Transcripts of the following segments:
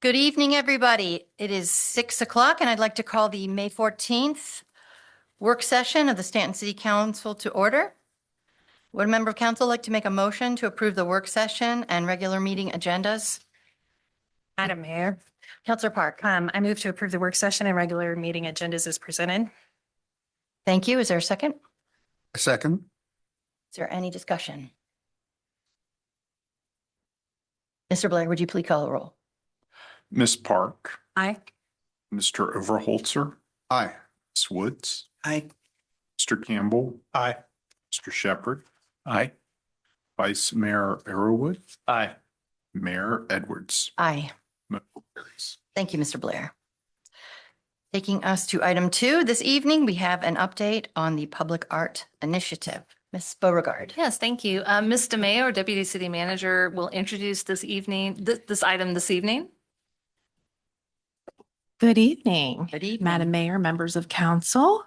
Good evening, everybody. It is 6 o'clock, and I'd like to call the May 14th work session of the Staunton City Council to order. Would a member of council like to make a motion to approve the work session and regular meeting agendas? Madam Mayor, Councilor Park. I move to approve the work session and regular meeting agendas as presented. Thank you. Is there a second? A second. Is there any discussion? Mr. Blair, would you please call the roll? Ms. Park, Aye. Mr. Overholzer, Aye. Ms. Woods, Aye. Mr. Campbell, Aye. Mr. Shepherd. Aye. Vice Mayor Arrowood, Aye. Mayor Edwards. Aye. Motion carries. Thank you, Mr. Blair. Taking us to item 2, this evening, we have an update on the Public Art Initiative. Ms. Beauregard. Yes, thank you. Ms. DeMayo, our Deputy City Manager, will introduce this item this evening. Good evening, Good evening. Madam Mayor, members of council.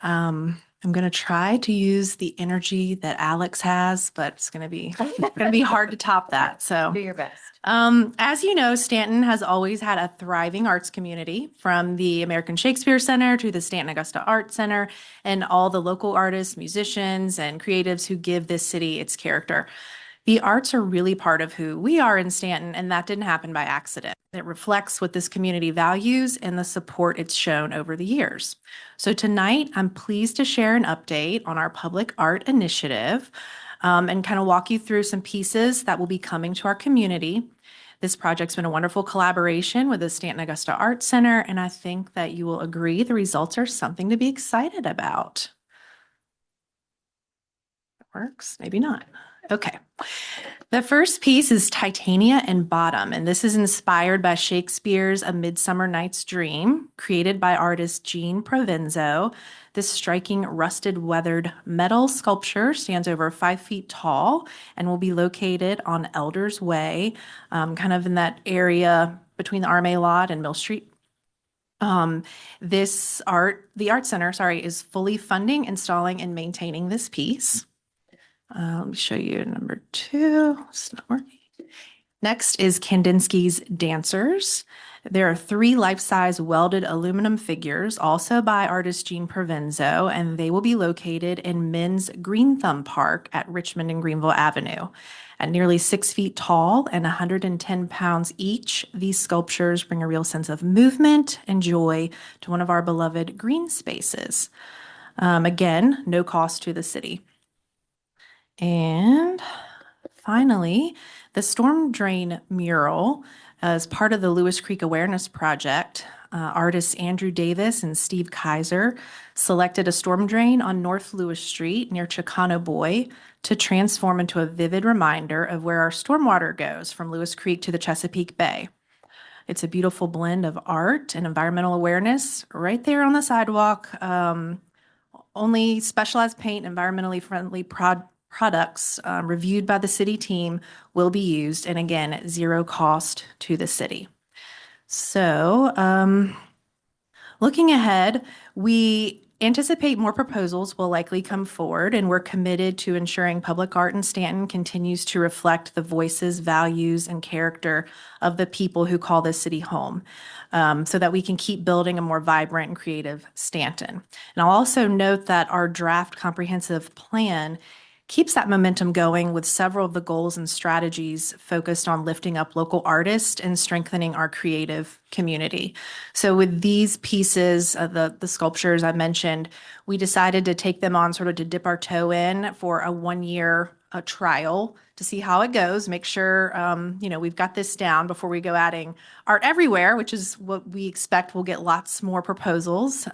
I'm going to try to use the energy that Alex has, but it's going to be hard to top that. So Do your best. as you know, Staunton has always had a thriving arts community, from the American Shakespeare Center to the Staunton Augusta Art Center, and all the local artists, musicians, and creatives who give this city its character. The arts are really part of who we are in Staunton, and that didn't happen by accident. It reflects what this community values and the support it's shown over the years. So tonight, I'm pleased to share an update on our public art initiative and kind of walk you through some pieces that will be coming to our community. This project's been a wonderful collaboration with the Staunton Augusta Art Center, and I think that you will agree the results are something to be excited about. Works, maybe not. Okay. The first piece is Titania and Bottom, and this is inspired by Shakespeare's A Midsummer Night's Dream, created by artist Jean Provenzo. This striking rusted weathered metal sculpture stands over 5 feet tall and will be located on Elders Way, kind of in that area between the RMA lot and Mill Street. The Art Center, is fully funding, installing, and maintaining this piece. Let me show you number 2. It's not working. Next is Kandinsky's Dancers. There are 3 life-size welded aluminum figures, also by artist Jean Provenzo, and they will be located in Men's Green Thumb Park at Richmond and Greenville Avenue. At nearly 6 feet tall and 110 pounds each, these sculptures bring a real sense of movement and joy to one of our beloved green spaces. Again, no cost to the city. And finally, the storm drain mural as part of the Lewis Creek Awareness Project. Artists Andrew Davis and Steve Kaiser selected a storm drain on North Lewis Street near Chicano Boy to transform into a vivid reminder of where our stormwater goes from Lewis Creek to the Chesapeake Bay. It's a beautiful blend of art and environmental awareness right there on the sidewalk. Only specialized paint, environmentally friendly products reviewed by the city team will be used, and again, 0 cost to the city. So looking ahead, we anticipate more proposals will likely come forward, and we're committed to ensuring public art in Staunton continues to reflect the voices, values, and character of the people who call this city home, so that we can keep building a more vibrant and creative Staunton. And I'll also note that our draft comprehensive plan keeps that momentum going, with several of the goals and strategies focused on lifting up local artists and strengthening our creative community. So with these pieces, the sculptures I mentioned, we decided to take them on, sort of to dip our toe in for a 1-year trial to see how it goes, make sure we've got this down before we go adding art everywhere, which is what we expect. We'll get lots more proposals.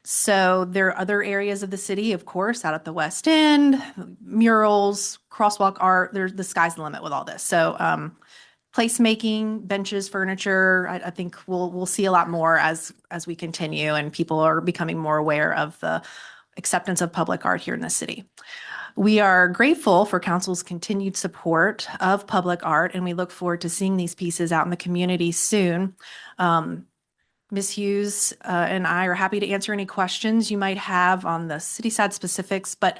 So there are other areas of the city, of course, out at the West End, murals, crosswalk art. The sky's the limit with all this. So placemaking, benches, furniture, I think we'll see a lot more as we continue, and people are becoming more aware of the acceptance of public art here in the city. We are grateful for council's continued support of public art, and we look forward to seeing these pieces out in the community soon. Ms. Hughes and I are happy to answer any questions you might have on the city side specifics. But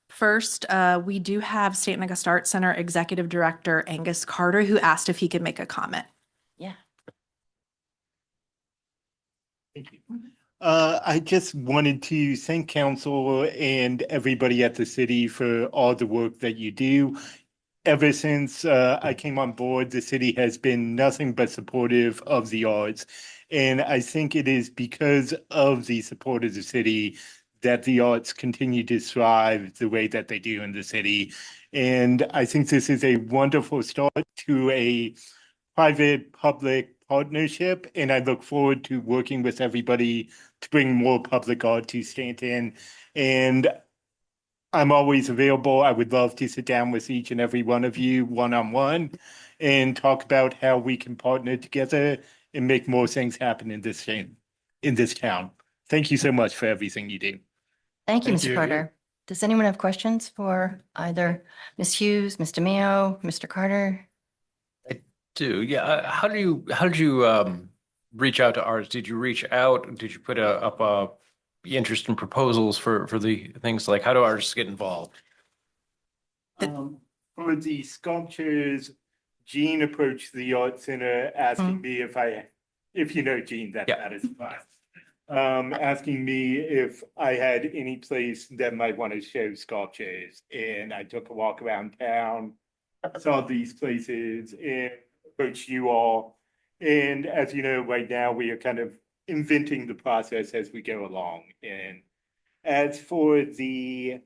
first, we do have Staunton Augusta Art Center Executive Director Angus Carter, who asked if he could make a comment. Thank you. I just wanted to thank council and everybody at the city for all the work that you do. Ever since I came on board, the city has been nothing but supportive of the arts. And I think it is because of the support of the city that the arts continue to thrive the way that they do in the city. And I think this is a wonderful start to a private-public partnership, and I look forward to working with everybody to bring more public art to Staunton. And I'm always available. I would love to sit down with each and every one of you one-on-one and talk about how we can partner together and make more things happen in this town. Thank you so much for everything you do. Thank you, Thank Mr. you. Carter. Does anyone have questions for either Ms. Hughes, Mr. Mayo, Mr. Carter? How did you reach out to artists? Did you reach out? Did you put up a interest in proposals for the things like how do artists get involved? For the sculptures, Jean approached the Art Center asking me if you know Jean, that is fine. Asking me if I had any place that might want to show sculptures, and I took a walk around town, saw these places, and approached you all. And as you know, right now we are kind of inventing the process as we go along. And as for the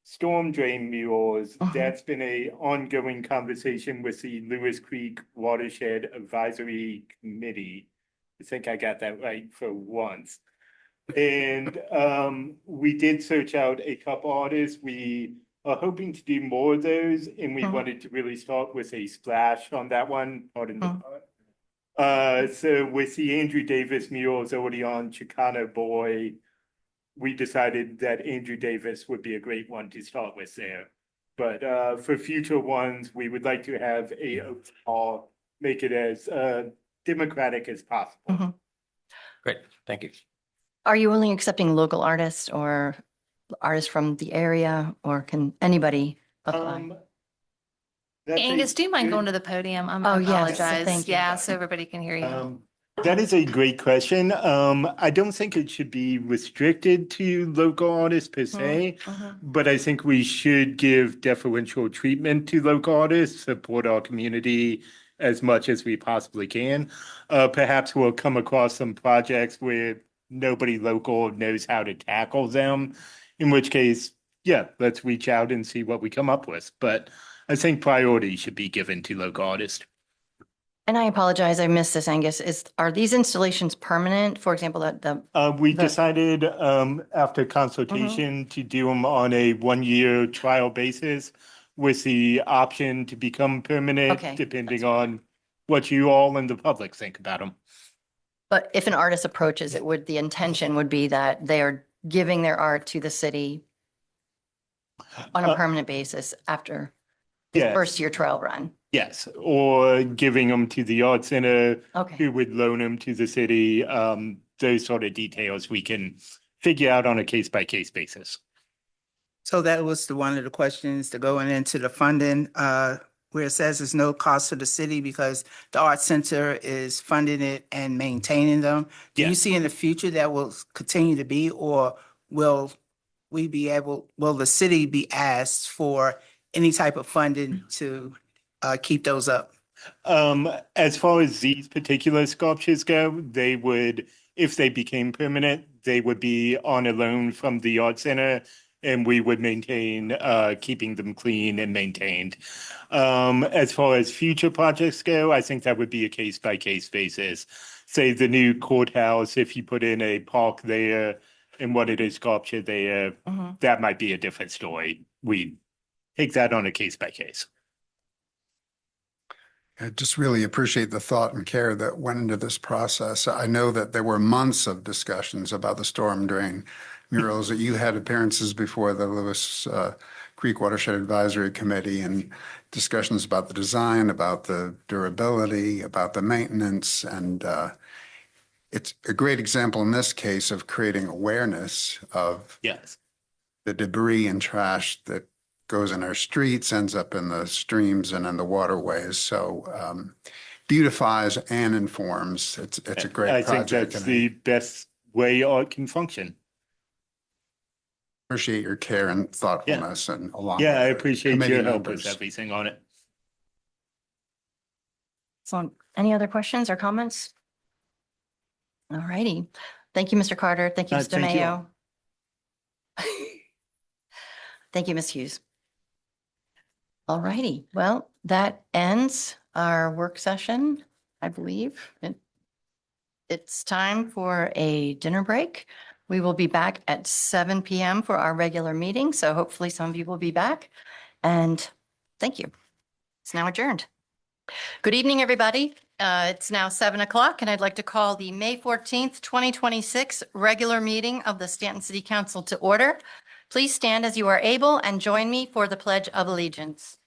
storm drain murals, that's been a ongoing conversation with the Lewis Creek Watershed Advisory Committee. I think I got that right for once. And we did search out a couple artists. We are hoping to do more of those, and we wanted to really start with a splash on that one. Pardon the pun. So with the Andrew Davis murals already on Chicano Boy, we decided that Andrew Davis would be a great one to start with there. But for future ones, we would like to have a overall, make it as democratic as possible. Great, thank you. Are you only accepting local artists or artists from the area, or can anybody apply? That's a Angus, do you mind good- going to the podium? I Oh, yes, apologize. thank you. Yeah, so everybody can hear you. That is a great question. I don't think it should be restricted to local artists per se, but I think we should give deferential treatment to local artists, support our community as much as we possibly can. Perhaps we'll come across some projects where nobody local knows how to tackle them, in which case, yeah, let's reach out and see what we come up with. But I think priority should be given to local artists. And I apologize, I missed this, Angus. Are these installations permanent? For example, We The- decided after consultation to do them on a 1-year trial basis with the option to become permanent, Okay, depending on what you all and the public think about them. but if an artist approaches, the intention would be that they are giving their art to the city on a permanent basis after the Yes. first year trial run. Yes, or giving them to the art center, Okay. who would loan them to the city. Those sort of details we can figure out on a case-by-case basis. So that was one of the questions to going into the funding, where it says there's no cost to the city because the Art Center is funding it and maintaining them. Do you Yes. see in the future that will continue to be, or will the city be asked for any type of funding to keep those up? As far as these particular sculptures go, they would, if they became permanent, they would be on a loan from the art center, and we would maintain keeping them clean and maintained. As far as future projects go, I think that would be a case-by-case basis. Say the new courthouse, if you put in a park there and wanted a sculpture there, that might be a different story. We take that on a case-by-case. I just really appreciate the thought and care that went into this process. I know that there were months of discussions about the storm drain murals, that you had appearances before the Lewis Creek Watershed Advisory Committee and discussions about the design, about the durability, about the maintenance. And it's a great example in this case of creating awareness of Yes. the debris and trash that goes in our streets, ends up in the streams and in the waterways. So beautifies and informs. It's a great I think project. that's and the best way art can function. Appreciate your care and thoughtfulness and along. Yeah, I with the appreciate committee your help members. with everything on it. So any other questions or comments? All righty. Thank you, Mr. Carter. Thank you, Mr. Thank you Mayo. Thank you, Ms. Hughes. All righty. Well, that ends our work session, I believe. It's time for a dinner break. We will be back at 7 p.m. for our regular meeting, so hopefully some of you will be back. And thank you. It's now adjourned. Good evening, everybody. It's now 7 o'clock, and I'd like to call the May 14th, 2026 regular meeting of the Staunton City Council to order. Please stand as you are able and join me for the Pledge of Allegiance.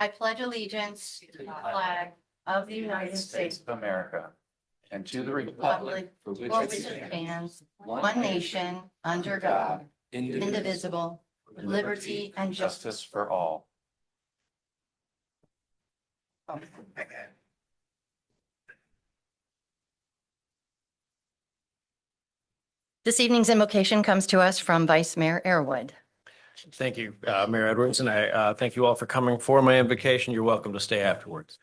I pledge allegiance to the flag of the United States of America and to the republic for which it stands, one nation, under God, indivisible, with liberty and justice for all. This evening's invocation comes to us from Vice Mayor Arrowood. Thank you, Mayor Edwards, and I thank you all for coming for my invocation. You're welcome to stay afterwards.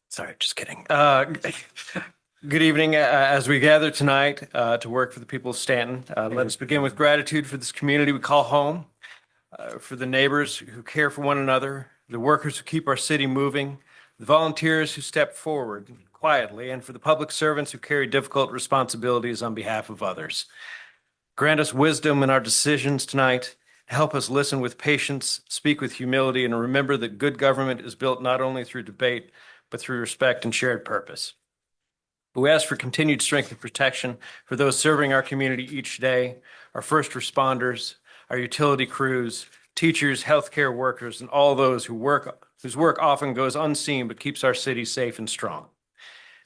Sorry, just kidding. Good evening. As we gather tonight to work for the people of Staunton, let us begin with gratitude for this community we call home, for the neighbors who care for one another, the workers who keep our city moving, the volunteers who step forward quietly, and for the public servants who carry difficult responsibilities on behalf of others. Grant us wisdom in our decisions tonight. Help us listen with patience, speak with humility, and remember that good government is built not only through debate, but through respect and shared purpose. We ask for continued strength and protection for those serving our community each day, our first responders, our utility crews, teachers, healthcare workers, and all those whose work often goes unseen but keeps our city safe and strong.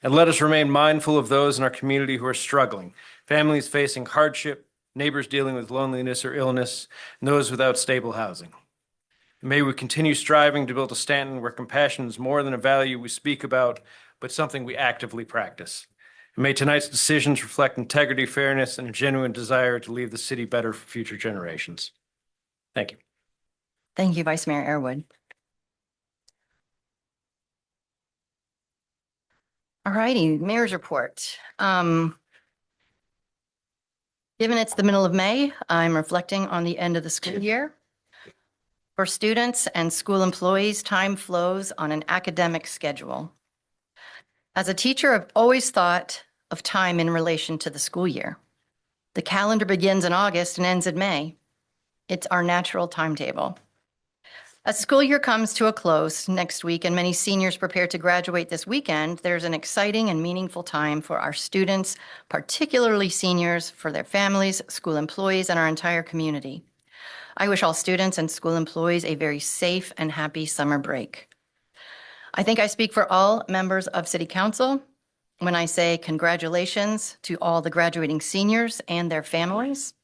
And let us remain mindful of those in our community who are struggling, families facing hardship, neighbors dealing with loneliness or illness, and those without stable housing. May we continue striving to build a Staunton where compassion is more than a value we speak about, but something we actively practice. And may tonight's decisions reflect integrity, fairness, and a genuine desire to leave the city better for future generations. Thank you. Thank you, Vice Mayor Arrowood. All righty, Mayor's report. Given it's the middle of May, I'm reflecting on the end of the school year. For students and school employees, time flows on an academic schedule. As a teacher, I've always thought of time in relation to the school year. The calendar begins in August and ends in May. It's our natural timetable. As school year comes to a close next week and many seniors prepare to graduate this weekend, there's an exciting and meaningful time for our students, particularly seniors, for their families, school employees, and our entire community. I wish all students and school employees a very safe and happy summer break. I think I speak for all members of City Council when I say congratulations to all the graduating seniors and their families.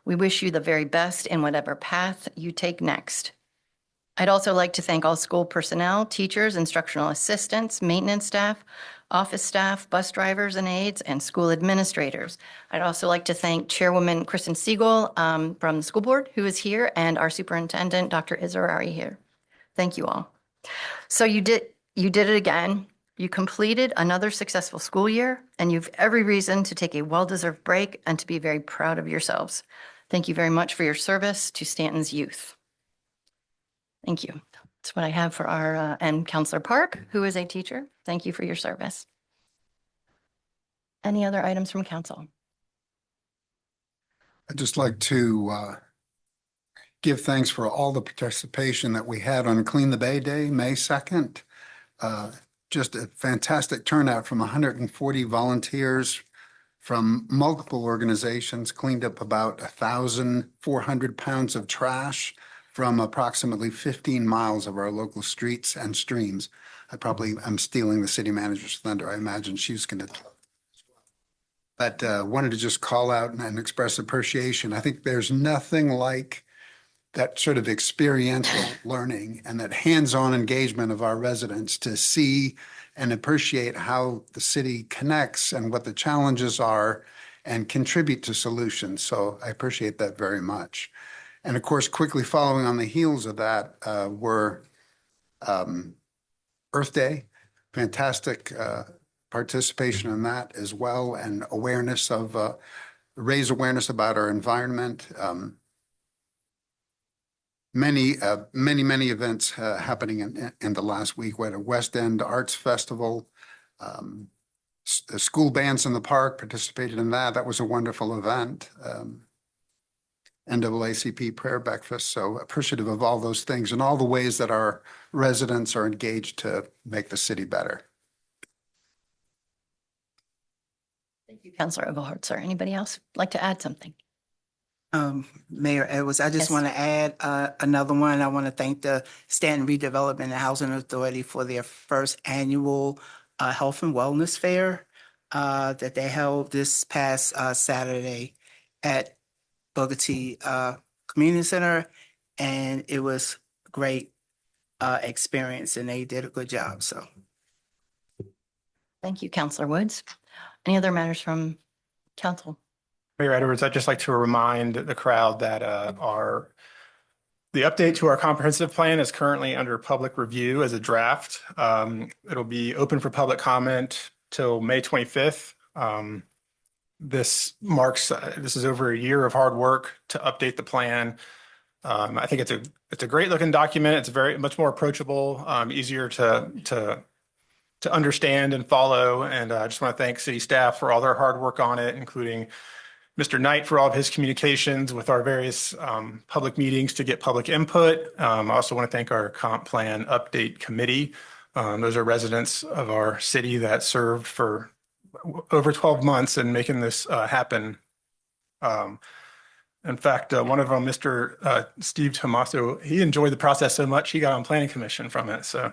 We wish you the very best in whatever path you take next. I'd also like to thank all school personnel, teachers, instructional assistants, maintenance staff, office staff, bus drivers and aides, and school administrators. I'd also like to thank Chairwoman Kristen Siegel from the school board, who is here, and our superintendent, Dr. Izarari, here. Thank you all. So you did it again. You completed another successful school year, and you've every reason to take a well-deserved break and to be very proud of yourselves. Thank you very much for your service to Staunton's youth. Thank you. That's what I have for our, and Counselor Park, who is a teacher. Thank you for your service. Any other items from council? I'd just like to give thanks for all the participation that we had on Clean the Bay Day, May 2nd. Just a fantastic turnout from 140 volunteers from multiple organizations, cleaned up about 1,400 pounds of trash from approximately 15 miles of our local streets and streams. I'm stealing the city manager's thunder. I imagine she's going to. But wanted to just call out and express appreciation. I think there's nothing like that sort of experiential learning and that hands-on engagement of our residents to see and appreciate how the city connects and what the challenges are and contribute to solutions. So I appreciate that very much. And of course, quickly following on the heels of that were Earth Day, fantastic participation in that as well, and awareness of, raise awareness about our environment. Many events happening in the last week. We had a West End Arts Festival. The school bands in the park participated in that. That was a wonderful event. NAACP prayer breakfast. So appreciative of all those things and all the ways that our residents are engaged to make the city better. Thank you, Councilor Overholtzer. Anybody else like to add something? Mayor Edwards, I just Yes. want to add another one. I want to thank the Stanton Redevelopment and Housing Authority for their first annual Health and Wellness Fair that they held this past Saturday at Booker T Community Center, and it was a great experience, and they did a good job. So, Thank you, Councilor Woods. Any other matters from council? Mayor Edwards, I'd just like to remind the crowd that the update to our comprehensive plan is currently under public review as a draft. It'll be open for public comment till May 25th. This is over a year of hard work to update the plan. I think it's a great looking document. It's very much more approachable, easier to understand and follow. And I just want to thank city staff for all their hard work on it, including Mr. Knight for all of his communications with our various public meetings to get public input. I also want to thank our comp plan update committee. Those are residents of our city that served for over 12 months in making this happen. In fact, one of them, Mr. Steve Tomaso, he enjoyed the process so much he got on planning commission from it. So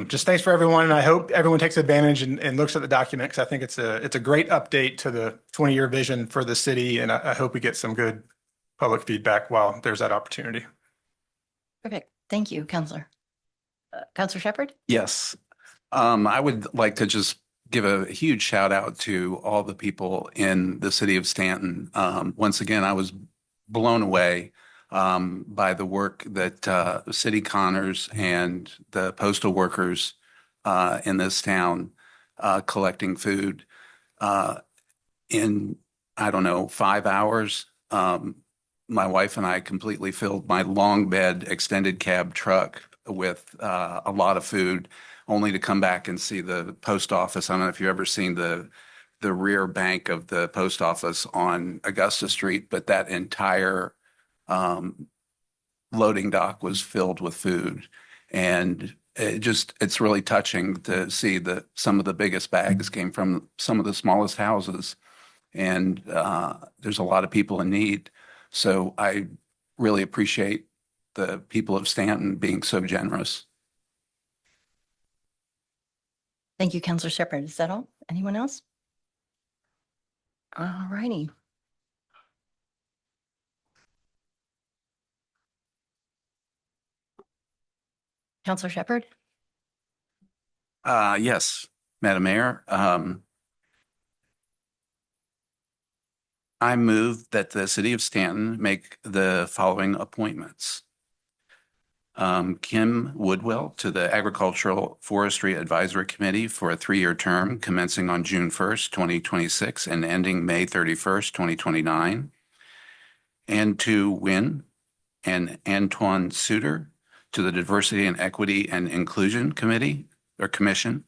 just thanks for everyone. And I hope everyone takes advantage and looks at the document, because I think it's a great update to the 20-year vision for the city. And I hope we get some good public feedback while there's that opportunity. Perfect. Thank you, Councilor. Councilor Shepherd? Yes. I would like to just give a huge shout out to all the people in the city of Staunton. Once again, I was blown away by the work that city connors and the postal workers in this town collecting food in, I don't know, 5 hours. My wife and I completely filled my long bed extended cab truck with a lot of food, only to come back and see the post office. I don't know if you've ever seen the rear bank of the post office on Augusta Street, but that entire loading dock was filled with food. And it's really touching to see that some of the biggest bags came from some of the smallest houses. And there's a lot of people in need. So I really appreciate the people of Staunton being so generous. Thank you, Councilor Shepherd. Is that all? Anyone else? All righty. Councilor Shepherd? Yes, Madam Mayor. I move that the city of Staunton make the following appointments. Kim Woodwell to the Agricultural Forestry Advisory Committee for a 3-year term commencing on June 1st, 2026 and ending May 31st, 2029. And to Wynn and Antoine Suter to the Diversity and Equity and Inclusion Committee or Commission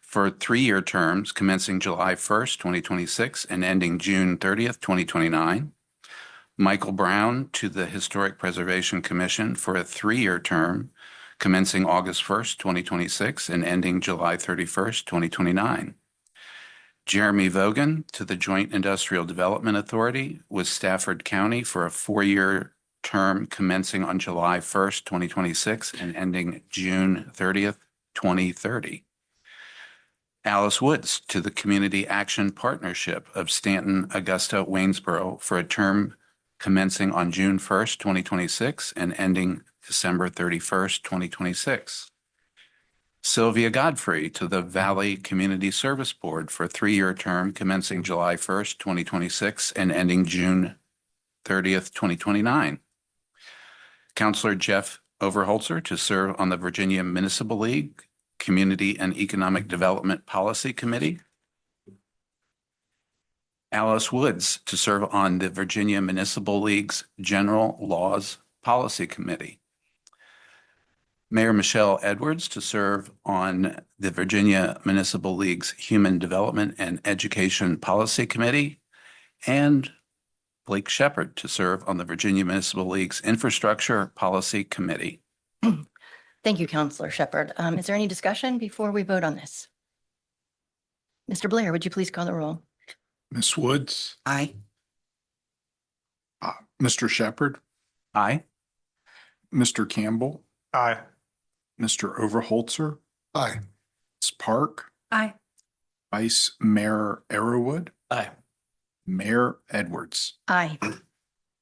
for 3-year terms commencing July 1st, 2026 and ending June 30th, 2029. Michael Brown to the Historic Preservation Commission for a 3-year term commencing August 1st, 2026 and ending July 31st, 2029. Jeremy Vogan to the Joint Industrial Development Authority with Stafford County for a 4-year term commencing on July 1st, 2026 and ending June 30th, 2030. Alice Woods to the Community Action Partnership of Staunton, Augusta, Waynesboro for a term commencing on June 1st, 2026 and ending December 31st, 2026. Sylvia Godfrey to the Valley Community Service Board for a 3-year term commencing July 1st, 2026 and ending June 30th, 2029. Counselor Jeff Overholzer to serve on the Virginia Municipal League Community and Economic Development Policy Committee. Alice Woods to serve on the Virginia Municipal League's General Laws Policy Committee. Mayor Michelle Edwards to serve on the Virginia Municipal League's Human Development and Education Policy Committee, and Blake Shepard to serve on the Virginia Municipal League's Infrastructure Policy Committee. Thank you, Counselor Shepard. Is there any discussion before we vote on this? Mr. Blair, would you please call the roll? Ms. Woods, Aye. Mr. Shepherd, Aye. Mr. Campbell, Aye. Mr. Overholzer, Aye. Ms. Park, Aye. Vice Mayor Arrowood, Aye. Mayor Edwards. Aye.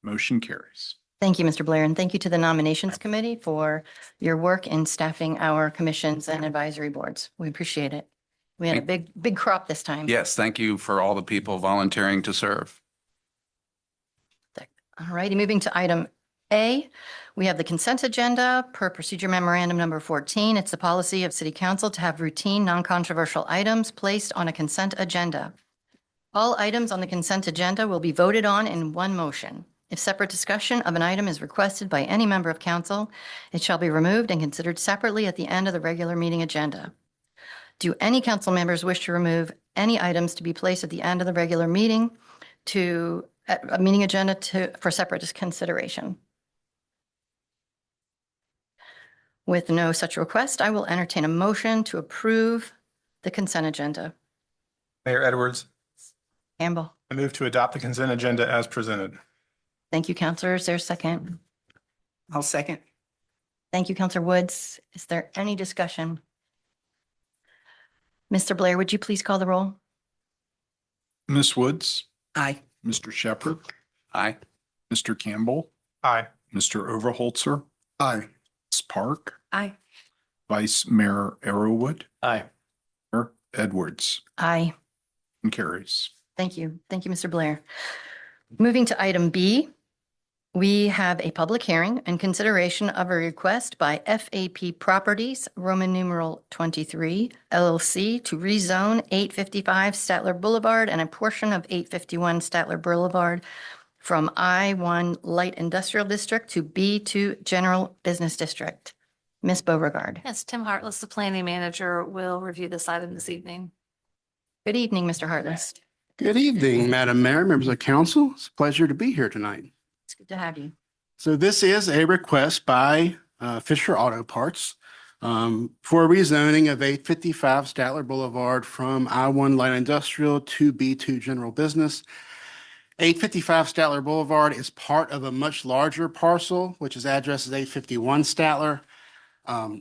Motion carries. Thank you, Mr. Blair, and thank you to the Nominations Committee for your work in staffing our commissions and advisory boards. We appreciate it. We had a big crop this time. Yes, thank you for all the people volunteering to serve. All righty, moving to item A, we have the consent agenda per procedure memorandum number 14. It's the policy of City Council to have routine, non-controversial items placed on a consent agenda. All items on the consent agenda will be voted on in one motion. If separate discussion of an item is requested by any member of council, it shall be removed and considered separately at the end of the regular meeting agenda. Do any council members wish to remove any items to be placed at the end of the regular meeting at a meeting agenda for separate consideration? With no such request, I will entertain a motion to approve the consent agenda. Mayor Edwards, Campbell. I move to adopt the consent agenda as presented. Thank you, Counselor. Is there a second? I'll second. Thank you, Counselor Woods. Is there any discussion? Mr. Blair, would you please call the roll? Ms. Woods, Aye. Mr. Shepherd, Aye. Mr. Campbell, Aye. Mr. Overholzer, Aye. Ms. Park, Aye. Vice Mayor Arrowood, Aye. Mayor Edwards. Aye. And carries. Thank you. Thank you, Mr. Blair. Moving to item B, we have a public hearing and consideration of a request by FAP Properties, Roman numeral 23 LLC, to rezone 855 Statler Boulevard and a portion of 851 Statler Boulevard from I-1 Light Industrial District to B2 General Business District. Ms. Beauregard. Yes, Tim Hartless, the planning manager, will review this item this evening. Good evening, Mr. Hartless. Good evening, Madam Mayor, members of council. It's a pleasure to be here tonight. It's good to have you. So this is a request by Fisher Auto Parts for a rezoning of 855 Statler Boulevard from I-1 Light Industrial to B2 General Business. 855 Statler Boulevard is part of a much larger parcel, which is addressed as 851 Statler.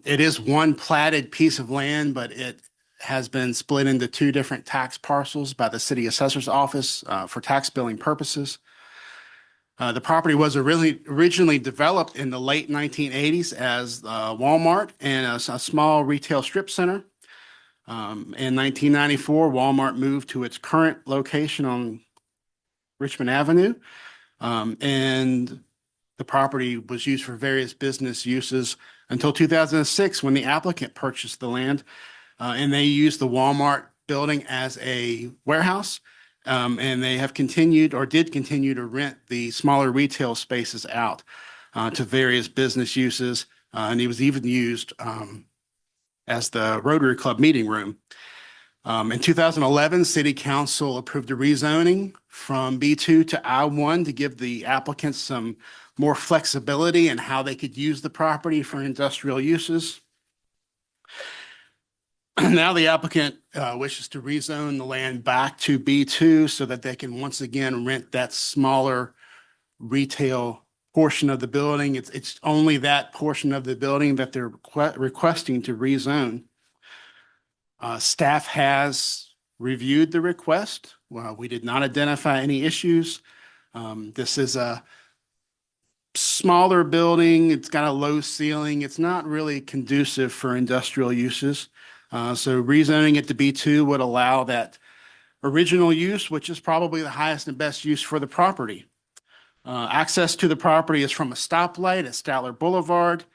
It is one platted piece of land, but it has been split into two different tax parcels by the city assessor's office for tax billing purposes. The property was originally developed in the late 1980s as Walmart and a small retail strip center. In 1994, Walmart moved to its current location on Richmond Avenue. And the property was used for various business uses until 2006 when the applicant purchased the land. And they used the Walmart building as a warehouse. And they have continued or did continue to rent the smaller retail spaces out to various business uses. And it was even used as the Rotary Club meeting room. In 2011, City Council approved a rezoning from B2 to I-1 to give the applicants some more flexibility in how they could use the property for industrial uses. Now the applicant wishes to rezone the land back to B2 so that they can once again rent that smaller retail portion of the building. It's only that portion of the building that they're requesting to rezone. Staff has reviewed the request. Well, we did not identify any issues. This is a smaller building. It's got a low ceiling. It's not really conducive for industrial uses. So rezoning it to B2 would allow that original use, which is probably the highest and best use for the property. Access to the property is from a stoplight at Statler Boulevard.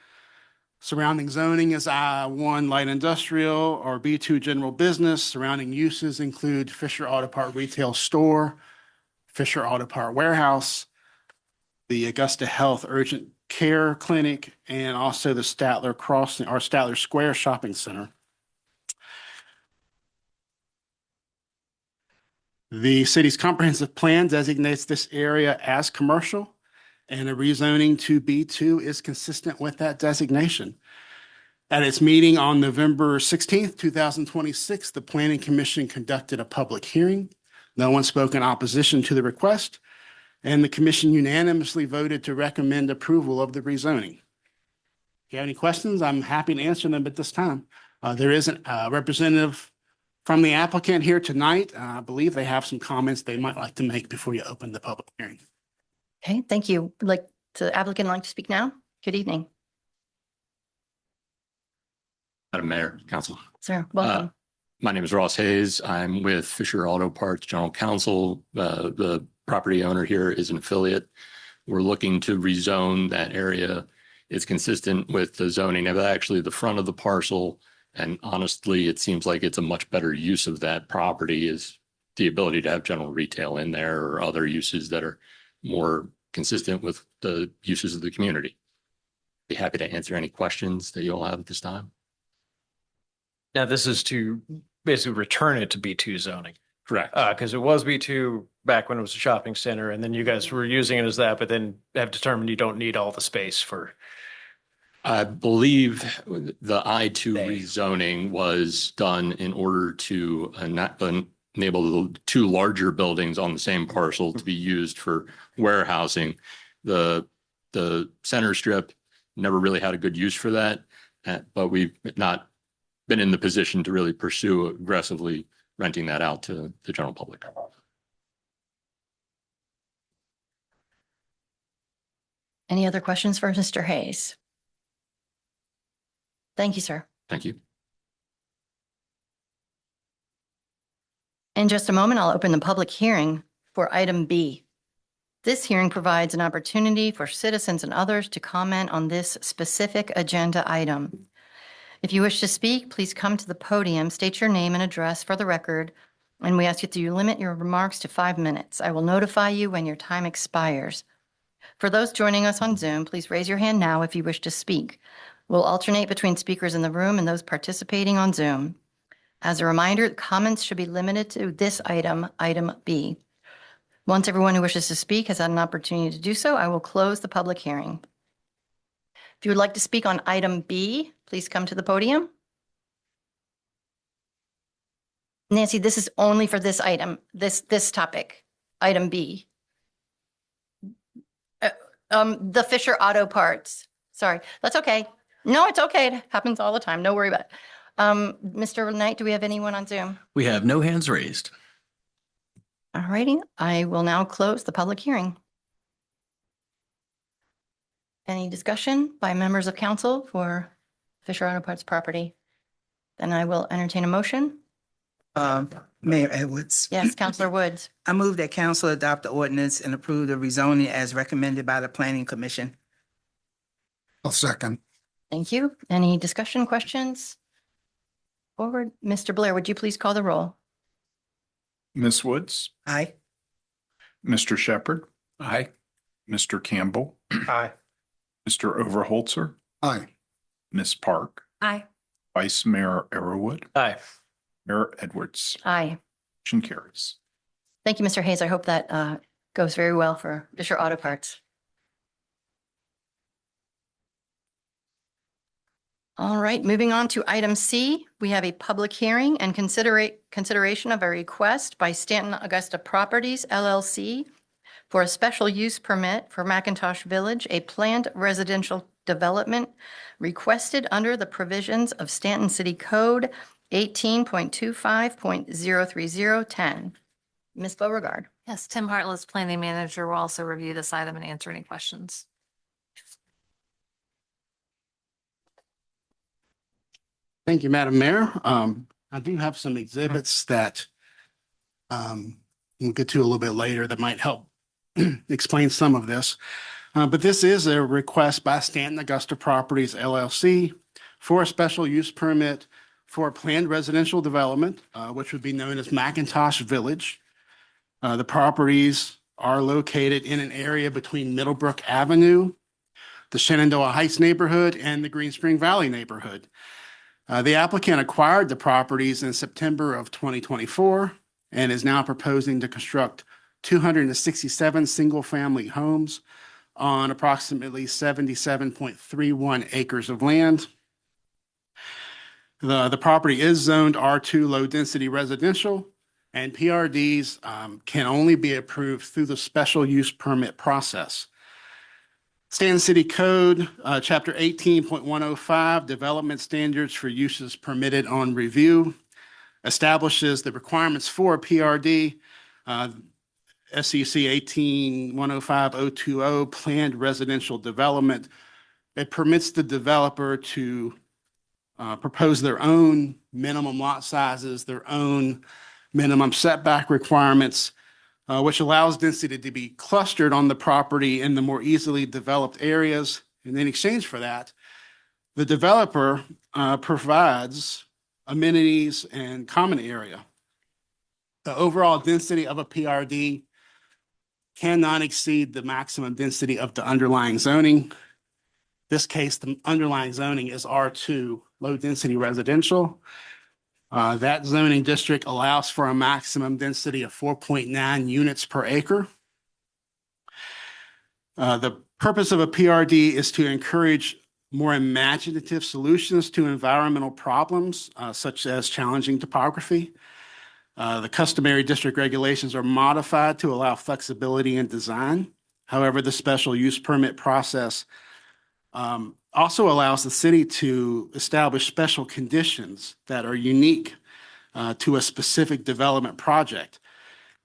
Surrounding zoning is I-1 light industrial or B2 general business. Surrounding uses include Fisher Auto Part retail store, Fisher Auto Part warehouse, the Augusta Health Urgent Care Clinic, and also the Statler Crossing or Statler Square Shopping Center. The city's comprehensive plan designates this area as commercial, and a rezoning to B2 is consistent with that designation. At its meeting on November 16th, 2026, the Planning Commission conducted a public hearing. No one spoke in opposition to the request, and the commission unanimously voted to recommend approval of the rezoning. If you have any questions, I'm happy to answer them at this time. There is a representative from the applicant here tonight. I believe they have some comments they might like to make before you open the public hearing. Okay, thank you. Like the applicant like to speak now? Good evening, Madam Mayor, Council. sir. Welcome. My name is Ross Hayes. I'm with Fisher Auto Parts General Counsel. The property owner here is an affiliate. We're looking to rezone that area. It's consistent with the zoning of actually the front of the parcel. And honestly, it seems like it's a much better use of that property is the ability to have general retail in there or other uses that are more consistent with the uses of the community. Be happy to answer any questions that you all have at this time. Now, this is to basically return it to B2 zoning. Correct. Because it was B2 back when it was a shopping center, and then you guys were using it as that, but then have determined you don't need all the space for. I believe the I-2 rezoning was done in order to enable the two larger buildings on the same parcel to be used for warehousing. The center strip never really had a good use for that, but we've not been in the position to really pursue aggressively renting that out to the general public. Any other questions for Mr. Hayes? Thank you, sir. Thank you. In just a moment, I'll open the public hearing for item B. This hearing provides an opportunity for citizens and others to comment on this specific agenda item. If you wish to speak, please come to the podium, state your name and address for the record, and we ask you to limit your remarks to 5 minutes. I will notify you when your time expires. For those joining us on Zoom, please raise your hand now if you wish to speak. We'll alternate between speakers in the room and those participating on Zoom. As a reminder, comments should be limited to this item, item B. Once everyone who wishes to speak has had an opportunity to do so, I will close the public hearing. If you would like to speak on item B, please come to the podium. Nancy, this is only for this item, this topic, item B. The Fisher Auto Parts. Sorry, that's okay. No, it's okay. It happens all the time. Don't worry about it. Mr. Knight, do we have anyone on Zoom? We have no hands raised. All righty, I will now close the public hearing. Any discussion by members of council for Fisher Auto Parts property? Then I will entertain a motion. Mayor Edwards. Yes, Councilor Woods. I move that council adopt the ordinance and approve the rezoning as recommended by the Planning Commission. I'll second. Thank you. Any discussion, questions? Forward, Mr. Blair, would you please call the roll? Ms. Woods, Aye. Mr. Shepherd, Aye. Mr. Campbell, Aye. Mr. Overholzer, Aye. Ms. Park, Aye. Vice Mayor Arrowood, Aye. Mayor Edwards. Aye. Motion carries. Thank you, Mr. Hayes. I hope that goes very well for Fisher Auto Parts. All right, moving on to item C, we have a public hearing and consideration of a request by Staunton Augusta Properties LLC for a special use permit for McIntosh Village, a planned residential development requested under the provisions of Staunton City Code 18.25.03010. Ms. Beauregard. Yes, Tim Hartless, Planning Manager, will also review this item and answer any questions. Thank you, Madam Mayor. I do have some exhibits that we'll get to a little bit later that might help explain some of this. But this is a request by Stanton Augusta Properties LLC for a special use permit for a planned residential development, which would be known as McIntosh Village. The properties are located in an area between Middlebrook Avenue, the Shenandoah Heights neighborhood, and the Green Spring Valley neighborhood. The applicant acquired the properties in September of 2024 and is now proposing to construct 267 single-family homes on approximately 77.31 acres of land. The property is zoned R2 low-density residential, and PRDs can only be approved through the special use permit process. Stanton City Code, Chapter 18.105, Development Standards for Uses Permitted on Review, establishes the requirements for a PRD. SEC 18-105-020, Planned Residential Development. It permits the developer to propose their own minimum lot sizes, their own minimum setback requirements, which allows density to be clustered on the property in the more easily developed areas. And in exchange for that, the developer provides amenities and common area. The overall density of a PRD cannot exceed the maximum density of the underlying zoning. This case, the underlying zoning is R2, low density residential. That zoning district allows for a maximum density of 4.9 units per acre. The purpose of a PRD is to encourage more imaginative solutions to environmental problems, such as challenging topography. The customary district regulations are modified to allow flexibility in design. However, the special use permit process also allows the city to establish special conditions that are unique to a specific development project.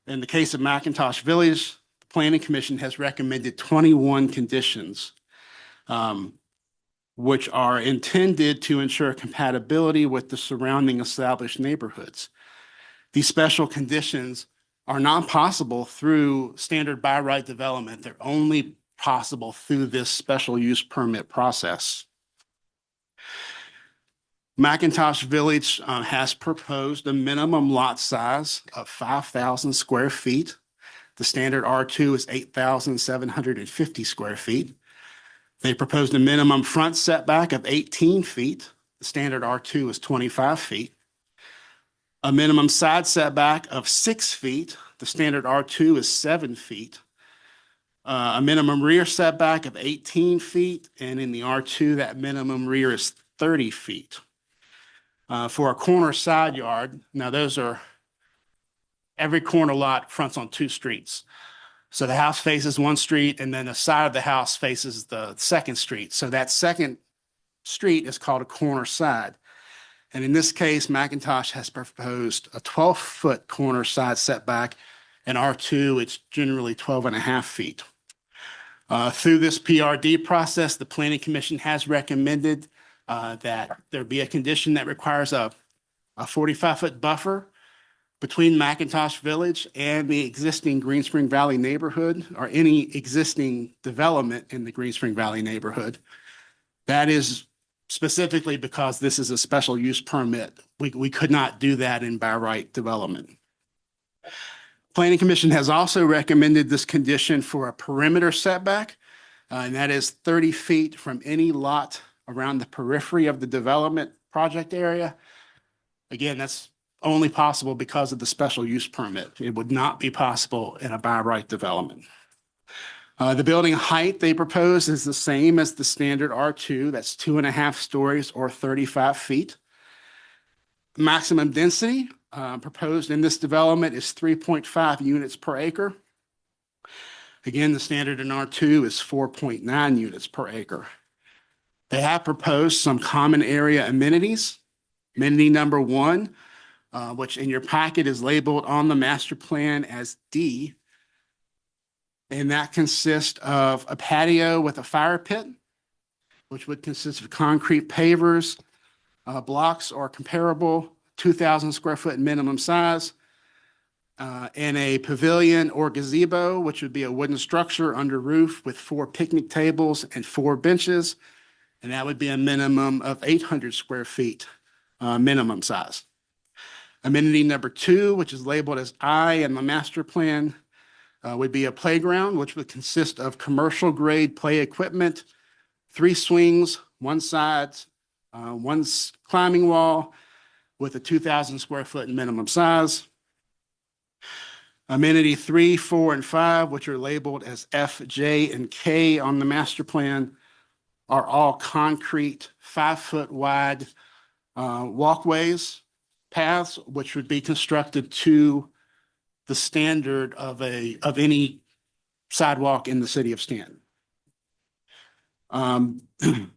In the case of McIntosh Village, the Planning Commission has recommended 21 conditions, which are intended to ensure compatibility with the surrounding established neighborhoods. These special conditions are not possible through standard by right development. They're only possible through this special use permit process. McIntosh Village has proposed a minimum lot size of 5,000 square feet. The standard R2 is 8,750 square feet. They proposed a minimum front setback of 18 feet. The standard R2 is 25 feet. A minimum side setback of 6 feet. The standard R2 is 7 feet. A minimum rear setback of 18 feet, and in the R2, that minimum rear is 30 feet. For a corner side yard, now every corner lot fronts on two streets. So the house faces one street, and then the side of the house faces the second street. So that second street is called a corner side. And in this case, McIntosh has proposed a 12-foot corner side setback, and R2, it's generally 12.5 feet. Through this PRD process, the Planning Commission has recommended that there be a condition that requires a 45-foot buffer between McIntosh Village and the existing Green Spring Valley neighborhood, or any existing development in the Green Spring Valley neighborhood. That is specifically because this is a special use permit. We could not do that in by right development. Planning Commission has also recommended this condition for a perimeter setback, and that is 30 feet from any lot around the periphery of the development project area. Again, that's only possible because of the special use permit. It would not be possible in a by right development. The building height they propose is the same as the standard R2. That's 2.5 stories or 35 feet. Maximum density proposed in this development is 3.5 units per acre. Again, the standard in R2 is 4.9 units per acre. They have proposed some common area amenities. Amenity number 1, which in your packet is labeled on the master plan as D, and that consists of a patio with a fire pit, which would consist of concrete pavers, blocks or comparable, 2,000 square foot minimum size. In a pavilion or gazebo, which would be a wooden structure under roof with 4 picnic tables and 4 benches. And that would be a minimum of 800 square feet, minimum size. Amenity number 2, which is labeled as I in the master plan, would be a playground, which would consist of commercial grade play equipment, 3 swings, 1 side, 1 climbing wall with a 2,000 square foot minimum size. Amenity 3, 4, and 5, which are labeled as F, J, and K on the master plan, are all concrete 5-foot wide walkways, paths, which would be constructed to the standard of any sidewalk in the city of Staunton.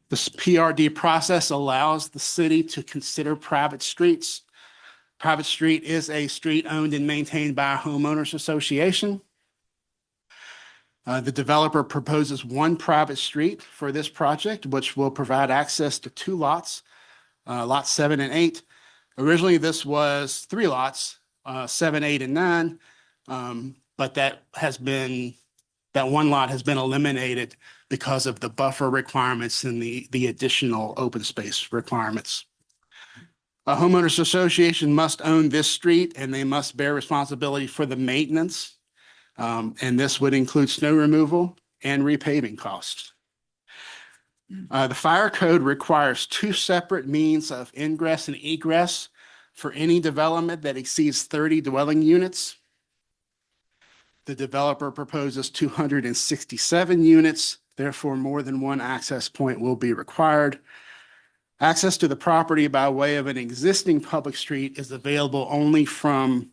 This PRD process allows the city to consider private streets. Private street is a street owned and maintained by a homeowners association. The developer proposes 1 private street for this project, which will provide access to 2 lots, lots 7 and 8. Originally, this was 3 lots, 7, 8, and 9, but that 1 lot has been eliminated because of the buffer requirements and the additional open space requirements. A homeowners association must own this street and they must bear responsibility for the maintenance. And this would include snow removal and repaving costs. The fire code requires 2 separate means of ingress and egress for any development that exceeds 30 dwelling units. The developer proposes 267 units, therefore more than 1 access point will be required. Access to the property by way of an existing public street is available only from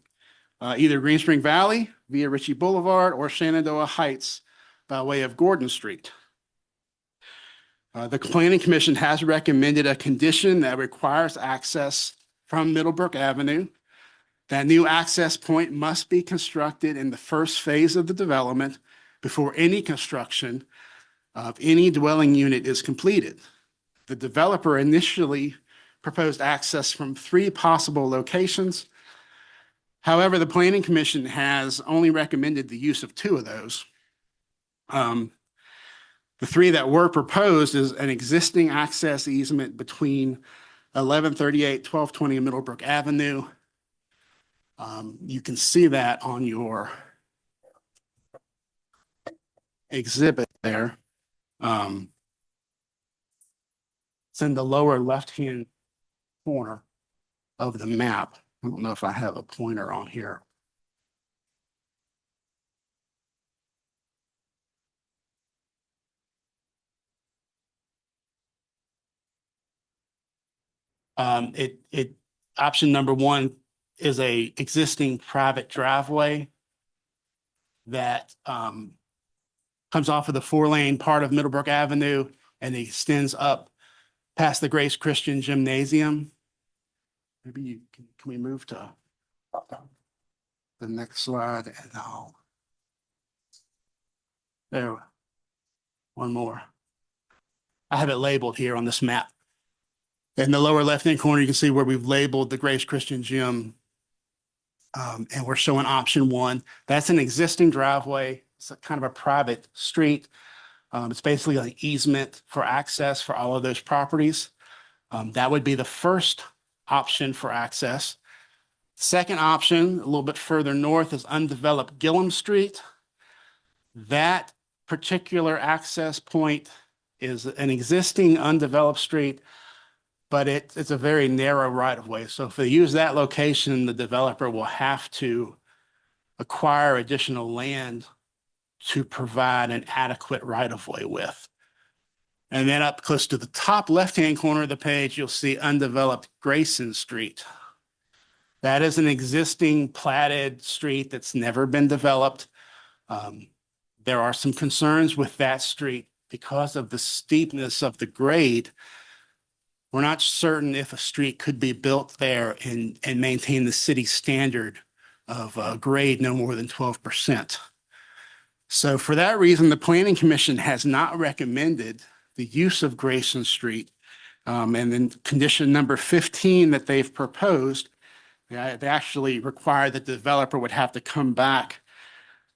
either Green Spring Valley via Ritchie Boulevard or Shenandoah Heights by way of Gordon Street. The Planning Commission has recommended a condition that requires access from Middlebrook Avenue. That new access point must be constructed in the first phase of the development before any construction of any dwelling unit is completed. The developer initially proposed access from 3 possible locations. However, the Planning Commission has only recommended the use of 2 of those. The 3 that were proposed is an existing access easement between 1138, 1220 Middlebrook Avenue. You can see that on your exhibit there. It's in the lower left-hand corner of the map. I don't know if I have a pointer on here. Option number 1 is a existing private driveway that comes off of the 4-lane part of Middlebrook Avenue and extends up past the Grace Christian Gymnasium. Maybe you can we move to the next slide and there, one more. I have it labeled here on this map. In the lower left-hand corner, you can see where we've labeled the Grace Christian Gym. And we're showing option 1. That's an existing driveway. It's kind of a private street. It's basically an easement for access for all of those properties. That would be the first option for access. Second option, a little bit further north, is undeveloped Gillum Street. That particular access point is an existing undeveloped street, but it's a very narrow right of way. So if they use that location, the developer will have to acquire additional land to provide an adequate right of way width. And then up close to the top left-hand corner of the page, you'll see undeveloped Grayson Street. That is an existing platted street that's never been developed. There are some concerns with that street because of the steepness of the grade. We're not certain if a street could be built there and maintain the city standard of grade no more than 12%. So for that reason, the Planning Commission has not recommended the use of Grayson Street And then condition number 15 that they've proposed, they actually require that the developer would have to come back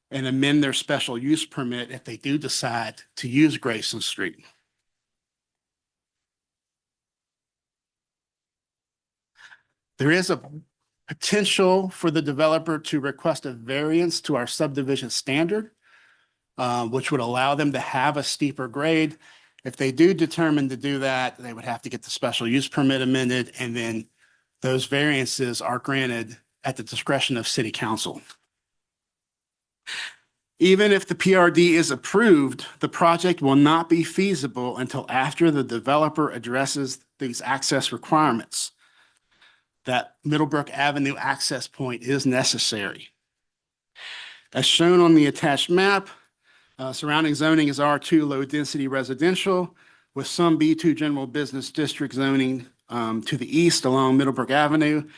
and amend their special use permit if they do decide to use Grayson Street. There is a potential for the developer to request a variance to our subdivision standard, which would allow them to have a steeper grade. If they do determine to do that, they would have to get the special use permit amended, and then those variances are granted at the discretion of City Council. Even if the PRD is approved, the project will not be feasible until after the developer addresses these access requirements. That Middlebrook Avenue access point is necessary. As shown on the attached map, surrounding zoning is R2 low-density residential with some B2 general business district zoning to the east along Middlebrook Avenue.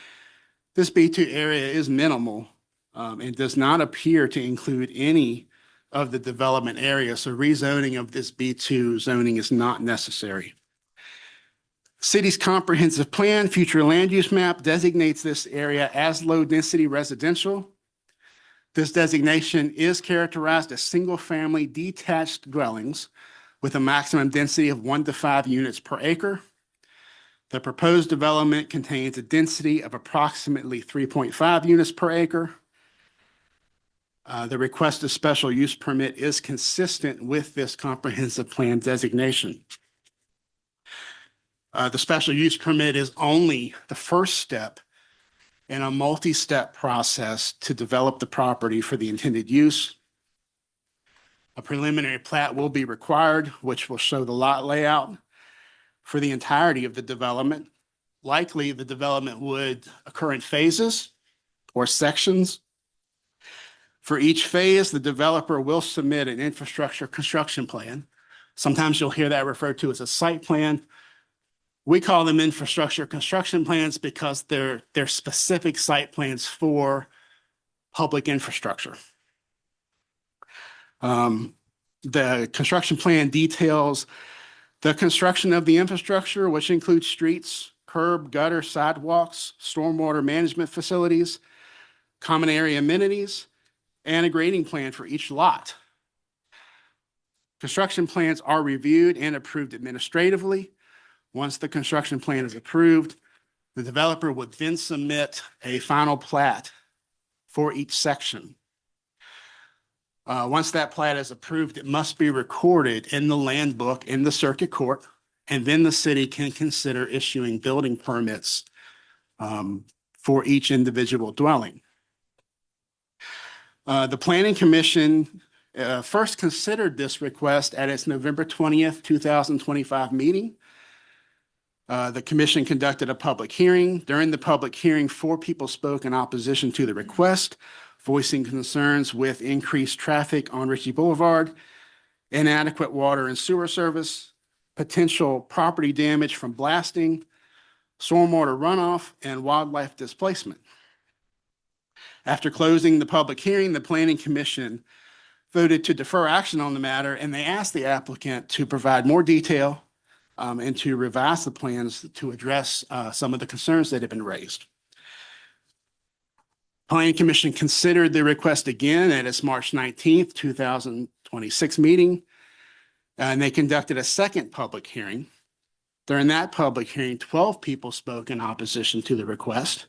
This B2 area is minimal and does not appear to include any of the development area, so rezoning of this B2 zoning is not necessary. City's comprehensive plan, future land use map designates this area as low-density residential. This designation is characterized as single-family detached dwellings with a maximum density of 1 to 5 units per acre. The proposed development contains a density of approximately 3.5 units per acre. The requested special use permit is consistent with this comprehensive plan designation. The special use permit is only the first step in a multi-step process to develop the property for the intended use. A preliminary plat will be required, which will show the lot layout for the entirety of the development. Likely, the development would occur in phases or sections. For each phase, the developer will submit an infrastructure construction plan. Sometimes you'll hear that referred to as a site plan. We call them infrastructure construction plans because they're specific site plans for public infrastructure. The construction plan details the construction of the infrastructure, which includes streets, curb, gutter, sidewalks, stormwater management facilities, common area amenities, and a grading plan for each lot. Construction plans are reviewed and approved administratively. Once the construction plan is approved, the developer would then submit a final plat for each section. Once that plat is approved, it must be recorded in the land book in the circuit court, and then the city can consider issuing building permits for each individual dwelling. The Planning Commission first considered this request at its November 20th, 2025 meeting. The commission conducted a public hearing. During the public hearing, 4 people spoke in opposition to the request, voicing concerns with increased traffic on Ritchie Boulevard, inadequate water and sewer service, potential property damage from blasting, stormwater runoff, and wildlife displacement. After closing the public hearing, the Planning Commission voted to defer action on the matter, and they asked the applicant to provide more detail and to revise the plans to address some of the concerns that have been raised. Planning Commission considered the request again at its March 19th, 2026 meeting, and they conducted a second public hearing. During that public hearing, 12 people spoke in opposition to the request.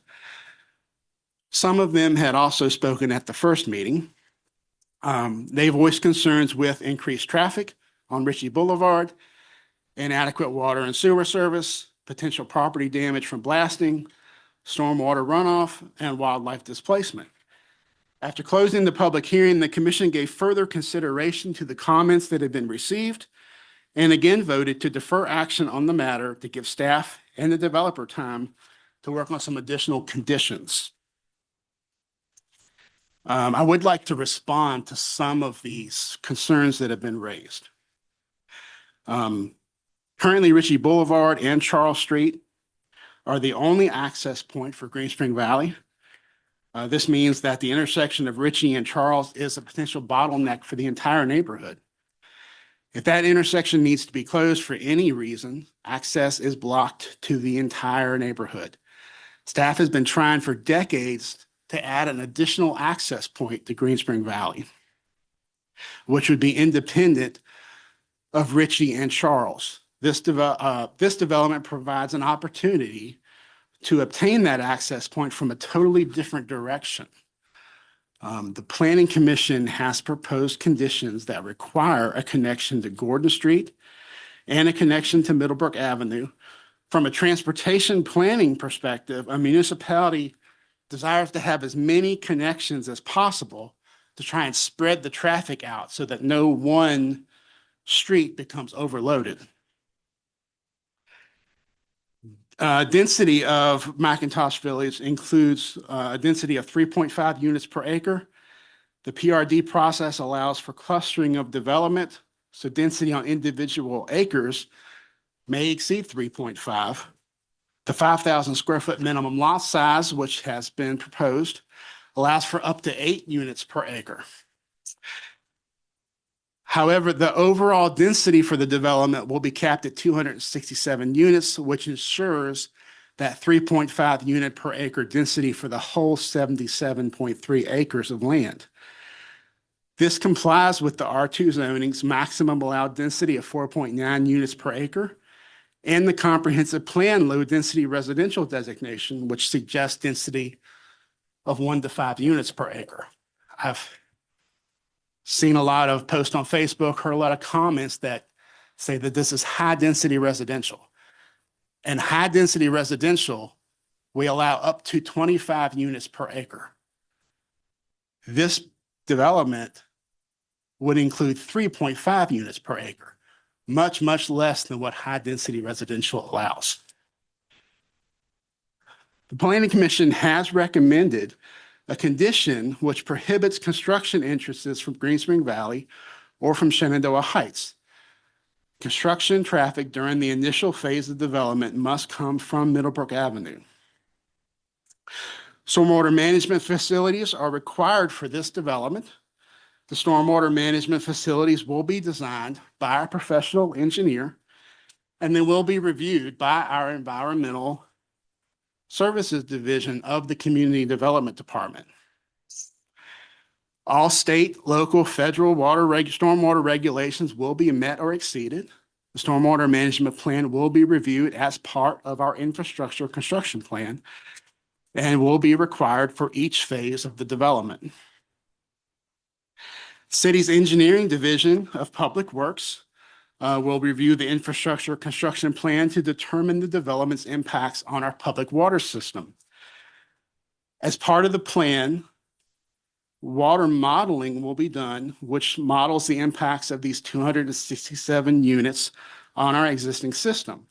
Some of them had also spoken at the first meeting. They voiced concerns with increased traffic on Ritchie Boulevard, inadequate water and sewer service, potential property damage from blasting, stormwater runoff, and wildlife displacement. After closing the public hearing, the commission gave further consideration to the comments that had been received and again voted to defer action on the matter to give staff and the developer time to work on some additional conditions. I would like to respond to some of these concerns that have been raised. Currently, Ritchie Boulevard and Charles Street are the only access point for Green Spring Valley. This means that the intersection of Ritchie and Charles is a potential bottleneck for the entire neighborhood. If that intersection needs to be closed for any reason, access is blocked to the entire neighborhood. Staff has been trying for decades to add an additional access point to Green Spring Valley, which would be independent of Ritchie and Charles. This development provides an opportunity to obtain that access point from a totally different direction. The Planning Commission has proposed conditions that require a connection to Gordon Street and a connection to Middlebrook Avenue. From a transportation planning perspective, a municipality desires to have as many connections as possible to try and spread the traffic out so that no one street becomes overloaded. Density of McIntosh Village includes a density of 3.5 units per acre. The PRD process allows for clustering of development, so density on individual acres may exceed 3.5. The 5,000 square foot minimum lot size, which has been proposed, allows for up to 8 units per acre. However, the overall density for the development will be capped at 267 units, which ensures that 3.5 unit per acre density for the whole 77.3 acres of land. This complies with the R2 zoning's maximum allowed density of 4.9 units per acre and the comprehensive plan low density residential designation, which suggests density of 1 to 5 units per acre. I've seen a lot of posts on Facebook, heard a lot of comments that say that this is high density residential. And high density residential, we allow up to 25 units per acre. This development would include 3.5 units per acre, much, much less than what high density residential allows. The Planning Commission has recommended a condition which prohibits construction entrances from Green Spring Valley or from Shenandoah Heights. Construction traffic during the initial phase of development must come from Middlebrook Avenue. Stormwater management facilities are required for this development. The stormwater management facilities will be designed by a professional engineer, and they will be reviewed by our environmental services division of the Community Development Department. All state, local, federal stormwater regulations will be met or exceeded. The stormwater management plan will be reviewed as part of our infrastructure construction plan and will be required for each phase of the development. City's engineering division of public works will review the infrastructure construction plan to determine the development's impacts on our public water system. As part of the plan, water modeling will be done, which models the impacts of these 267 units on our existing system.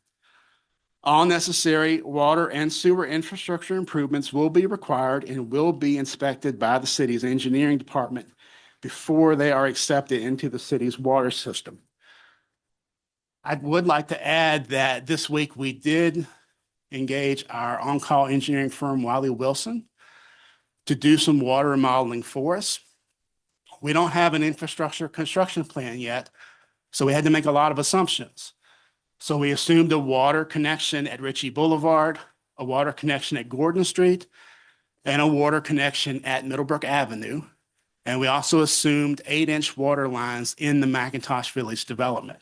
All necessary water and sewer infrastructure improvements will be required and will be inspected by the city's engineering department before they are accepted into the city's water system. I would like to add that this week we did engage our on-call engineering firm, Wiley Wilson, to do some water modeling for us. We don't have an infrastructure construction plan yet, so we had to make a lot of assumptions. So we assumed a water connection at Ritchie Boulevard, a water connection at Gordon Street, and a water connection at Middlebrook Avenue. And we also assumed 8-inch water lines in the McIntosh Village development.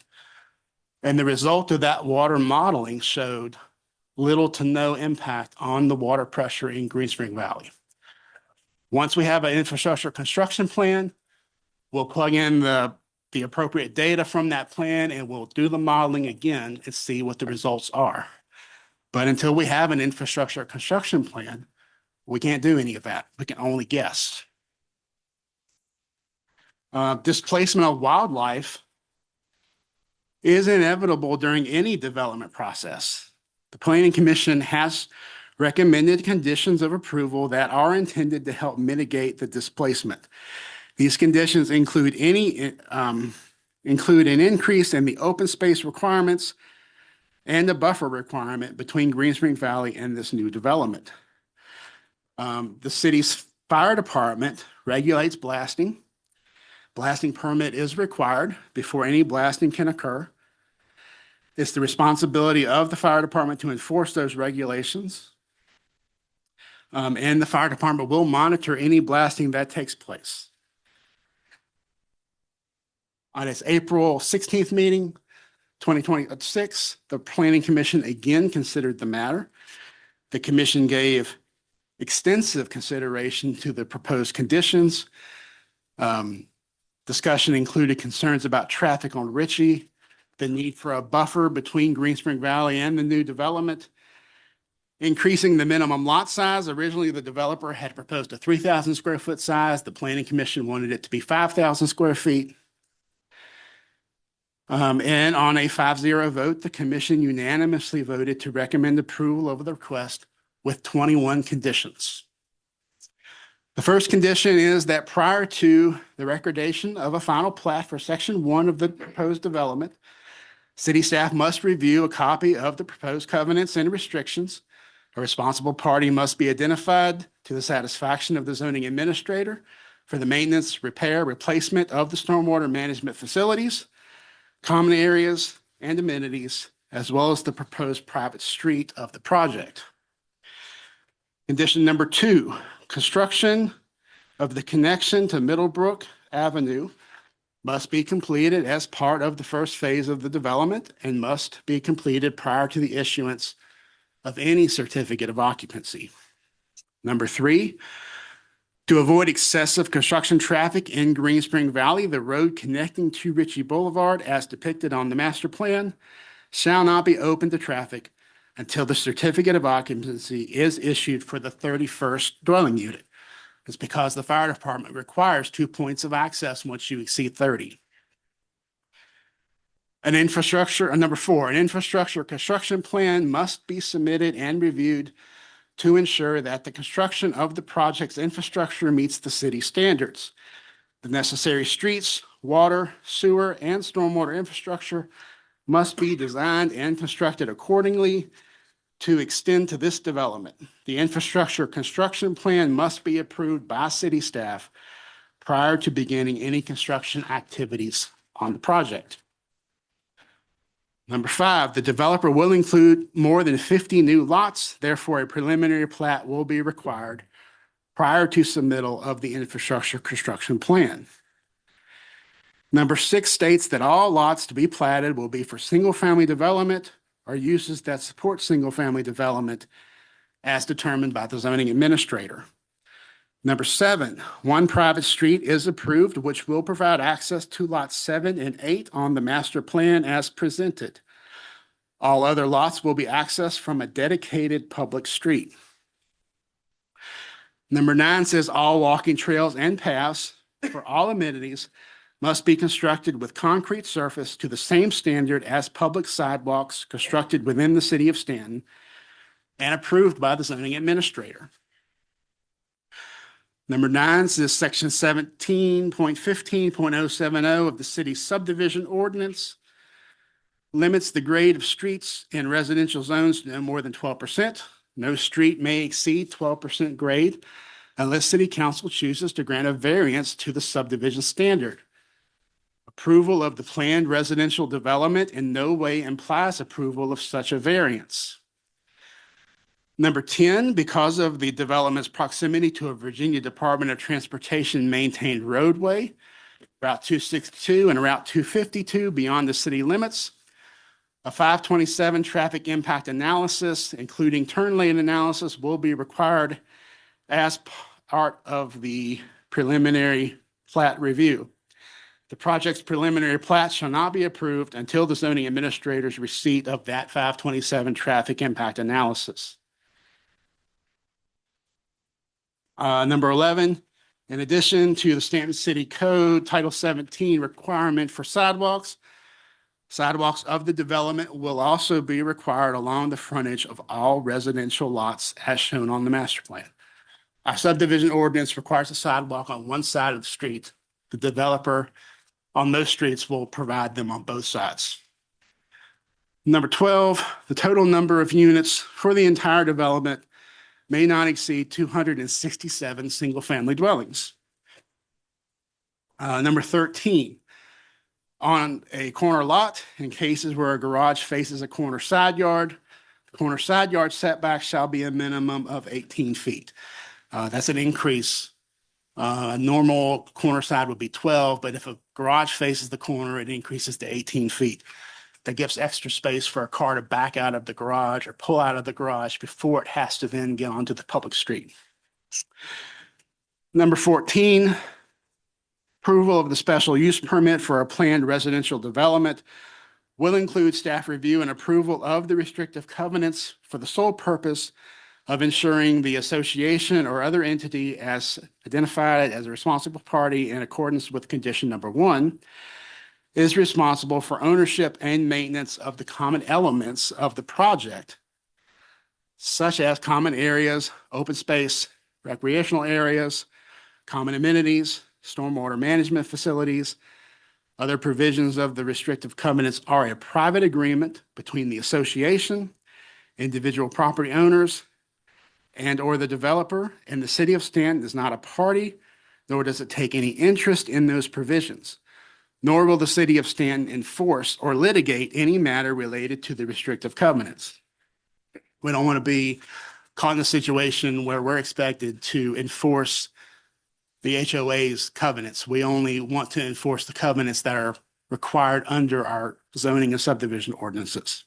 And the result of that water modeling showed little to no impact on the water pressure in Green Spring Valley. Once we have an infrastructure construction plan, we'll plug in the appropriate data from that plan and we'll do the modeling again and see what the results are. But until we have an infrastructure construction plan, we can't do any of that. We can only guess. Displacement of wildlife is inevitable during any development process. The Planning Commission has recommended conditions of approval that are intended to help mitigate the displacement. These conditions include an increase in the open space requirements and the buffer requirement between Green Spring Valley and this new development. The city's fire department regulates blasting. blasting permit is required before any blasting can occur. It's the responsibility of the fire department to enforce those regulations. And the fire department will monitor any blasting that takes place. On its April 16th meeting, 2026, the Planning Commission again considered the matter. The commission gave extensive consideration to the proposed conditions. Discussion included concerns about traffic on Ritchie, the need for a buffer between Green Spring Valley and the new development, increasing the minimum lot size. Originally, the developer had proposed a 3,000 square foot size. The Planning Commission wanted it to be 5,000 square feet. And on a 5-0 vote, the commission unanimously voted to recommend approval of the request with 21 conditions. The first condition is that prior to the recordation of a final plat for section 1 of the proposed development, city staff must review a copy of the proposed covenants and restrictions. A responsible party must be identified to the satisfaction of the zoning administrator for the maintenance, repair, replacement of the stormwater management facilities, common areas, and amenities, as well as the proposed private street of the project. Condition number 2, construction of the connection to Middlebrook Avenue must be completed as part of the first phase of the development and must be completed prior to the issuance of any certificate of occupancy. Number 3, to avoid excessive construction traffic in Green Spring Valley, the road connecting to Ritchie Boulevard, as depicted on the master plan, shall not be open to traffic until the certificate of occupancy is issued for the 31st dwelling unit. It's because the fire department requires 2 points of access once you exceed 30. Number 4, an infrastructure construction plan must be submitted and reviewed to ensure that the construction of the project's infrastructure meets the city standards. The necessary streets, water, sewer, and stormwater infrastructure must be designed and constructed accordingly to extend to this development. The infrastructure construction plan must be approved by city staff prior to beginning any construction activities on the project. Number 5, the developer will include more than 50 new lots. Therefore, a preliminary plat will be required prior to submittal of the infrastructure construction plan. Number 6 states that all lots to be platted will be for single-family development or uses that support single-family development as determined by the zoning administrator. Number 7, one private street is approved, which will provide access to lots 7 and 8 on the master plan as presented. All other lots will be accessed from a dedicated public street. Number 9 says all walking trails and paths for all amenities must be constructed with concrete surface to the same standard as public sidewalks constructed within the city of Staunton and approved by the zoning administrator. Number 9 says section 17.15.070 of the city subdivision ordinance limits the grade of streets in residential zones to no more than 12%. No street may exceed 12% grade unless city council chooses to grant a variance to the subdivision standard. Approval of the planned residential development in no way implies approval of such a variance. Number 10, because of the development's proximity to a Virginia Department of Transportation maintained roadway, Route 262 and Route 252 beyond the city limits, a 527 traffic impact analysis, including turn lane analysis, will be required as part of the preliminary plat review. The project's preliminary plat shall not be approved until the zoning administrator's receipt of that 527 traffic impact analysis. Number 11, in addition to the Staunton City Code Title 17 requirement for sidewalks, sidewalks of the development will also be required along the frontage of all residential lots as shown on the master plan. Our subdivision ordinance requires a sidewalk on one side of the street. The developer on those streets will provide them on both sides. Number 12, the total number of units for the entire development may not exceed 267 single-family dwellings. Number 13, on a corner lot, in cases where a garage faces a corner side yard, the corner side yard setback shall be a minimum of 18 feet. That's an increase. A normal corner side would be 12, but if a garage faces the corner, it increases to 18 feet. That gives extra space for a car to back out of the garage or pull out of the garage before it has to then get onto the public street. Number 14, approval of the special use permit for a planned residential development will include staff review and approval of the restrictive covenants for the sole purpose of ensuring the association or other entity as identified as a responsible party in accordance with condition number 1 is responsible for ownership and maintenance of the common elements of the project, such as common areas, open space, recreational areas, common amenities, stormwater management facilities. Other provisions of the restrictive covenants are a private agreement between the association, individual property owners, and or the developer, and the city of Staunton is not a party, nor does it take any interest in those provisions, nor will the city of Staunton enforce or litigate any matter related to the restrictive covenants. We don't want to be caught in a situation where we're expected to enforce the HOA's covenants. We only want to enforce the covenants that are required under our zoning and subdivision ordinances.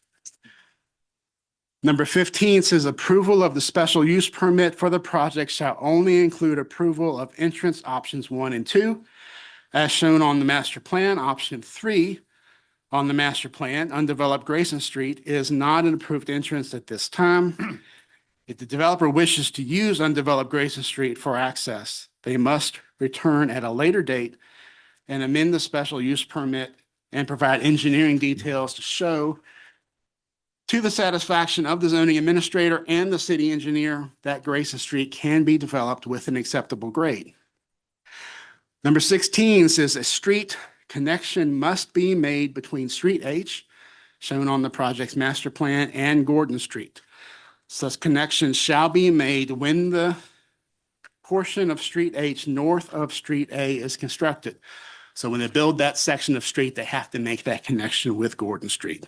Number 15 says approval of the special use permit for the project shall only include approval of entrance options 1 and 2, as shown on the master plan. Option 3 on the master plan, undeveloped Grayson Street, is not an approved entrance at this time. If the developer wishes to use undeveloped Grayson Street for access, they must return at a later date and amend the special use permit and provide engineering details to show to the satisfaction of the zoning administrator and the city engineer that Grayson Street can be developed with an acceptable grade. Number 16 says a street connection must be made between Street H, shown on the project's master plan, and Gordon Street. Such connections shall be made when the portion of Street H north of Street A is constructed. So when they build that section of street, they have to make that connection with Gordon Street.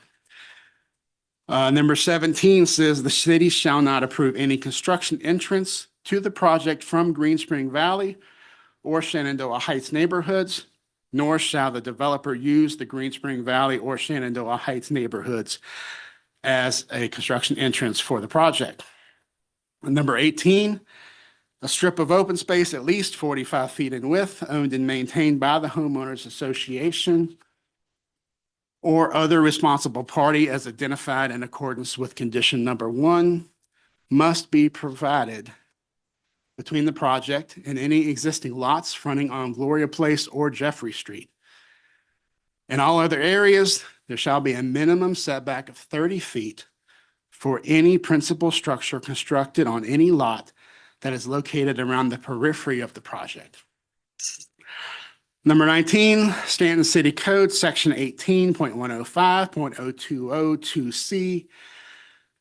Number 17 says the city shall not approve any construction entrance to the project from Green Spring Valley or Shenandoah Heights neighborhoods, nor shall the developer use the Green Spring Valley or Shenandoah Heights neighborhoods as a construction entrance for the project. Number 18, a strip of open space at least 45 feet in width, owned and maintained by the homeowners association or other responsible party as identified in accordance with condition number 1, must be provided between the project and any existing lots fronting on Gloria Place or Jeffrey Street. In all other areas, there shall be a minimum setback of 30 feet for any principal structure constructed on any lot that is located around the periphery of the project. Number 19, Staunton City Code, Section 18.105.0202C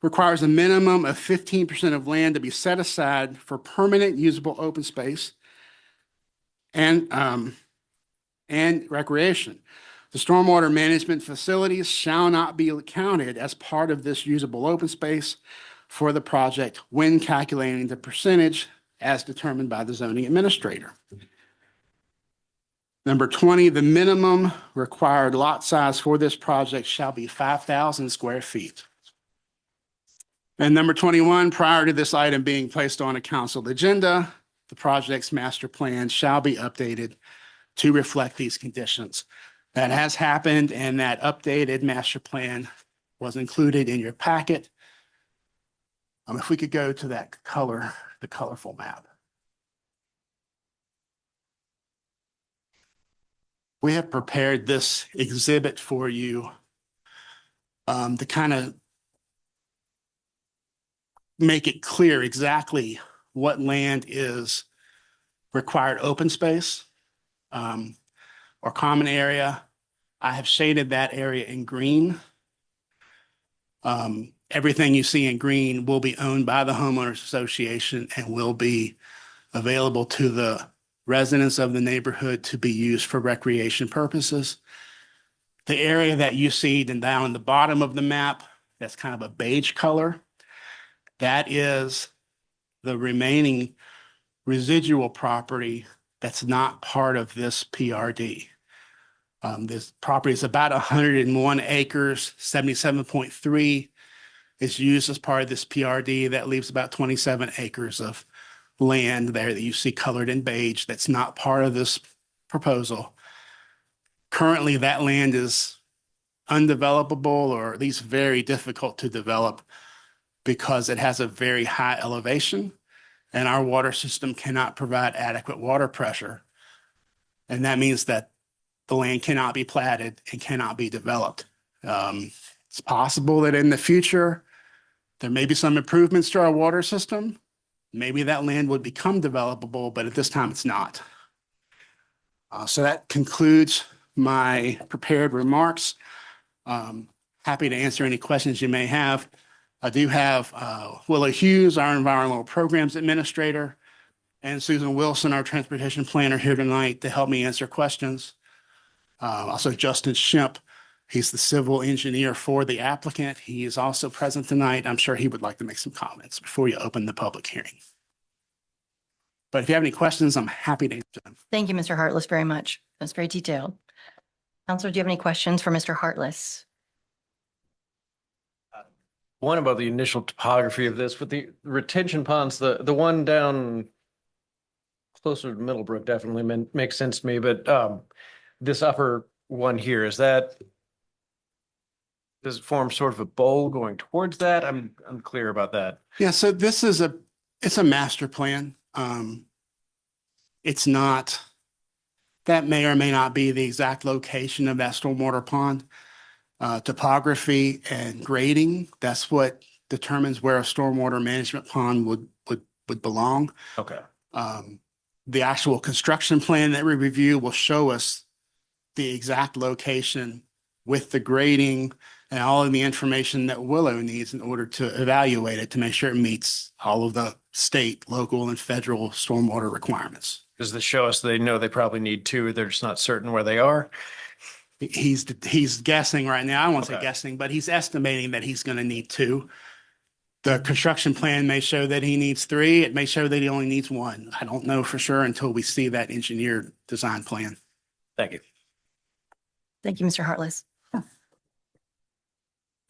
requires a minimum of 15% of land to be set aside for permanent usable open space and recreation. The stormwater management facilities shall not be counted as part of this usable open space for the project when calculating the percentage as determined by the zoning administrator. Number 20, the minimum required lot size for this project shall be 5,000 square feet. And number 21, prior to this item being placed on a council agenda, the project's master plan shall be updated to reflect these conditions. That has happened, and that updated master plan was included in your packet. If we could go to that color, the colorful map. We have prepared this exhibit for you to kind of make it clear exactly what land is required open space or common area. I have shaded that area in green. Everything you see in green will be owned by the homeowners association and will be available to the residents of the neighborhood to be used for recreation purposes. The area that you see down the bottom of the map, that's kind of a beige color, that is the remaining residual property that's not part of this PRD. This property is about 101 acres, 77.3 is used as part of this PRD. That leaves about 27 acres of land there that you see colored in beige that's not part of this proposal. Currently, that land is undevelopable, or at least very difficult to develop, because it has a very high elevation and our water system cannot provide adequate water pressure. And that means that the land cannot be platted and cannot be developed. It's possible that in the future, there may be some improvements to our water system. Maybe that land would become developable, but at this time it's not. So that concludes my prepared remarks. Happy to answer any questions you may have. I do have Willa Hughes, our Environmental Programs Administrator, and Susan Wilson, our Transportation Planner, here tonight to help me answer questions. Also Justin Shemp, he's the civil engineer for the applicant. He is also present tonight. I'm sure he would like to make some comments before you open the public hearing. But if you have any questions, I'm happy to answer them. Thank you, Mr. Hartless, very much. That's very detailed. Counselor, do you have any questions for Mr. Hartless? One about the initial topography of this with the retention ponds, the one down closer to Middlebrook definitely makes sense to me, but this upper one here, does it form sort of a bowl going towards that? I'm unclear about that. Yeah, so this is it's a master plan. It's not, that may or may not be the exact location of that stormwater pond. Topography and grading, that's what determines where a stormwater management pond would belong. Okay. The actual construction plan that we review will show us the exact location with the grading and all of the information that Willow needs in order to evaluate it to make sure it meets all of the state, local, and federal stormwater requirements. Does this show us they know they probably need two, they're just not certain where they are? He's guessing right now. I won't say Okay. guessing, but he's estimating that he's going to need two. The construction plan may show that he needs three. It may show that he only needs one. I don't know for sure until we see that engineered design plan. Thank you. Thank you, Mr. Hartless.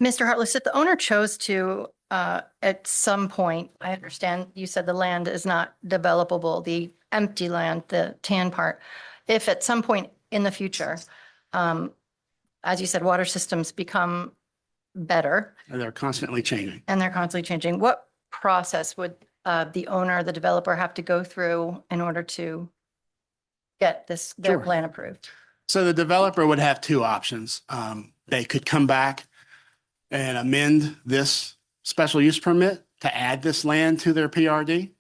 Mr. Hartless, if the owner chose to, at some point, I understand you said the land is not developable, the empty land, the tan part. If at some point in the future, as you said, water systems become better And they're constantly changing. and they're constantly changing, what process would the owner, the developer have to go through in order to get their Sure. plan approved? So the developer would have two options. They could come back and amend this special use permit to add this land to their PRD.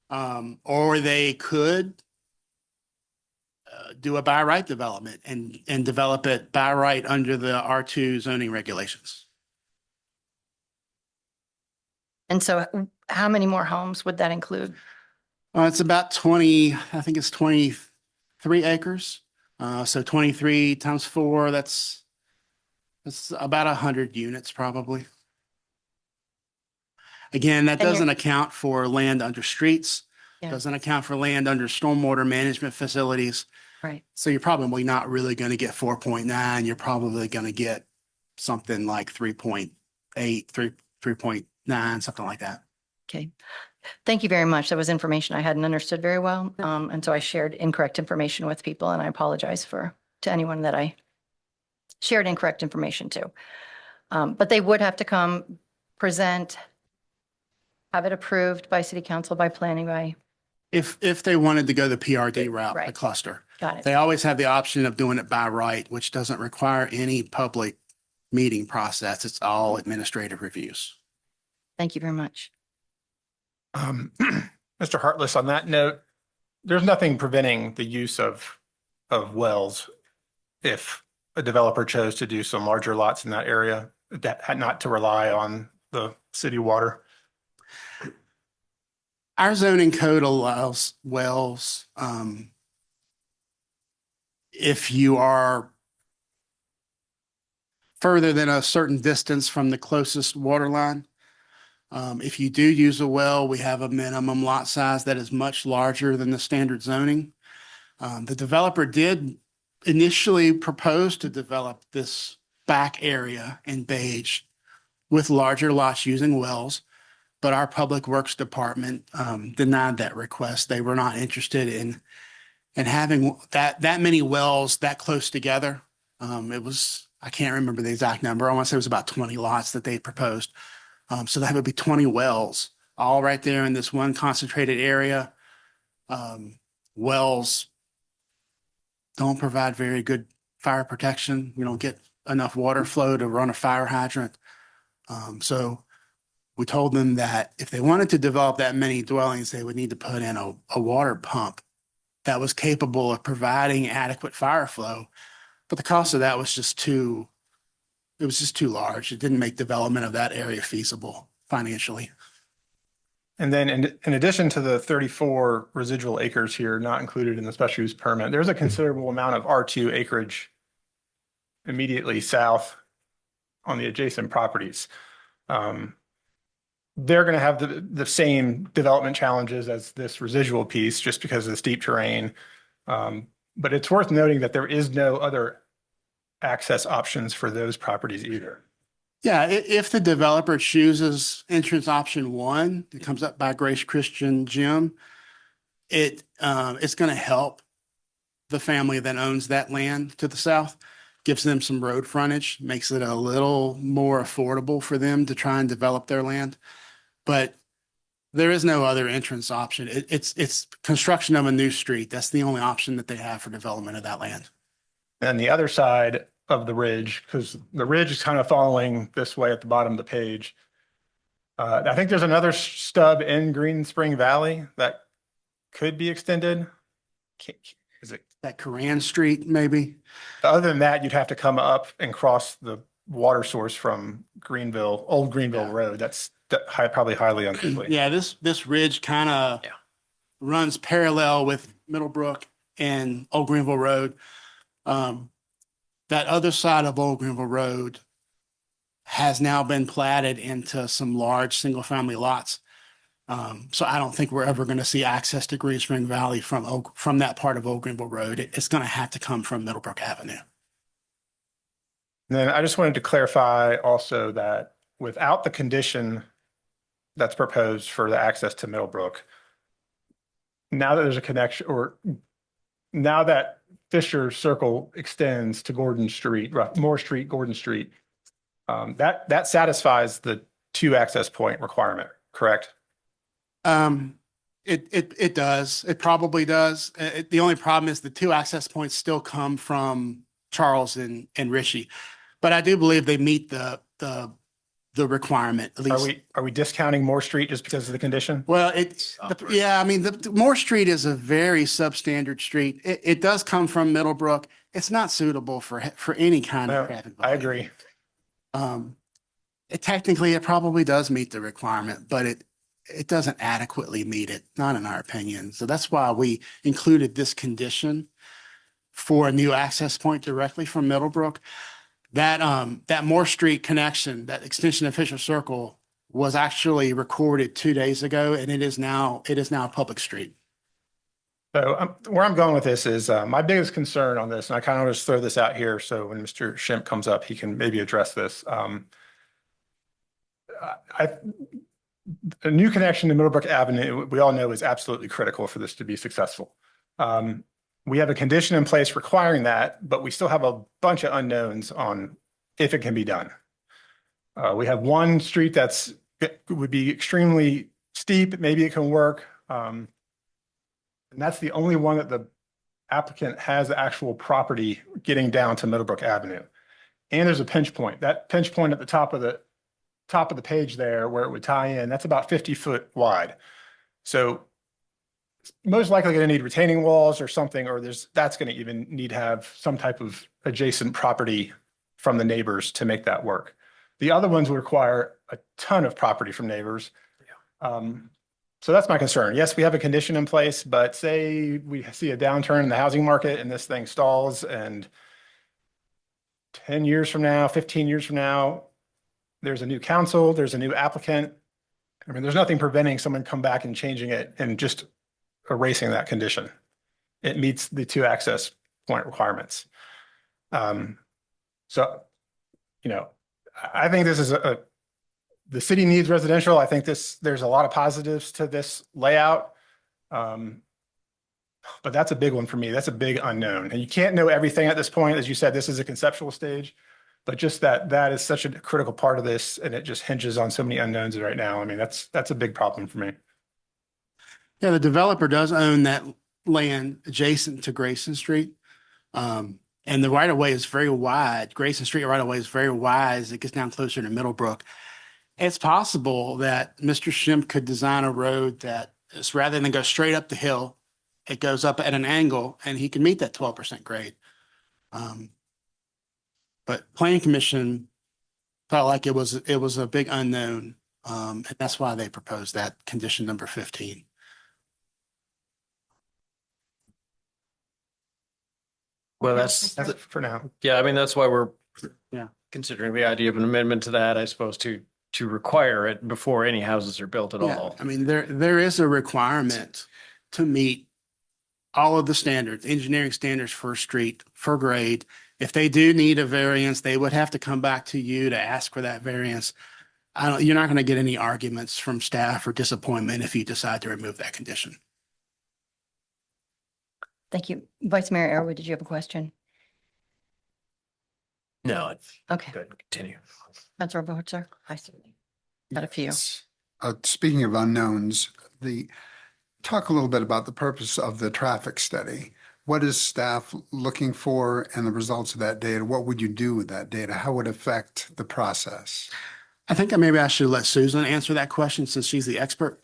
Or they could do a by right development and develop it by right under the R2 zoning regulations. And so how many more homes would that include? It's about 20, I think it's 23 acres. So 23 times 4, that's about 100 units probably. Again, that And you're- doesn't account for land under streets, Yeah. doesn't account for land under stormwater management facilities. Right. So you're probably not really going to get 4.9. You're probably going to get something like 3.8, 3.9, something like that. Okay. Thank you very much. That was information I hadn't understood very well. And so I shared incorrect information with people, and I apologize to anyone that I shared incorrect information to. But they would have to come, present, have it approved by city council, by planning, by, If they wanted to go the PRD route, the Right. cluster, got it. they always have the option of doing it by right, which doesn't require any public meeting process. It's all administrative reviews. Thank you very much. Mr. Hartless, on that note, there's nothing preventing the use of wells if a developer chose to do some larger lots in that area, that had not to rely on the city water. our zoning code allows wells, if you are further than a certain distance from the closest water line. If you do use a well, we have a minimum lot size that is much larger than the standard zoning. The developer did initially propose to develop this back area in Beige with larger lots using wells, but our Public Works Department denied that request. They were not interested in having that many wells that close together. It was, I can't remember the exact number. I want to say it was about 20 lots that they proposed. So that would be 20 wells, all right there in this one concentrated area. Wells don't provide very good fire protection. We don't get enough water flow to run a fire hydrant. So we told them that if they wanted to develop that many dwellings, they would need to put in a water pump that was capable of providing adequate fire flow. But the cost of that was just too large. It didn't make development of that area feasible financially. And then in addition to the 34 residual acres here, not included in the special use permit, there's a considerable amount of R2 acreage immediately south on the adjacent properties. They're going to have the same development challenges as this residual piece just because of the steep terrain. But it's worth noting that there is no other access options for those properties either. Yeah, if the developer chooses entrance option 1, it comes up by Grace Christian Gym, it's going to help the family that owns that land to the south, gives them some road frontage, makes it a little more affordable for them to try and develop their land. But there is no other entrance option. It's construction of a new street. That's the only option that they have for development of that land. And the other side of the ridge, because the ridge is kind of following this way at the bottom of the page. I think there's another stub in Green Spring Valley that could be extended. Is it that Coran Street, maybe? Other than that, you'd have to come up and cross the water source from Greenville, Old Greenville Road. That's probably highly unlikely. Yeah, this ridge kind of runs parallel with Middlebrook and Old Greenville Road. That other side of Old Greenville Road has now been platted into some large single-family lots. So I don't think we're ever going to see access to Green Spring Valley from that part of Old Greenville Road. It's going to have to come from Middlebrook Avenue. And then I just wanted to clarify also that without the condition that's proposed for the access to Middlebrook, now that there's a connection, or now that Fisher Circle extends to Gordon Street, Moore Street, Gordon Street, that satisfies the 2 access point requirement, correct? It does. It probably does. The only problem is the 2 access points still come from Charles and Ritchie, but I do believe they meet the requirement at least. Are we discounting Moore Street just because of the condition? Well, I mean, the Moore Street is a very substandard street. It does come from Middlebrook. It's not suitable for any kind of traffic volume. I agree. Technically, it probably does meet the requirement, but it doesn't adequately meet it, not in our opinion. So that's why we included this condition for a new access point directly from Middlebrook. That Moore Street connection, that extension of Fisher Circle, was actually recorded 2 days ago, and it is now a public street. So where I'm going with this is my biggest concern on this, and I kind of just throw this out here so when Mr. Schimpf comes up, he can maybe address this. A new connection to Middlebrook Avenue, we all know, is absolutely critical for this to be successful. We have a condition in place requiring that, but we still have a bunch of unknowns on if it can be done. We have one street would be extremely steep. Maybe it can work. And that's the only one that the applicant has the actual property getting down to Middlebrook Avenue. And there's a pinch point. That pinch point at the top of the page there where it would tie in, that's about 50 foot wide. So most likely going to need retaining walls or something, or that's going to even need to have some type of adjacent property from the neighbors to make that work. The other ones would require a ton of property from neighbors. So that's my concern. Yes, we have a condition in place, but say we see a downturn in the housing market and this thing stalls and 10 years from now, 15 years from now, there's a new council, there's a new applicant. I mean, there's nothing preventing someone come back and changing it and just erasing that condition. It meets the 2 access point requirements. So, I think this is the city needs residential. I think there's a lot of positives to this layout. But that's a big one for me. That's a big unknown. And you can't know everything at this point. As you said, this is a conceptual stage, but just that is such a critical part of this, and it just hinges on so many unknowns right now. I mean, that's a big problem for me. Yeah, the developer does own that land adjacent to Grayson Street. And the right of way is very wide. Grayson Street right of way is very wide as it gets down closer to Middlebrook. It's possible that Mr. Schimpf could design a road that is, rather than go straight up the hill, it goes up at an angle and he can meet that 12% grade. But Planning Commission felt like it was a big unknown. And that's why they proposed that condition number 15. Well, that's That's it for now. yeah, I mean, that's why we're Yeah. considering the idea of an amendment to that, I suppose, to require it before any houses are built at Yeah, all. I mean, there is a requirement to meet all of the standards, engineering standards for a street, for grade. If they do need a variance, they would have to come back to you to ask for that variance. You're not going to get any arguments from staff or disappointment if you decide to remove that condition. Thank you. Vice Mayor Arrowood, did you have a question? No, it's Okay, good. Continue. Councilor Bohutzer? I see. Got a few. Speaking of unknowns, talk a little bit about the purpose of the traffic study. What is staff looking for and the results of that data? What would you do with that data? How would it affect the process? I think maybe I should let Susan answer that question since she's the expert.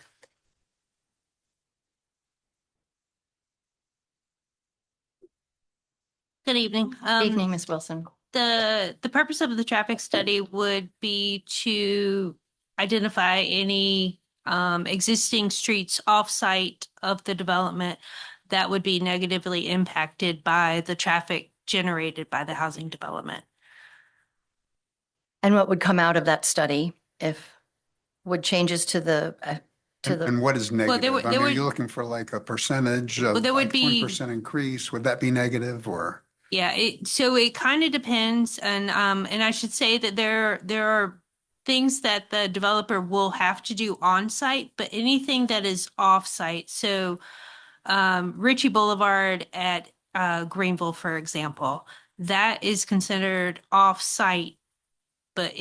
Good evening. Evening, Ms. Wilson. The purpose of the traffic study would be to identify any existing streets off-site of the development that would be negatively impacted by the traffic generated by the housing development. And what would come out of that study would changes to the, And what is negative? there I would- mean, there are would- you looking for like a percentage of Well, there would like be- 20% increase? Would that be negative or? Yeah, so it kind of depends, and I should say that there are things that the developer will have to do on site, but anything that is off site. So Ritchie Boulevard at Greenville, for example, that is considered off site, but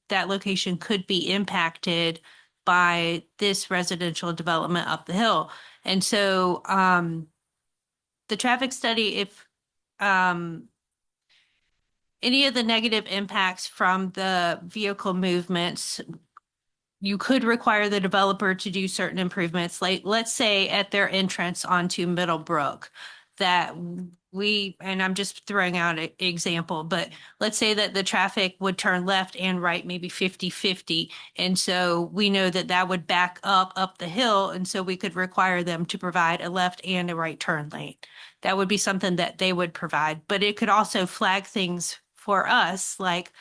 that location could be impacted by this residential development up the hill. And so the traffic study, if any of the negative impacts from the vehicle movements, you could require the developer to do certain improvements, like let's say at their entrance onto Middlebrook, that and I'm just throwing out an example, but let's say that the traffic would turn left and right, maybe 50-50. And so we know that would back up the hill. And so we could require them to provide a left and a right turn lane. That would be something that they would provide, but it could also flag things for us. Like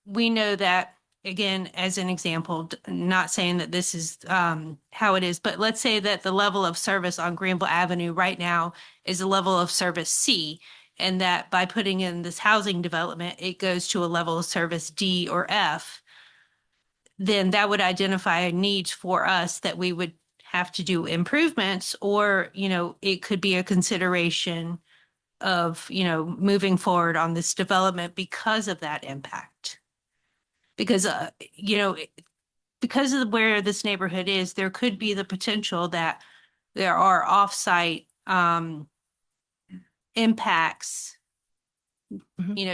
we know that, again, as an example, not saying that this is how it is, but let's say that the level of service on Greenville Avenue right now is a level of service C, and that by putting in this housing development, it goes to a level of service D or F, then that would identify needs for us that we would have to do improvements, or, it could be a consideration of, moving forward on this development because of that impact. Because, because of where this neighborhood is, there could be the potential that there are off-site impacts,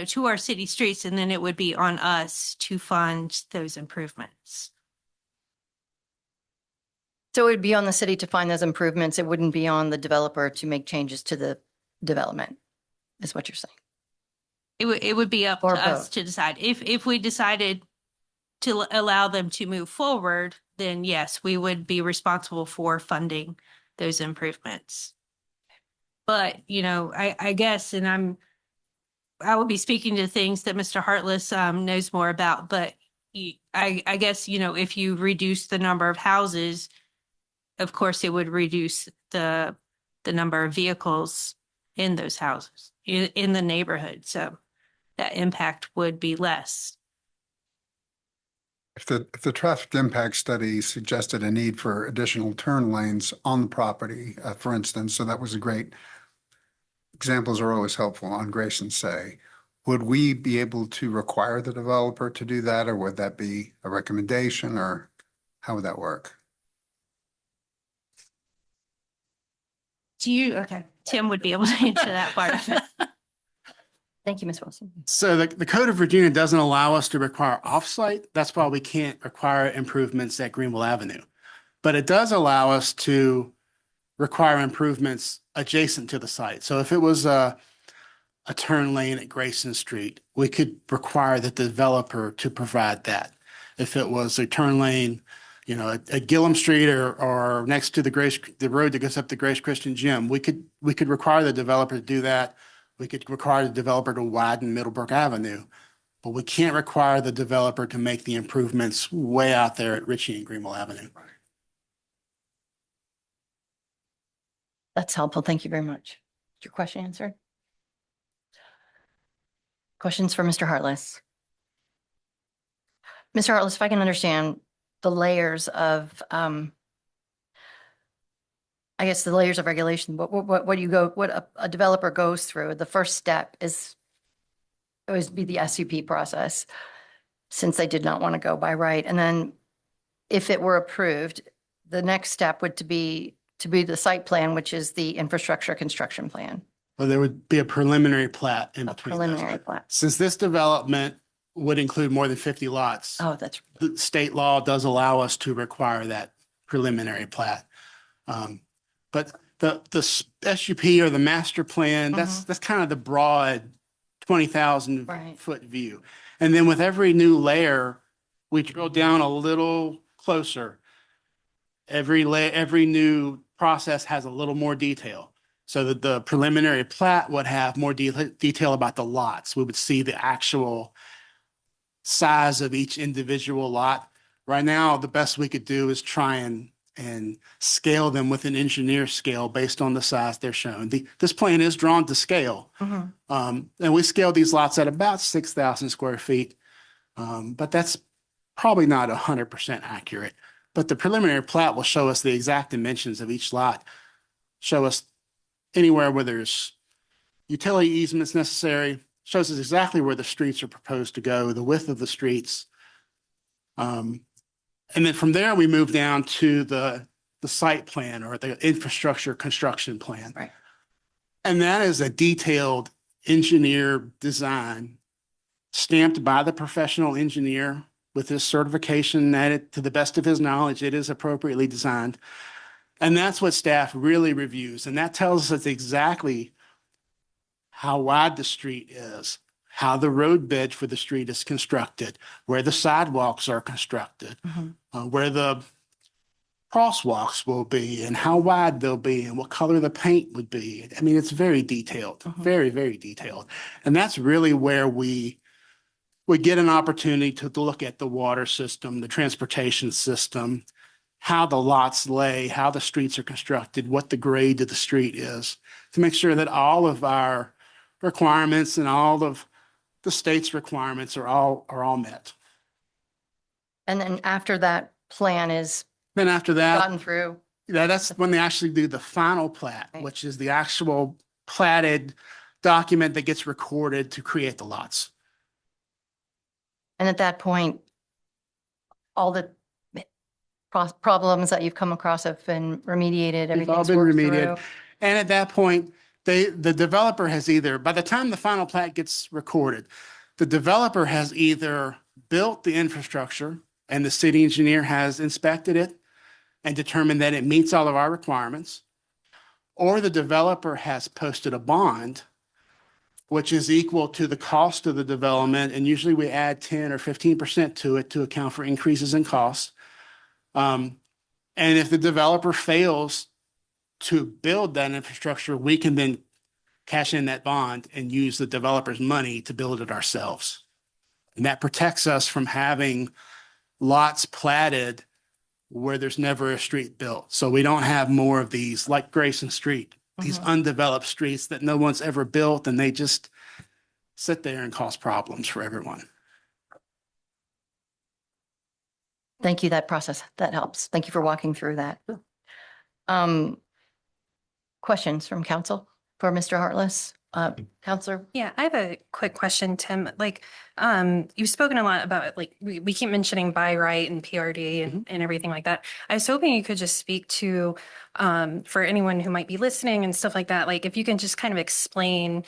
to our city streets, and then it would be on us to fund those improvements. So it would be on the city to find those improvements. It wouldn't be on the developer to make changes to the development, is what you're saying. It would be up to Or us both. to decide. If we decided to allow them to move forward, then yes, we would be responsible for funding those improvements. But, you know, I guess, and I will be speaking to things that Mr. Hartless knows more about, but I guess, you know, if you reduce the number of houses, of course, it would reduce the number of vehicles in those houses, in the neighborhood. So that impact would be less. If the traffic impact study suggested a need for additional turn lanes on the property, for instance, so that was a great, examples are always helpful on Grayson Say. Would we be able to require the developer to do that, or would that be a recommendation, or how would that work? Okay, Tim would be able to answer that part of it. Thank you, Ms. Wilson. So the Code of Virginia doesn't allow us to require offsite. That's why we can't require improvements at Greenville Avenue. But it does allow us to require improvements adjacent to the site. So if it was a turn lane at Grayson Street, we could require the developer to provide that. If it was a turn lane, you know, at Gillum Street or next to the road that goes up to Grace Christian Gym, we could require the developer to do that. We could require the developer to widen Middlebrook Avenue, but we can't require the developer to make the improvements way out there at Ritchie and Greenville Avenue. That's helpful. Thank you very much. Is your question answered? Questions for Mr. Hartless? Mr. Hartless, if I can understand the layers of, I guess the layers of regulation, what a developer goes through, the first step is always be the SUP process, since they did not want to go by right. And then if it were approved, the next step would be the site plan, which is the infrastructure construction plan. Well, there would be a preliminary plat in A between. preliminary plat. Since this development would include more than 50 lots, Oh, that's, the state law does allow us to require that preliminary plat. But the SUP or the master plan, that's kind of the broad 20,000 Right. foot view. And then with every new layer, we drill down a little closer. Every new process has a little more detail. So that the preliminary plat would have more detail about the lots. We would see the actual size of each individual lot. Right now, the best we could do is try and scale them with an engineer scale based on the size they're shown. This plan is drawn to scale. And we scale these lots at about 6,000 square feet. But that's probably not 100% accurate. But the preliminary plat will show us the exact dimensions of each lot, show us anywhere where there's utility easements necessary, shows us exactly where the streets are proposed to go, the width of the streets. And then from there, we move down to the site plan or the infrastructure construction plan. Right. And that is a detailed engineer design stamped by the professional engineer with his certification that it, to the best of his knowledge, it is appropriately designed. And that's what staff really reviews. And that tells us exactly how wide the street is, how the road bed for the street is constructed, where the sidewalks are constructed, where the crosswalks will be and how wide they'll be and what color the paint would be. I mean, it's very detailed, very, very detailed. And that's really where we get an opportunity to look at the water system, the transportation system, how the lots lay, how the streets are constructed, what the grade of the street is, to make sure that all of our requirements and all of the state's requirements are all met. and then after that plan is Then after that, gotten through, that's when they actually do the final plat, Right. which is the actual platted document that gets recorded to create the lots. and at that point, all the problems that you've come across have been remediated, They've all everything's been worked remediated. through. And at that point, the developer has either, by the time the final plat gets recorded, the developer has either built the infrastructure and the city engineer has inspected it and determined that it meets all of our requirements, or the developer has posted a bond, which is equal to the cost of the development. And usually we add 10 or 15% to it to account for increases in costs. And if the developer fails to build that infrastructure, we can then cash in that bond and use the developer's money to build it ourselves. And that protects us from having lots platted where there's never a street built. So we don't have more of these, like Grayson Street, these undeveloped streets that no one's ever built, and they just sit there and cause problems for everyone. Thank you, that process, that helps. Thank you for walking through that. Questions from council for Mr. Hartless? Counselor? Yeah, I have a quick question, Tim. Like, you've spoken a lot about like we keep mentioning buy right and PRD and everything like that. I was hoping you could just speak to for anyone who might be listening and stuff like that, like if you can just kind of explain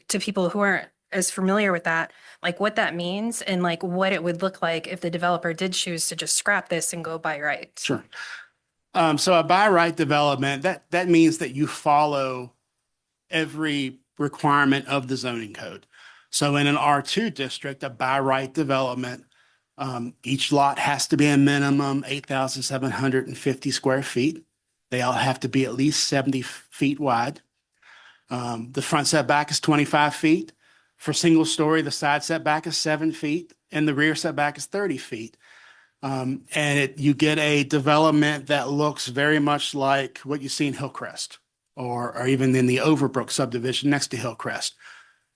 to people who aren't as familiar with that, like what that means and like what it would look like if the developer did choose to just scrap this and go buy right. Sure. So a by right development, that means that you follow every requirement of the zoning code. So in an R2 district, a by right development, each lot has to be a minimum 8,750 square feet. They all have to be at least 70 feet wide. The front setback is 25 feet. For single story, the side setback is 7 feet and the rear setback is 30 feet. And you get a development that looks very much like what you see in Hillcrest or even in the Overbrook subdivision next to Hillcrest.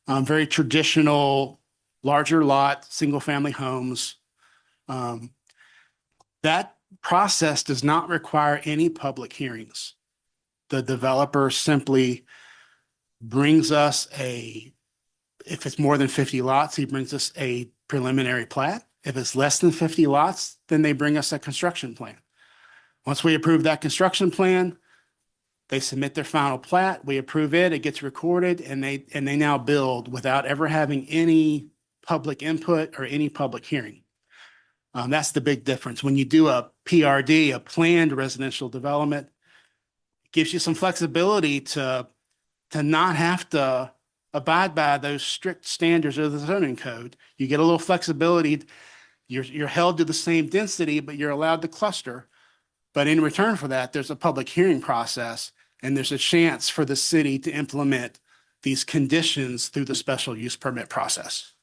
Very traditional, larger lot, single-family homes. That process does not require any public hearings. The developer simply brings us if it's more than 50 lots, he brings us a preliminary plat. If it's less than 50 lots, then they bring us a construction plan. Once we approve that construction plan, they submit their final plat, we approve it, it gets recorded, and they now build without ever having any public input or any public hearing. That's the big difference. When you do a PRD, a planned residential development, it gives you some flexibility to not have to abide by those strict standards of the zoning code. You get a little flexibility. You're held to the same density, but you're allowed to cluster. But in return for that, there's a public hearing process, and there's a chance for the city to implement these conditions through the special use permit process.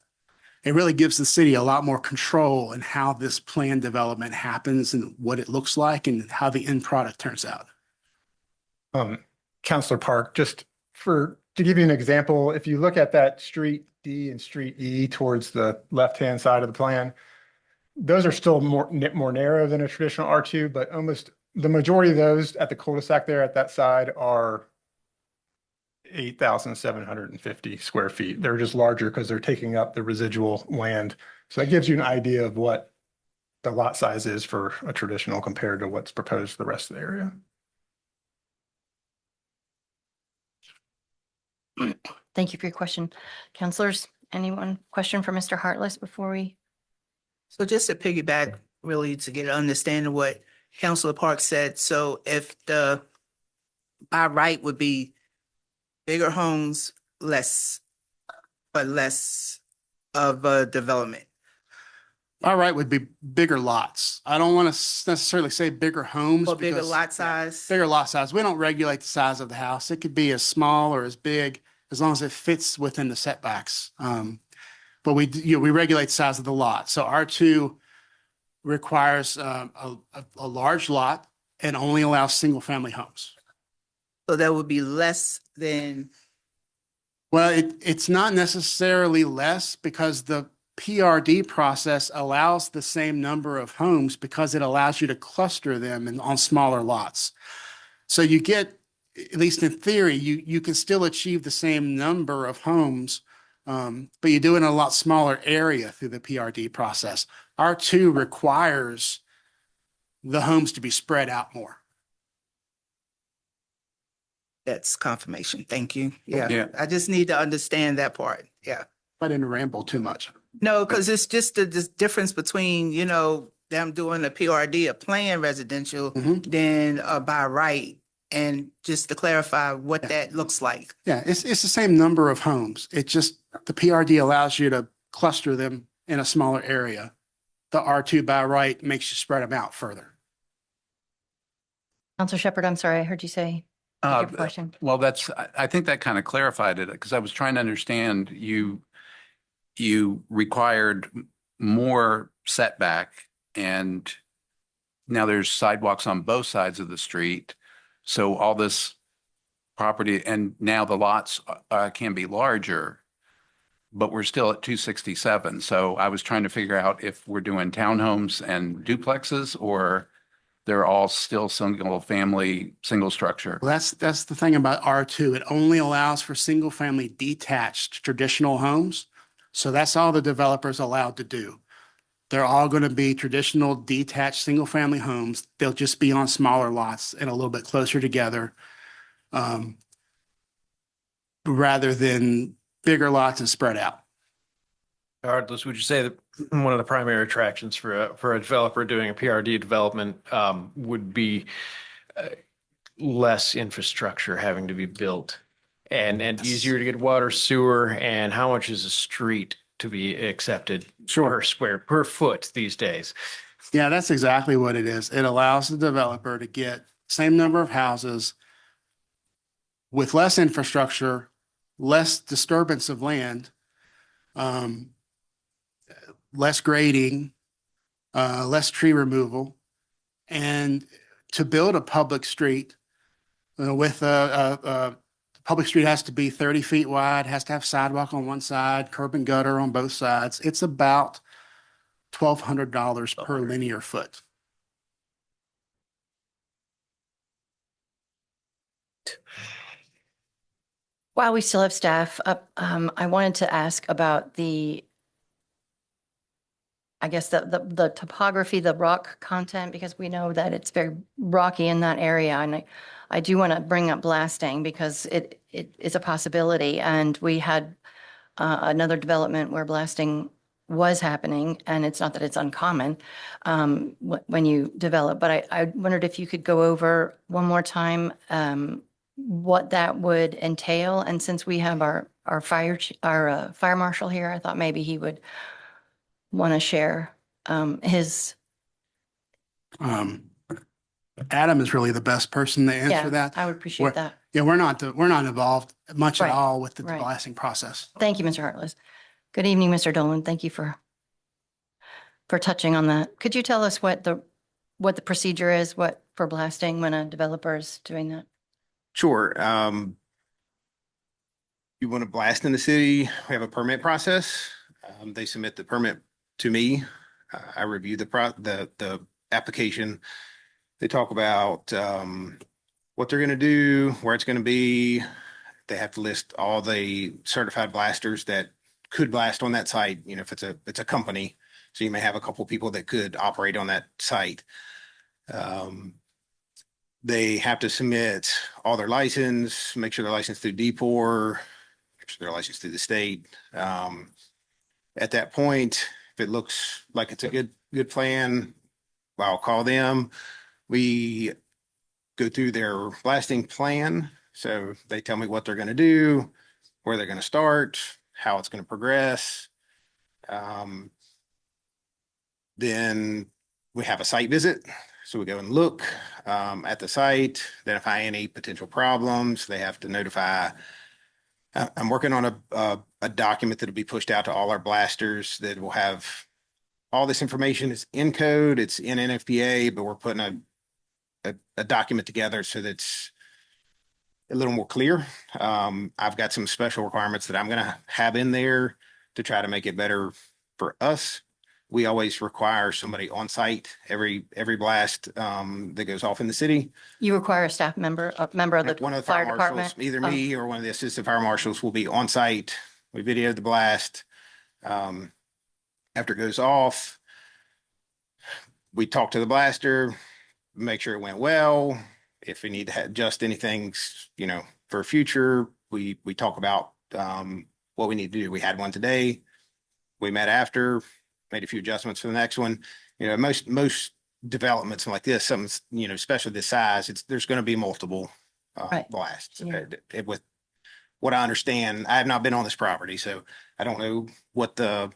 It really gives the city a lot more control in how this plan development happens and what it looks like and how the end product turns out. Counselor Park, to give you an example, if you look at that street D and street E towards the left-hand side of the plan, those are still more narrow than a traditional R2, but almost the majority of those at the cul-de-sac there at that side are 8,750 square feet. They're just larger because they're taking up the residual land. So that gives you an idea of what the lot size is for a traditional compared to what's proposed for the rest of the area. Thank you for your question. Counselors, anyone question for Mr. Hartless before we? So just to piggyback, really to get an understanding of what Councilor Park said. So if the by right would be bigger homes, less of a development. By right would be bigger lots. I don't want to necessarily say bigger homes. Or bigger because- lot size. Bigger lot size. We don't regulate the size of the house. It could be as small or as big as long as it fits within the setbacks. But we regulate the size of the lot. So R2 requires a large lot and only allows single-family homes. So that would be less than, Well, it's not necessarily less because the PRD process allows the same number of homes because it allows you to cluster them on smaller lots. So you get, at least in theory, you can still achieve the same number of homes, but you do it in a lot smaller area through the PRD process. R2 requires the homes to be spread out more. that's confirmation. Thank you. Yeah, Yeah. I just need to understand that part. Yeah. I didn't ramble too much. No, because it's just the difference between, them doing a PRD, a planned residential, than a by right. And just to clarify what that looks like. Yeah, it's the same number of homes. It just, the PRD allows you to cluster them in a smaller area. The R2 by right makes you spread them out further. Counselor Shepherd, I'm sorry, I heard you say. Uh, your question. Well, I think that kind of clarified it because I was trying to understand you required more setback and now there's sidewalks on both sides of the street. So all this property and now the lots can be larger, but we're still at 267. So I was trying to figure out if we're doing townhomes and duplexes or they're all still single family, single structure. Well, that's the thing about R2. It only allows for single family detached traditional homes. So that's all the developer's allowed to do. They're all going to be traditional detached single family homes. They'll just be on smaller lots and a little bit closer together. Rather than bigger lots and spread out. Regardless, would you say that one of the primary attractions for a developer doing a PRD development would be less infrastructure having to be built and easier to get water, sewer, and how much is a street to be accepted per foot these days? Yeah, that's exactly what it is. It allows the developer to get same number of houses with less infrastructure, less disturbance of land, less grading, less tree removal, and to build a public street with a public street has to be 30 feet wide, has to have sidewalk on one side, curb and gutter on both sides. It's about $1,200 per linear foot. While we still have staff up, I wanted to ask about I guess the topography, the rock content, because we know that it's very rocky in that area. And I do want to bring up blasting because it is a possibility. And we had another development where blasting was happening, and it's not that it's uncommon when you develop, but I wondered if you could go over one more time what that would entail. And since we have our fire marshal here, I thought maybe he would want to share his. Adam is really the best person to answer Yeah, that. I would appreciate that. Yeah, we're not involved much at Right, all with the right. blasting process. Thank you, Mr. Hartless. Good evening, Mr. Dolan. Thank you for touching on that. Could you tell us what the procedure is, for blasting when a developer is doing that? Sure. You want to blast in the city, we have a permit process. They submit the permit to me. I review the application. They talk about what they're going to do, where it's going to be. They have to list all the certified blasters that could blast on that site. You know, if it's a company, so you may have a couple people that could operate on that site. They have to submit all their license, make sure they're licensed through DPOR, make sure they're licensed through the state. At that point, if it looks like it's a good plan, I'll call them. We go through their blasting plan. So they tell me what they're going to do, where they're going to start, how it's going to progress. Then we have a site visit. So we go and look at the site, identify any potential problems. They have to notify. I'm working on a document that'll be pushed out to all our blasters that will have all this information. It's in code, it's in NFPA, but we're putting a document together so that's a little more clear. I've got some special requirements that I'm going to have in there to try to make it better for us. We always require somebody on site every blast that goes off in the city. You require a member of the One of the fire fire marshals, department? either me or one of the assistant fire marshals will be on site. We video the blast. After it goes off, we talk to the blaster, make sure it went well. If we need to adjust anything, you know, for future, we talk about what we need to do. We had one today. We met after, made a few adjustments for the next one. You know, most developments like this, something, you know, especially this size, there's going to be multiple blasts. Yeah. With what I understand, I have not been on this property, so I don't know what the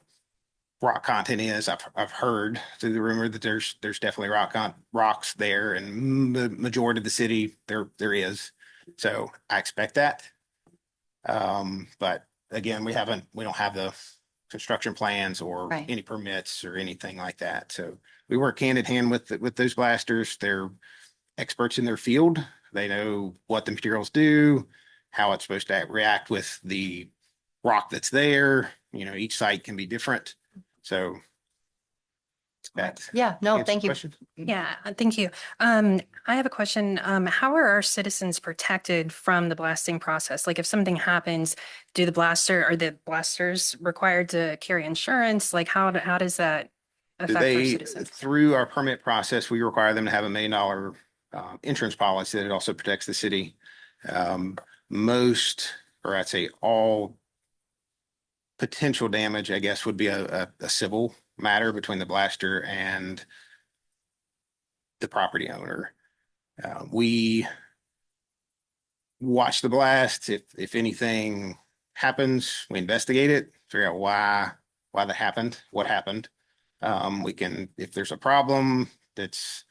rock content is. I've heard through the rumor that there's definitely rocks there, and the majority of the city there is. So I expect that. But again, we don't have the construction plans or Right. any permits or anything like that. So we work hand in hand with those blasters. They're experts in their field. They know what the materials do, how it's supposed to react with the rock that's there. You know, each site can be different. So that Yeah, no, answers thank the you. question. Yeah, thank you. I have a question. How are our citizens protected from the blasting process? Like if something happens, are the blasters required to carry insurance? Like how does that affect our citizens? Through our permit process, we require them to have $1 million insurance policy that also protects the city. Most, or I'd say all potential damage, I guess, would be a civil matter between the blaster and the property owner. We watch the blast. If anything happens, we investigate it, figure out why that happened, what happened. We can, if there's a problem that's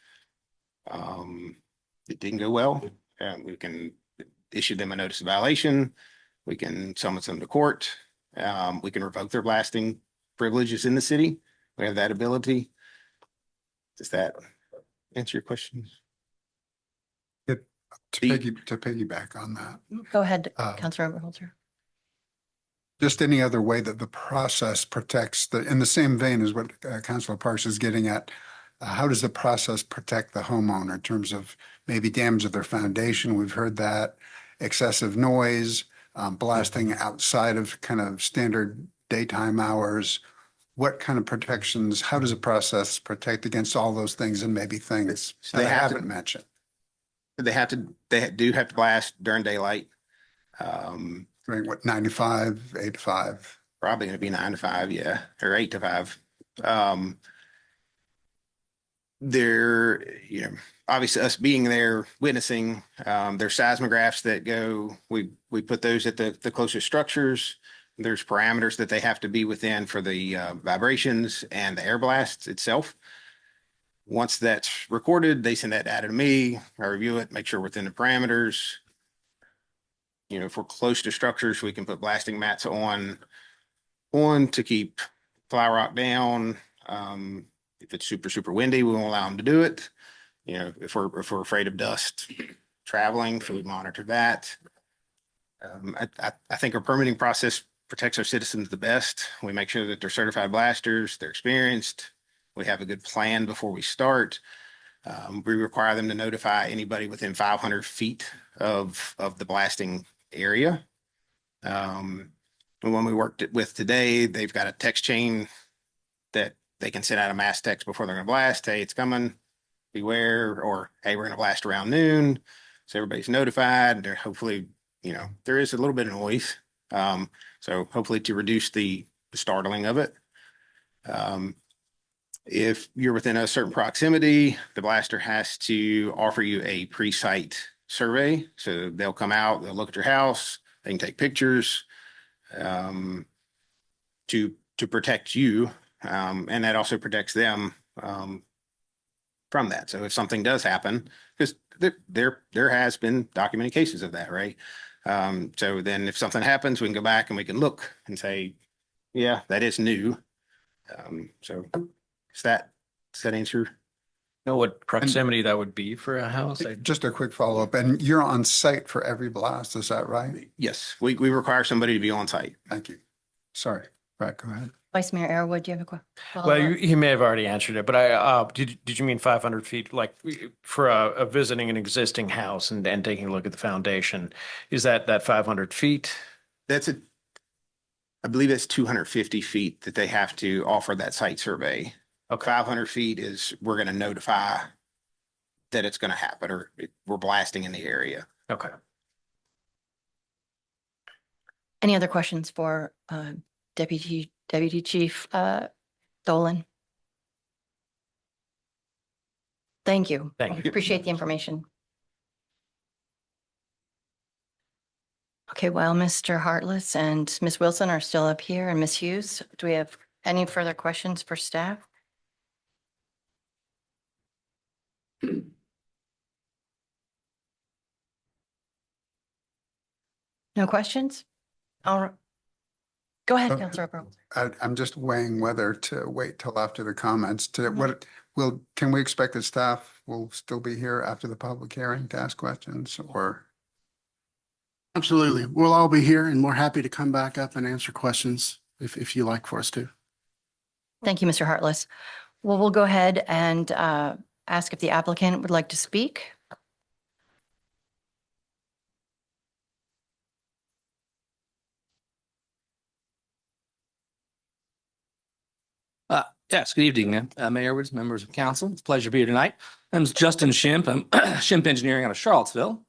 it didn't go well, we can issue them a notice of violation. We can summons them to court. We can revoke their blasting privileges in the city. We have that ability. Does that answer your question? To piggyback on that, Go ahead, Councilor Overholzer. just any other way that the process protects in the same vein as what Councilor Parks is getting at, how does the process protect the homeowner in terms of maybe damage of their foundation? We've heard that, excessive noise, blasting outside of kind of standard daytime hours. What kind of protections, how does the process protect against all those things and maybe things So that they I have to- haven't mentioned? They do have to blast during daylight. During what, 9 to 5, 8 to 5? Probably going to be 9 to 5, yeah, or 8 to 5. You know, obviously us being there, witnessing, there's seismographs that go, we put those at the closest structures. There's parameters that they have to be within for the vibrations and the air blasts itself. Once that's recorded, they send that data to me. I review it, make sure we're within the parameters. You know, if we're close to structures, we can put blasting mats on to keep fly rock down. If it's super windy, we won't allow them to do it. You know, if we're afraid of dust traveling, so we monitor that. I think our permitting process protects our citizens the best. We make sure that they're certified blasters, they're experienced. We have a good plan before we start. We require them to notify anybody within 500 feet of the blasting area. The one we worked with today, they've got a text chain that they can send out a mass text before they're going to blast. Hey, it's coming, beware, or hey, we're going to blast around noon. So everybody's notified. They're hopefully, you know, there is a little bit of noise. So hopefully to reduce the startling of it. If you're within a certain proximity, the blaster has to offer you a pre-site survey. So they'll come out, they'll look at your house, they can take pictures to protect you. And that also protects them from that. So if something does happen, because there has been documented cases of that, right? So then if something happens, we can go back and we can look and say, yeah, that is new. So does that answer? Know what proximity that would be for a house? Just a quick follow-up, and you're on site for every blast, is that right? Yes, we require somebody to be on site. Thank you. Sorry, Brett, go ahead. Vice Mayor Arrowood, do you have a question? Well, you may have already answered it, but did you mean 500 feet, like for a visiting an existing house and taking a look at the foundation? Is that 500 feet? I believe it's 250 feet that they have to offer that site survey. Okay. 500 feet is we're going to notify that it's going to happen or we're blasting in the area. Okay. Any other questions for Deputy Chief Dolan? Thank you. Thank you. Appreciate the information. Okay, while Mr. Hartless and Ms. Wilson are still up here and Ms. Hughes, do we have Any further questions for staff? No questions? All right. Go ahead, Oh. Councilor Pearl. I'm just weighing whether to wait till after the comments to Mhm. can we expect that staff will still be here after the public hearing to ask questions or? Absolutely. We'll all be here and more happy to come back up and answer questions if you like for us to. Thank you, Mr. Hartless. Well, we'll go ahead and ask if the applicant would like to speak. Yes, good evening, Mayor Edwards, members of council. It's a pleasure to be here tonight. My name is Justin Schimpf. I'm Schimpf Engineering out of Charlottesville.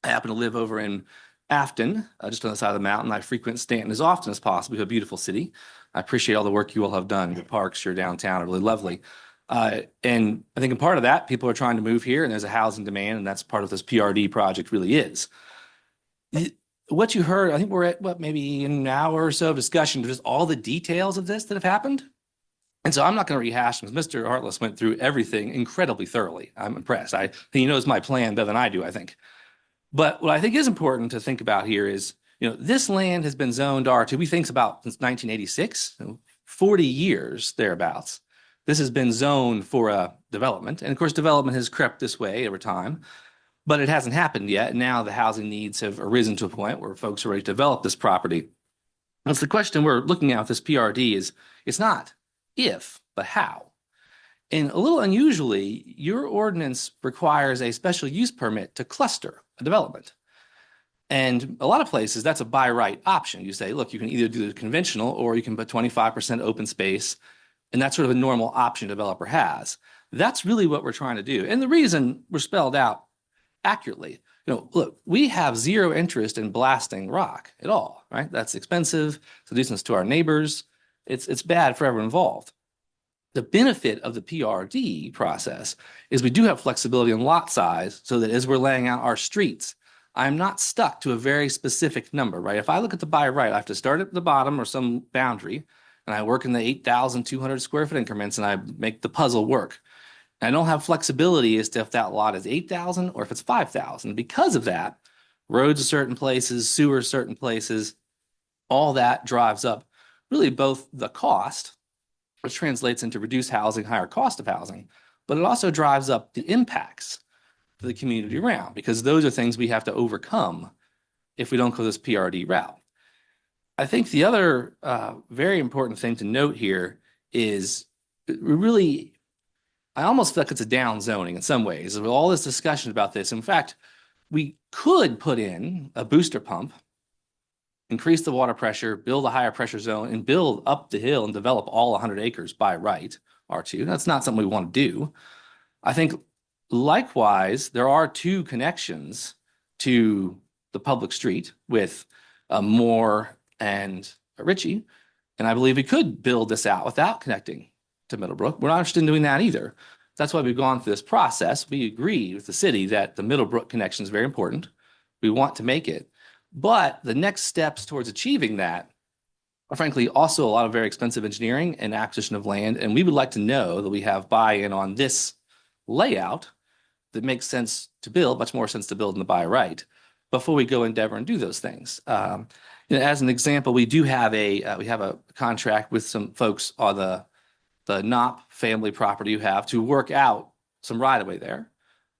I happen to live over in Afton, just on the side of the mountain. I frequent Staunton as often as possible. We have a beautiful city. I appreciate all the work you all have done. The parks here downtown are really lovely. And I think in part of that, people are trying to move here and there's a housing demand, and that's part of this PRD project really is. What you heard, I think we're at maybe an hour or so of discussion, just all the details of this that have happened. And so I'm not going to rehash them. Mr. Hartless went through everything incredibly thoroughly. I'm impressed. He knows my plan better than I do, I think. But what I think is important to think about here is, this land has been zoned R2. We think about since 1986, 40 years thereabouts. This has been zoned for a development. And of course, development has crept this way over time, but it hasn't happened yet. And now the housing needs have arisen to a point where folks are ready to develop this property. That's the question we're looking at with this PRD is, it's not if, but how. And a little unusually, your ordinance requires a special use permit to cluster a development. And a lot of places, that's a by right option. You say, look, you can either do the conventional or you can put 25% open space. And that's sort of a normal option a developer has. That's really what we're trying to do. And the reason we're spelled out accurately. Look, we have zero interest in blasting rock at all, right? That's expensive. It's a nuisance to our neighbors. It's bad for everyone involved. The benefit of the PRD process is we do have flexibility in lot size so that as we're laying out our streets, I'm not stuck to a very specific number, right? If I look at the by right, I have to start at the bottom or some boundary, and I work in the 8,200 square foot increments and I make the puzzle work. And I don't have flexibility as to if that lot is 8,000 or if it's 5,000. Because of that, roads are certain places, sewers certain places, all that drives up really both the cost, which translates into reduced housing, higher cost of housing, but it also drives up the impacts to the community around, because those are things we have to overcome if we don't go this PRD route. I think the other very important thing to note here is really, I almost feel like it's a down zoning in some ways. With all this discussion about this, in fact, we could put in a booster pump, increase the water pressure, build a higher pressure zone, and build up the hill and develop all 100 acres by right, R2. That's not something we want to do. I think likewise, there are two connections to the public street with Moore and Ritchie. And I believe we could build this out without connecting to Middlebrook. We're not interested in doing that either. That's why we've gone through this process. We agree with the city that the Middlebrook connection is very important. We want to make it. But the next steps towards achieving that are frankly also a lot of very expensive engineering and acquisition of land. And we would like to know that we have buy-in on this layout that makes sense to build, much more sense to build in the by right, before we go endeavor and do those things. As an example, we do have a contract with some folks on the Knopp family property you have to work out some right-of-way there.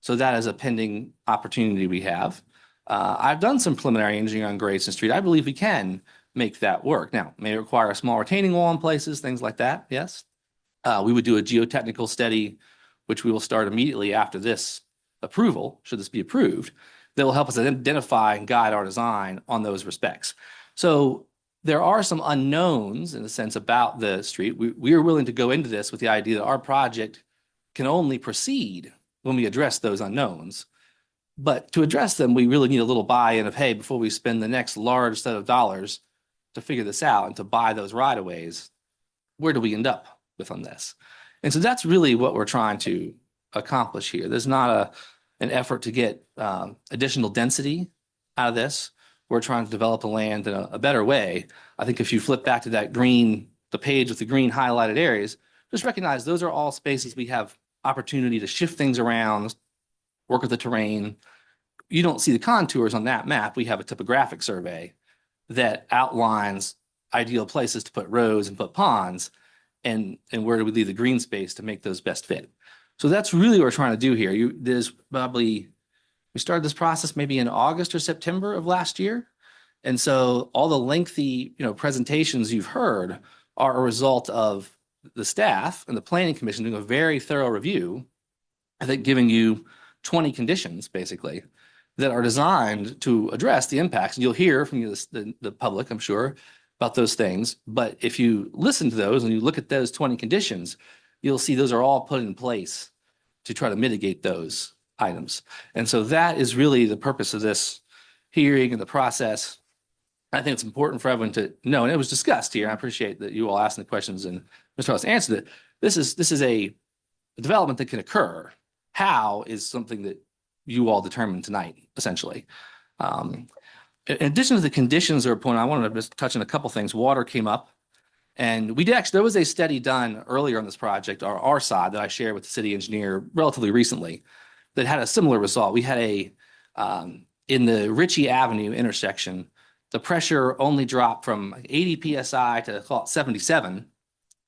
So that is a pending opportunity we have. I've done some preliminary engineering on Grayson Street. I believe we can make that work. Now, it may require a small retaining wall in places, things like that, yes. We would do a geotechnical study, which we will start immediately after this approval, should this be approved, that will help us identify and guide our design on those respects. So there are some unknowns in a sense about the street. We are willing to go into this with the idea that our project can only proceed when we address those unknowns. But to address them, we really need a little buy-in of, hey, before we spend the next large set of dollars to figure this out and to buy those right-of-ways, where do we end up with on this? And so that's really what we're trying to accomplish here. There's not an effort to get additional density out of this. We're trying to develop the land in a better way. I think if you flip back to that green the page with the green highlighted areas, just recognize those are all spaces we have opportunity to shift things around, work with the terrain. You don't see the contours on that map. We have a topographic survey that outlines ideal places to put roads and put ponds, and where do we leave the green space to make those best fit. So that's really what we're trying to do here. We started this process maybe in August or September of last year. And so all the lengthy, presentations you've heard are a result of the staff and the planning commission doing a very thorough review, I think giving you 20 conditions basically that are designed to address the impacts. And you'll hear from the public, I'm sure, about those things. But if you listen to those and you look at those 20 conditions, you'll see those are all put in place to try to mitigate those items. And so that is really the purpose of this hearing and the process. I think it's important for everyone to know, and it was discussed here. I appreciate that you all asking the questions and Mr. Ross answered it. This is a development that can occur. How is something that you all determine tonight, essentially. In addition to the conditions that are point, I wanted to just touch on a couple things. Water came up, and there was a study done earlier on this project, our side, that I shared with the city engineer relatively recently, that had a similar result. We had in the Ritchie Avenue intersection, the pressure only dropped from 80 PSI to call it 77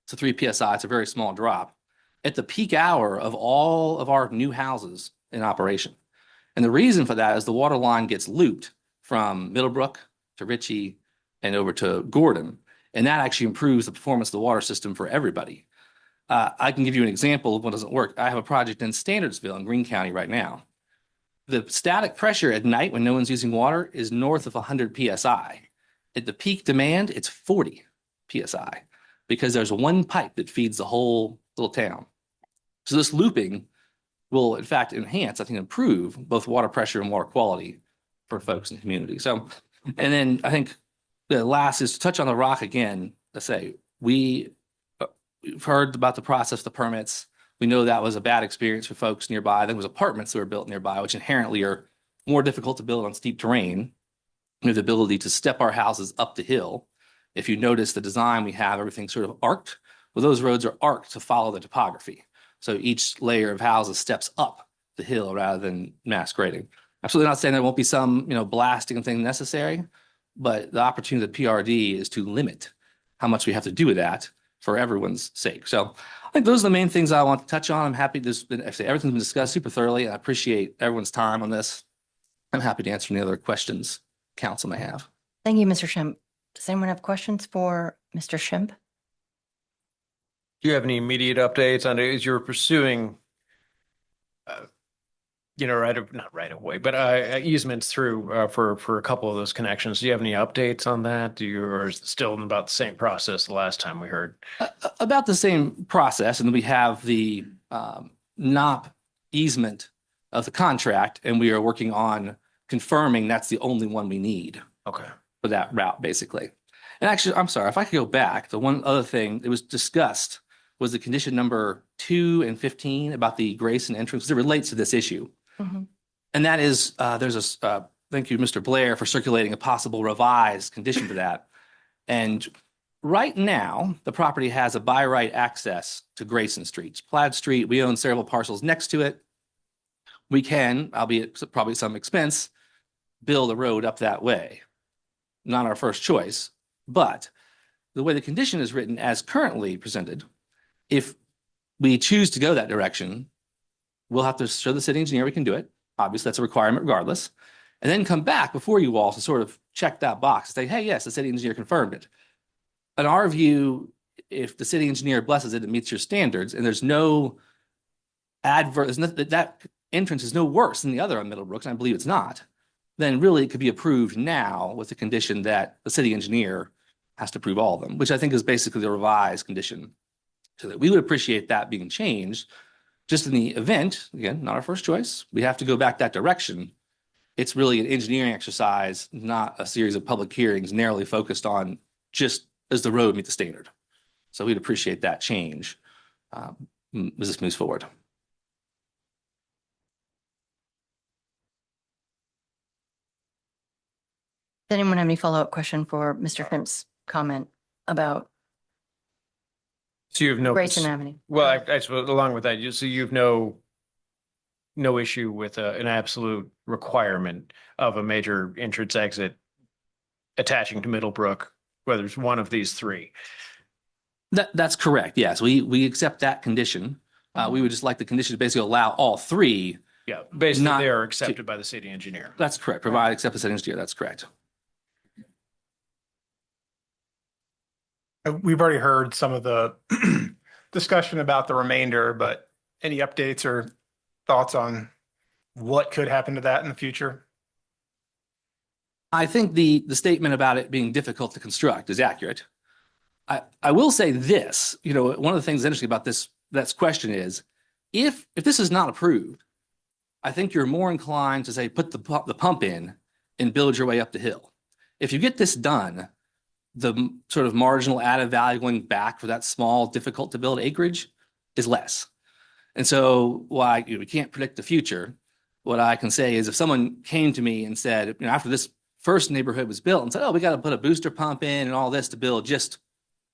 to 3 PSI. It's a very small drop at the peak hour of all of our new houses in operation. And the reason for that is the water line gets looped from Middlebrook to Ritchie and over to Gordon. And that actually improves the performance of the water system for everybody. I can give you an example of what doesn't work. I have a project in Standardsville in Greene County right now. The static pressure at night when no one's using water is north of 100 PSI. At the peak demand, it's 40 PSI because there's one pipe that feeds the whole little town. So this looping will in fact enhance, I think improve both water pressure and water quality for folks in the community. So, and then I think the last is to touch on the rock again. Let's say we've heard about the process, the permits. We know that was a bad experience for folks nearby. There was apartments that were built nearby, which inherently are more difficult to build on steep terrain. We have the ability to step our houses up the hill. If you notice the design we have, everything sort of arced. Well, those roads are arced to follow the topography. So each layer of houses steps up the hill rather than mass grading. Absolutely not saying there won't be some, blasting thing necessary, but the opportunity of the PRD is to limit how much we have to do with that for everyone's sake. So I think those are the main things I want to touch on. I'm happy everything's been discussed super thoroughly. I appreciate everyone's time on this. I'm happy to answer any other questions council may have. Thank you, Mr. Shimp. Does anyone have questions for Mr. Shimp? Do you have any immediate updates on it as you're pursuing, not right away, but easements through for a couple of those connections? Do you have any updates on that? Or is it still about the same process the last time we heard? About the same process, and we have the NOP easement of the contract, and we are working on confirming that's the only one we need. Okay. For that route, basically. And actually, I'm sorry, if I could go back, the one other thing that was discussed was the condition number 2 and 15 about the Grayson entrance. It relates to this issue. Mm-hmm. And that is, thank you, Mr. Blair, for circulating a possible revised condition to that. And right now, the property has a by right access to Grayson Street. It's Plaid Street. We own several parcels next to it. We can, albeit probably some expense, build a road up that way. Not our first choice, but the way the condition is written as currently presented, if we choose to go that direction, we'll have to show the city engineer we can do it. Obviously, that's a requirement regardless. And then come back before you all to sort of check that box and say, hey, yes, the city engineer confirmed it. In our view, if the city engineer blesses it, it meets your standards, and there's no adverse, that entrance is no worse than the other on Middlebrooks, and I believe it's not, then really it could be approved now with the condition that the city engineer has to approve all of them, which I think is basically the revised condition. So that we would appreciate that being changed. Just in the event, again, not our first choice, we have to go back that direction. It's really an engineering exercise, not a series of public hearings narrowly focused on just does the road meet the standard. So we'd appreciate that change as this moves forward. Does anyone have any follow-up question for Mr. Shimp's comment about So you have no. Grayson Avenue. Well, I suppose along with that, so you have no issue with an absolute requirement of a major entrance exit attaching to Middlebrook, whether it's one of these three. That's correct. Yes, we accept that condition. We would just like the condition to basically allow all three. Yeah, basically Not they are accepted by the city engineer. That's correct. Provide acceptance engineer. That's correct. We've already heard some of the discussion about the remainder, but any updates or thoughts on what could happen to that in the future? I think the statement about it being difficult to construct is accurate. I will say this, one of the things interesting about this question is if this is not approved, I think you're more inclined to say put the pump in and build your way up the hill. If you get this done, the sort of marginal added value going back for that small, difficult to build acreage is less. And so while we can't predict the future, what I can say is if someone came to me and said, after this first neighborhood was built and said, oh, we got to put a booster pump in and all this to build just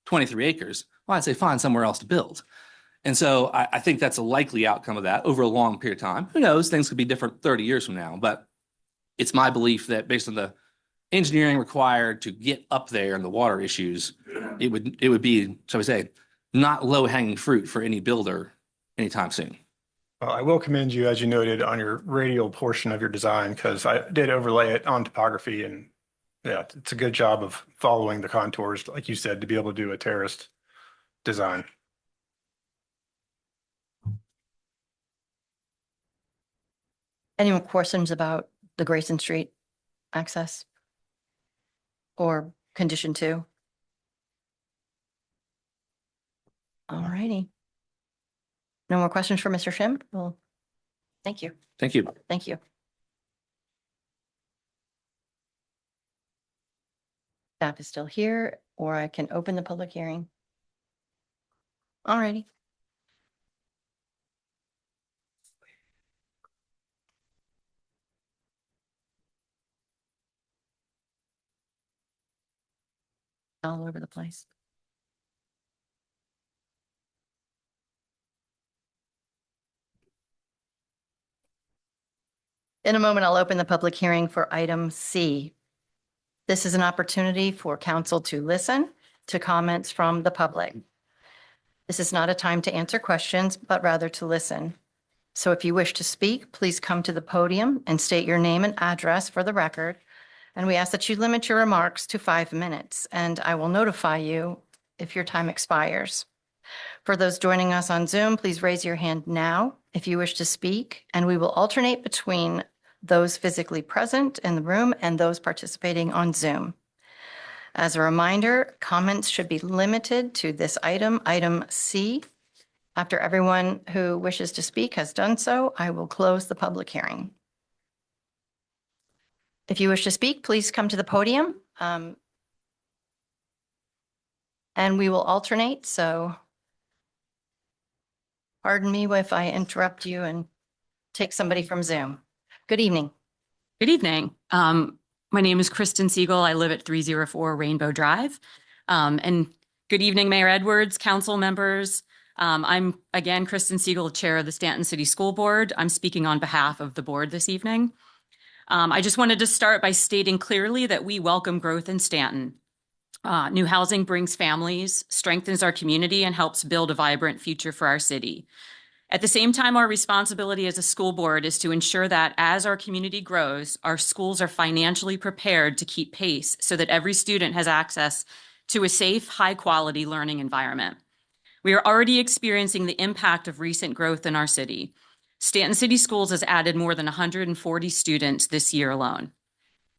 23 acres, well, I'd say find somewhere else to build. And so I think that's a likely outcome of that over a long period of time. Who knows? Things could be different 30 years from now, but it's my belief that based on the engineering required to get up there and the water issues, it would be, shall we say, not low hanging fruit for any builder anytime soon. Well, I will commend you, as you noted, on your radial portion of your design, because I did overlay it on topography, and yeah, it's a good job of following the contours, like you said, to be able to do a terraced design. Any more questions about the Grayson Street access? Or condition 2? All righty. No more questions for Mr. Shim? Well, thank you. Thank you. Thank you. Staff is still here, or I can open the public hearing. All righty. All over the place. In a moment, I'll open the public hearing for item C. This is an opportunity for council to listen to comments from the public. This is not a time to answer questions, but rather to listen. So if you wish to speak, please come to the podium and state your name and address for the record. And we ask that you limit your remarks to 5 minutes, and I will notify you if your time expires. For those joining us on Zoom, please raise your hand now if you wish to speak, and we will alternate between those physically present in the room and those participating on Zoom. As a reminder, comments should be limited to this item, item C. After everyone who wishes to speak has done so, I will close the public hearing. If you wish to speak, please come to the podium. And we will alternate, so pardon me if I interrupt you and take somebody from Zoom. Good evening. Good evening. My name is Kristen Siegel. I live at 304 Rainbow Drive. And good evening, Mayor Edwards, council members. I'm again, Kristen Siegel, Chair of the Staunton City School Board. I'm speaking on behalf of the board this evening. I just wanted to start by stating clearly that we welcome growth in Staunton. New housing brings families, strengthens our community, and helps build a vibrant future for our city. At the same time, our responsibility as a school board is to ensure that as our community grows, our schools are financially prepared to keep pace so that every student has access to a safe, high-quality learning environment. We are already experiencing the impact of recent growth in our city. Staunton City Schools has added more than 140 students this year alone.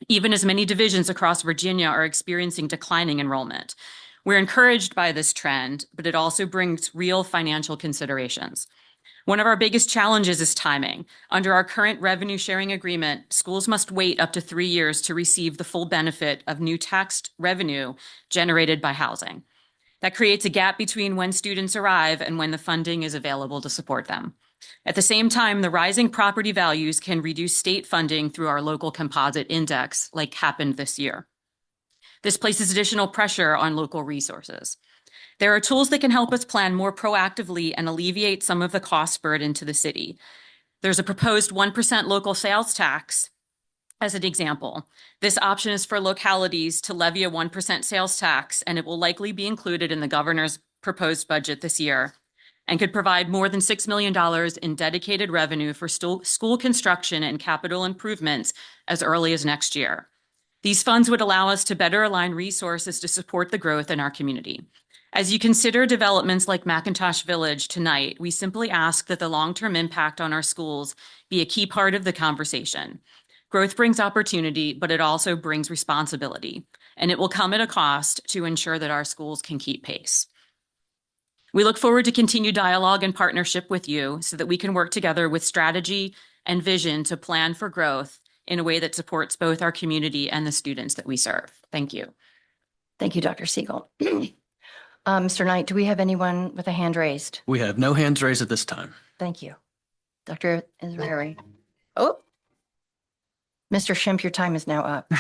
Even as many divisions across Virginia are experiencing declining enrollment. We're encouraged by this trend, but it also brings real financial considerations. One of our biggest challenges is timing. Under our current revenue sharing agreement, schools must wait up to 3 years to receive the full benefit of new tax revenue generated by housing. That creates a gap between when students arrive and when the funding is available to support them. At the same time, the rising property values can reduce state funding through our local composite index, like happened this year. This places additional pressure on local resources. There are tools that can help us plan more proactively and alleviate some of the cost burden to the city. There's a proposed 1% local sales tax as an example. This option is for localities to levy a 1% sales tax, and it will likely be included in the governor's proposed budget this year and could provide more than $6 million in dedicated revenue for school construction and capital improvements as early as next year. These funds would allow us to better align resources to support the growth in our community. As you consider developments like McIntosh Village tonight, we simply ask that the long-term impact on our schools be a key part of the conversation. Growth brings opportunity, but it also brings responsibility, and it will come at a cost to ensure that our schools can keep pace. We look forward to continued dialogue and partnership with you so that we can work together with strategy and vision to plan for growth in a way that supports both our community and the students that we serve. Thank you. Thank you, Dr. Siegel. Mr. Knight, do we have anyone with a hand raised? We have no hands raised at this time. Thank you. Dr. Israeri. Oh, Mr. Schimpf, your time is now up.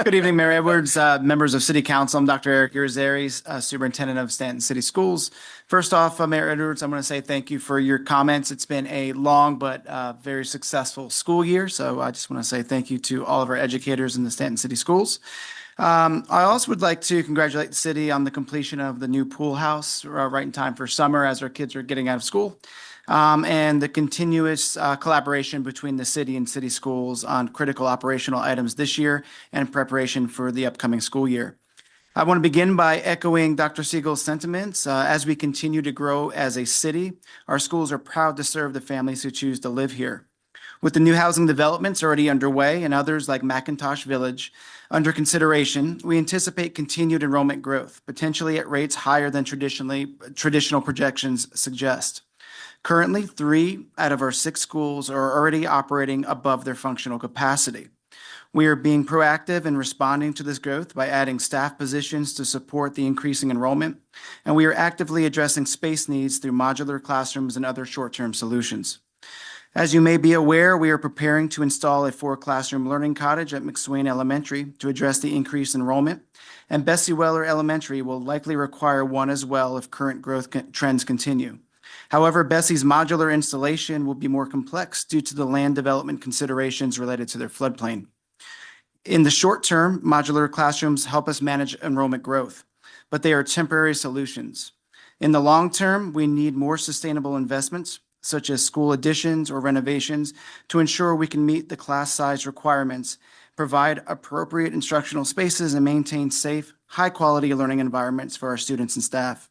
Good evening, Mayor Edwards, members of City Council. I'm Dr. Eric Irizarry, Superintendent of Staunton City Schools. First off, Mayor Edwards, I'm going to say thank you for your comments. It's been a long but very successful school year. So I just want to say thank you to all of our educators in the Staunton City Schools. I also would like to congratulate the city on the completion of the new pool house right in time for summer as our kids are getting out of school. And the continuous collaboration between the city and city schools on critical operational items this year and in preparation for the upcoming school year. I want to begin by echoing Dr. Siegel's sentiments. As we continue to grow as a city, our schools are proud to serve the families who choose to live here. With the new housing developments already underway and others like McIntosh Village under consideration, we anticipate continued enrollment growth, potentially at rates higher than traditional projections suggest. Currently, 3 out of our 6 schools are already operating above their functional capacity. We are being proactive in responding to this growth by adding staff positions to support the increasing enrollment, and we are actively addressing space needs through modular classrooms and other short-term solutions. As you may be aware, we are preparing to install a 4-classroom learning cottage at McSwain Elementary to address the increased enrollment, and Bessie Weller Elementary will likely require one as well if current growth trends continue. However, Bessie's modular installation will be more complex due to the land development considerations related to their floodplain. In the short term, modular classrooms help us manage enrollment growth, but they are temporary solutions. In the long term, we need more sustainable investments, such as school additions or renovations, to ensure we can meet the class size requirements, provide appropriate instructional spaces, and maintain safe, high-quality learning environments for our students and staff.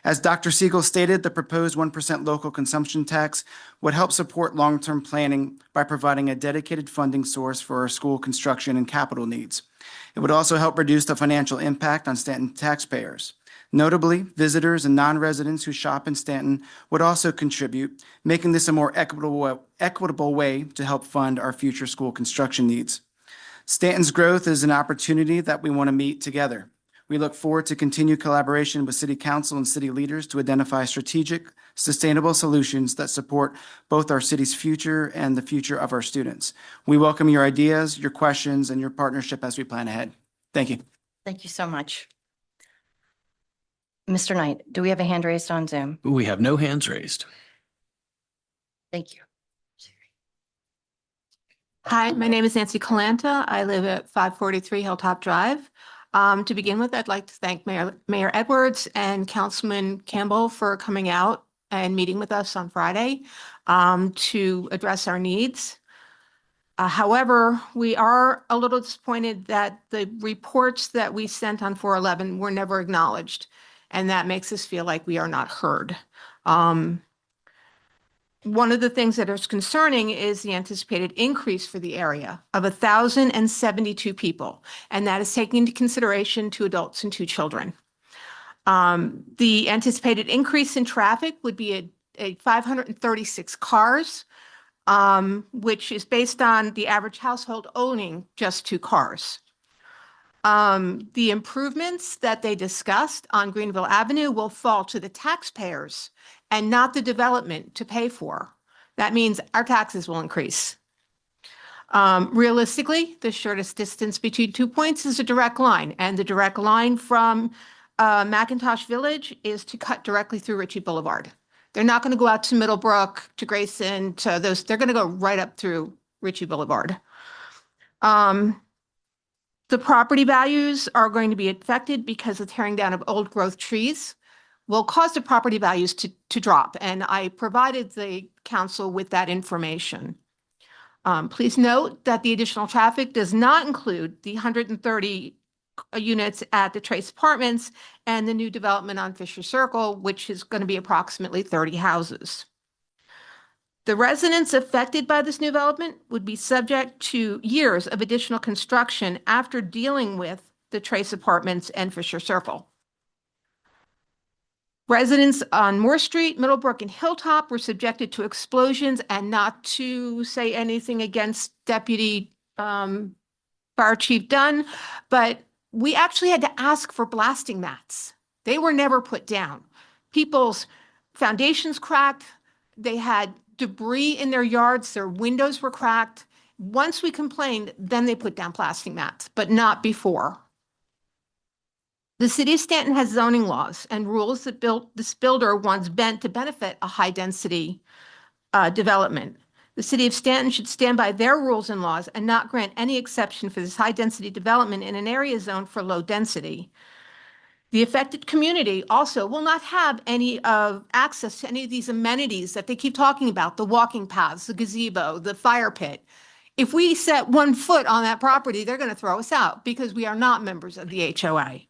As Dr. Siegel stated, the proposed 1% local consumption tax would help support long-term planning by providing a dedicated funding source for our school construction and capital needs. It would also help reduce the financial impact on Staunton taxpayers. Notably, visitors and non-residents who shop in Staunton would also contribute, making this a more equitable way to help fund our future school construction needs. Staunton's growth is an opportunity that we want to meet together. We look forward to continued collaboration with City Council and city leaders to identify strategic, sustainable solutions that support both our city's future and the future of our students. We welcome your ideas, your questions, and your partnership as we plan ahead. Thank you. Thank you so much. Mr. Knight, do we have a hand raised on Zoom? We have no hands raised. Thank you. Hi, my name is Nancy Calanta. I live at 543 Hilltop Drive. To begin with, I'd like to thank Mayor Edwards and Councilman Campbell for coming out and meeting with us on Friday to address our needs. However, we are a little disappointed that the reports that we sent on 411 were never acknowledged, and that makes us feel like we are not heard. One of the things that is concerning is the anticipated increase for the area of 1,072 people, and that is taking into consideration 2 adults and 2 children. The anticipated increase in traffic would be a 536 cars, which is based on the average household owning just 2 cars. The improvements that they discussed on Greenville Avenue will fall to the taxpayers and not the development to pay for. That means our taxes will increase. Realistically, the shortest distance between 2 points is a direct line, and the direct line from McIntosh Village is to cut directly through Ritchie Boulevard. They're not going to go out to Middlebrook, to Grayson, to those. They're going to go right up through Ritchie Boulevard. The property values are going to be affected because the tearing down of old growth trees will cause the property values to drop. And I provided the council with that information. Please note that the additional traffic does not include the 130 units at the Trace Apartments and the new development on Fisher Circle, which is going to be approximately 30 houses. The residents affected by this new development would be subject to years of additional construction after dealing with the Trace Apartments and Fisher Circle. Residents on Moore Street, Middlebrook, and Hilltop were subjected to explosions, and not to say anything against Deputy Fire Chief Dunn, but we actually had to ask for blasting mats. They were never put down. People's foundations cracked. They had debris in their yards. Their windows were cracked. Once we complained, then they put down blasting mats, but not before. The city of Staunton has zoning laws and rules that this builder wants bent to benefit a high-density development. The city of Staunton should stand by their rules and laws and not grant any exception for this high-density development in an area zoned for low density. The affected community also will not have any access to any of these amenities that they keep talking about, the walking paths, the gazebo, the fire pit. If we set 1 foot on that property, they're going to throw us out because we are not members of the HOA.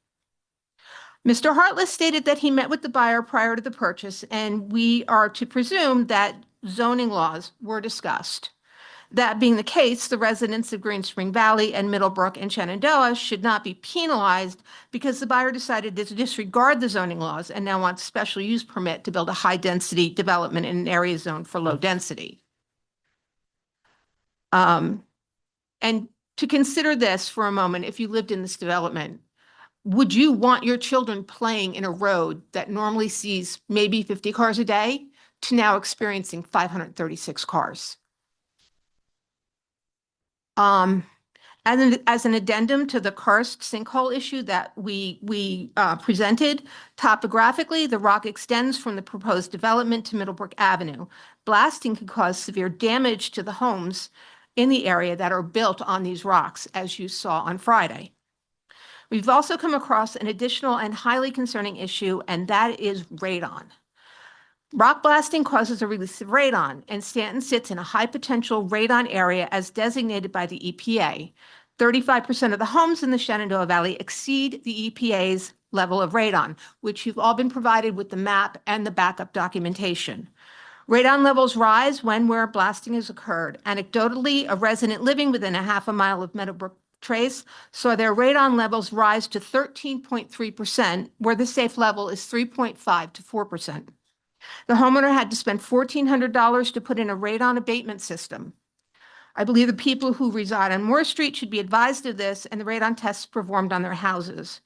Mr. Hartless stated that he met with the buyer prior to the purchase, and we are to presume that zoning laws were discussed. That being the case, the residents of Green Spring Valley and Middlebrook and Shenandoah should not be penalized because the buyer decided to disregard the zoning laws and now wants a special use permit to build a high-density development in an area zoned for low density. And to consider this for a moment, if you lived in this development, would you want your children playing in a road that normally sees maybe 50 cars a day to now experiencing 536 cars? As an addendum to the karst sinkhole issue that we presented, topographically, the rock extends from the proposed development to Middlebrook Avenue. Blasting could cause severe damage to the homes in the area that are built on these rocks, as you saw on Friday. We've also come across an additional and highly concerning issue, and that is radon. Rock blasting causes a release of radon, and Staunton sits in a high potential radon area as designated by the EPA. 35% of the homes in the Shenandoah Valley exceed the EPA's level of radon, which you've all been provided with the map and the backup documentation. Radon levels rise where blasting has occurred. Anecdotally, a resident living within a half a mile of Meadowbrook Trace saw their radon levels rise to 13.3%, where the safe level is 3.5 to 4%. The homeowner had to spend $1,400 to put in a radon abatement system. I believe the people who reside on Moore Street should be advised of this and the radon tests performed on their houses.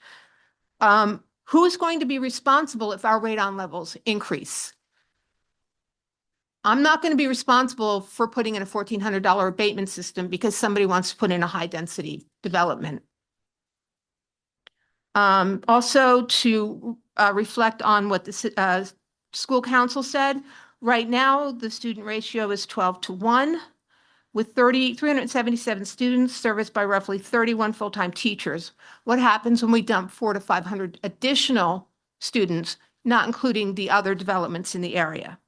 Who is going to be responsible if our radon levels increase? I'm not going to be responsible for putting in a $1,400 abatement system because somebody wants to put in a high-density development. Also, to reflect on what the school council said, right now the student ratio is 12-1, with 377 students serviced by roughly 31 full-time teachers. What happens when we dump 400 to 500 additional students, not including the other developments in the area?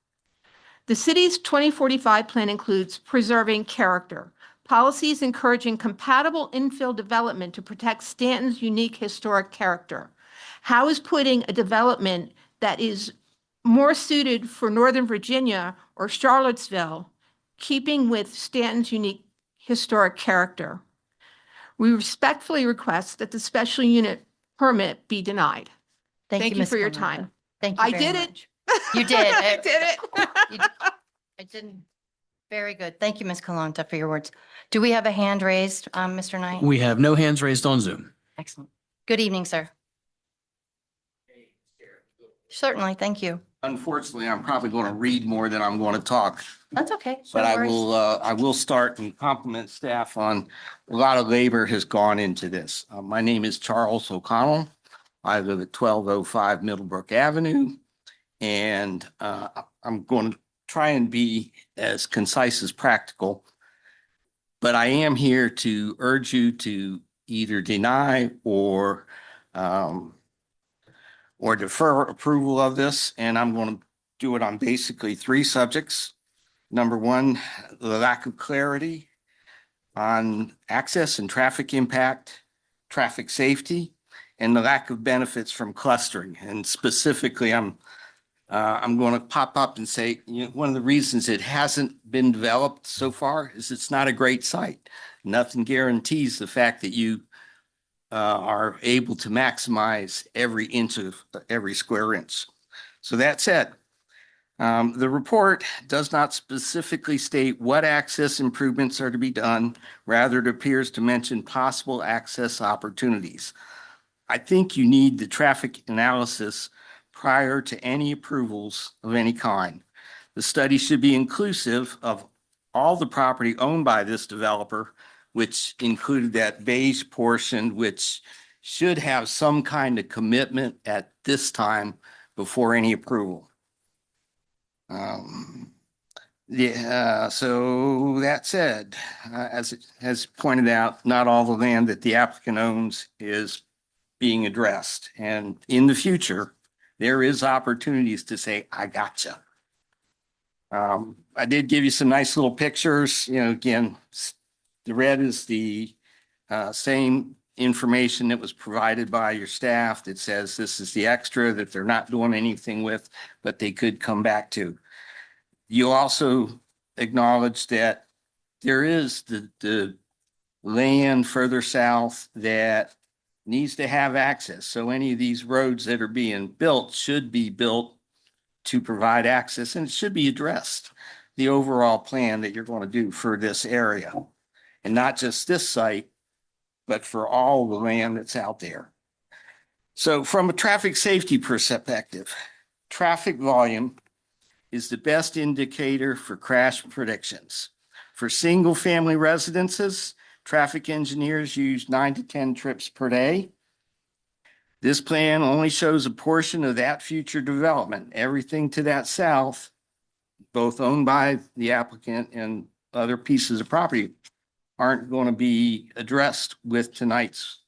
The city's 2045 plan includes preserving character, policies encouraging compatible infill development to protect Staunton's unique historic character. How is putting a development that is more suited for Northern Virginia or Charlottesville keeping with Staunton's unique historic character? We respectfully request that the special unit permit be denied. Thank you Ms. for your Kalanda. time. Thank you I very did much. it. You did. I did it. I didn't. Very good. Thank you, Ms. Kalanta, for your words. Do we have a hand raised, Mr. Knight? We have no hands raised on Zoom. Excellent. Good evening, sir. Certainly, thank you. Unfortunately, I'm probably going to read more than I'm going to talk. That's okay. But No I worries. will start and compliment staff on a lot of labor has gone into this. My name is Charles O'Connell. I live at 1205 Middlebrook Avenue. And I'm going to try and be as concise as practical. But I am here to urge you to either deny or defer approval of this. And I'm going to do it on basically three subjects. Number one, the lack of clarity on access and traffic impact, traffic safety, and the lack of benefits from clustering. And specifically, I'm going to pop up and say, one of the reasons it hasn't been developed so far is it's not a great site. Nothing guarantees the fact that you are able to maximize every inch of every square inch. So that said, the report does not specifically state what access improvements are to be done. Rather, it appears to mention possible access opportunities. I think you need the traffic analysis prior to any approvals of any kind. The study should be inclusive of all the property owned by this developer, which included that beige portion, which should have some kind of commitment at this time before any approval. So that said, as pointed out, not all the land that the applicant owns is being addressed. And in the future, there is opportunities to say, I gotcha. I did give you some nice little pictures. Again, the red is the same information that was provided by your staff that says this is the extra that they're not doing anything with, but they could come back to. You also acknowledge that there is the land further south that needs to have access. So any of these roads that are being built should be built to provide access, and it should be addressed, the overall plan that you're going to do for this area. And not just this site, but for all the land that's out there. So from a traffic safety perspective, traffic volume is the best indicator for crash predictions. For single-family residences, traffic engineers use 9 to 10 trips per day. This plan only shows a portion of that future development. Everything to that south, both owned by the applicant and other pieces of property, aren't going to be addressed with tonight's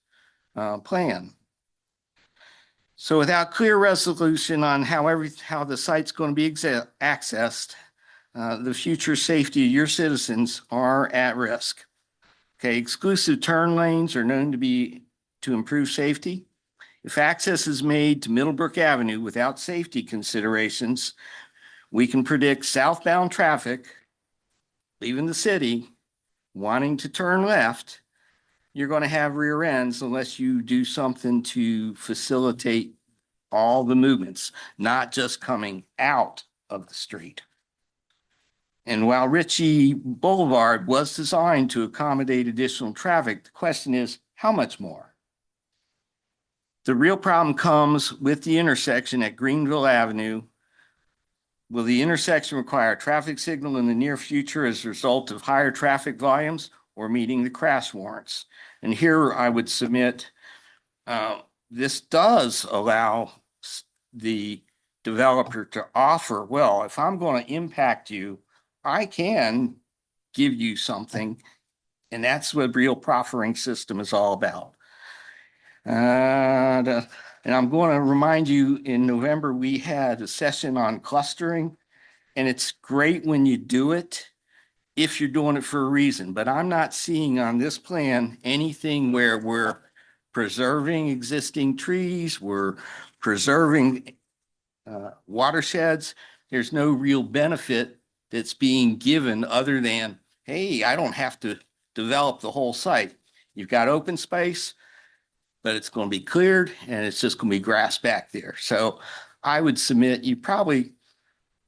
plan. So without clear resolution on how the site's going to be accessed, the future safety of your citizens are at risk. Okay, exclusive turn lanes are known to improve safety. If access is made to Middlebrook Avenue without safety considerations, we can predict southbound traffic leaving the city wanting to turn left. You're going to have rear ends unless you do something to facilitate all the movements, not just coming out of the street. And while Ritchie Boulevard was designed to accommodate additional traffic, the question is, how much more? The real problem comes with the intersection at Greenville Avenue. Will the intersection require a traffic signal in the near future as a result of higher traffic volumes or meeting the crash warrants? And here I would submit this does allow the developer to offer, well, if I'm going to impact you, I can give you something. And that's what real proffering system is all about. And I'm going to remind you, in November, we had a session on clustering, and it's great when you do it if you're doing it for a reason. But I'm not seeing on this plan anything where we're preserving existing trees, we're preserving watersheds. There's no real benefit that's being given other than, hey, I don't have to develop the whole site. You've got open space, but it's going to be cleared and it's just going to be grass back there. So I would submit you probably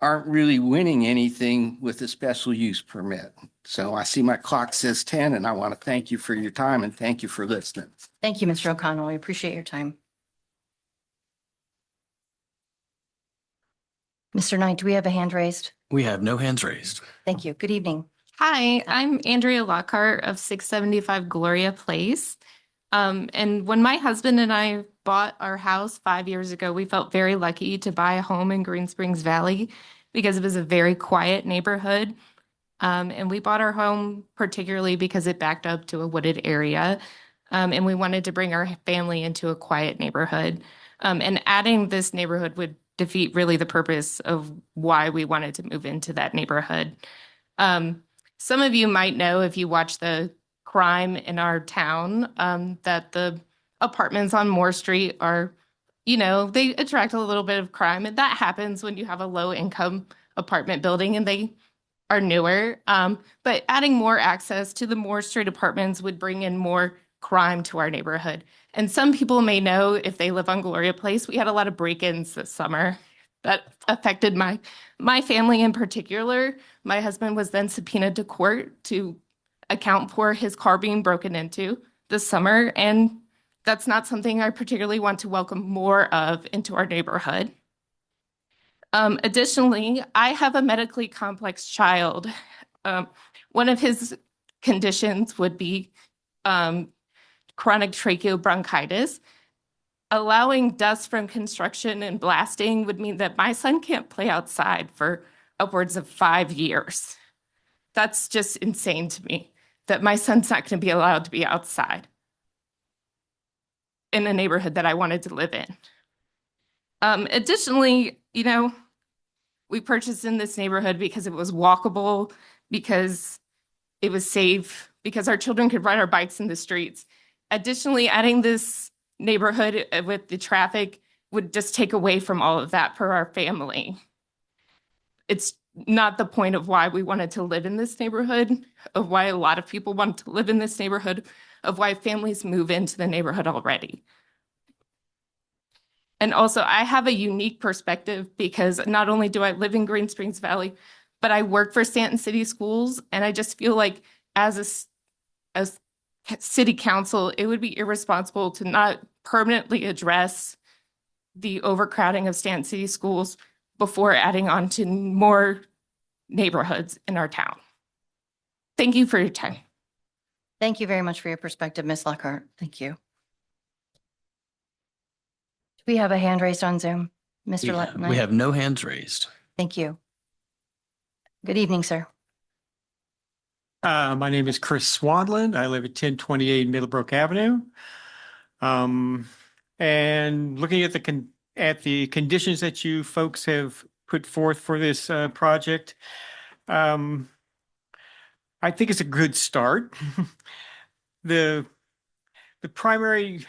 aren't really winning anything with a special use permit. So I see my clock says 10, and I want to thank you for your time and thank you for listening. Thank you, Mr. O'Connell. We appreciate your time. Mr. Knight, do we have a hand raised? We have no hands raised. Thank you. Good evening. Hi, I'm Andrea Lockhart of 675 Gloria Place. And when my husband and I bought our house 5 years ago, we felt very lucky to buy a home in Green Springs Valley because it was a very quiet neighborhood. And we bought our home particularly because it backed up to a wooded area. And we wanted to bring our family into a quiet neighborhood. And adding this neighborhood would defeat really the purpose of why we wanted to move into that neighborhood. Some of you might know if you watch the crime in our town, that the apartments on Moore Street are, they attract a little bit of crime. And that happens when you have a low income apartment building and they are newer. But adding more access to the Moore Street apartments would bring in more crime to our neighborhood. And some people may know if they live on Gloria Place, we had a lot of break-ins this summer that affected my family in particular. My husband was then subpoenaed to court to account for his car being broken into this summer. And that's not something I particularly want to welcome more of into our neighborhood. Additionally, I have a medically complex child. One of his conditions would be chronic tracheobronchitis. Allowing dust from construction and blasting would mean that my son can't play outside for upwards of 5 years. That's just insane to me, that my son's not going to be allowed to be outside in a neighborhood that I wanted to live in. Additionally, we purchased in this neighborhood because it was walkable, because it was safe, because our children could ride our bikes in the streets. Additionally, adding this neighborhood with the traffic would just take away from all of that for our family. It's not the point of why we wanted to live in this neighborhood, of why a lot of people want to live in this neighborhood, of why families move into the neighborhood already. And also, I have a unique perspective because not only do I live in Green Springs Valley, but I work for Staunton City Schools. And I just feel like as city council, it would be irresponsible to not permanently address the overcrowding of Staunton City Schools before adding on to more neighborhoods in our town. Thank you for your time. Thank you very much for your perspective, Ms. Lockhart. Thank you. Do we have a hand raised on Zoom? Mr. Knight? We have no hands raised. Thank you. Good evening, sir. My name is Chris Swadlin. I live at 1028 Middlebrook Avenue. And looking at the conditions that you folks have put forth for this project, I think it's a good start. The primary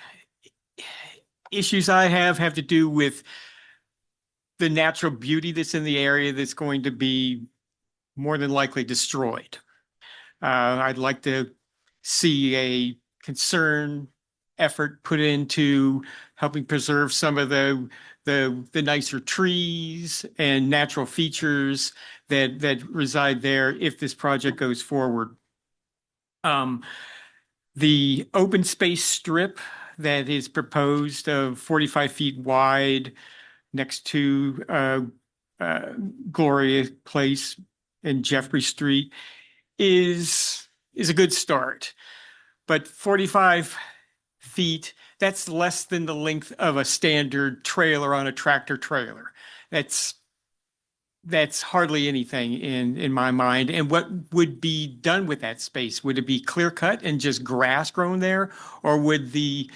issues I have to do with the natural beauty that's in the area that's going to be more than likely destroyed. I'd like to see a concern effort put into helping preserve some of the nicer trees and natural features that reside there if this project goes forward. The open space strip that is proposed of 45 feet wide next to Gloria Place and Jeffrey Street is a good start. But 45 feet, that's less than the length of a standard trailer on a tractor trailer. That's hardly anything in my mind. And what would be done with that space? Would it be clear cut and just grass grown there? Or would the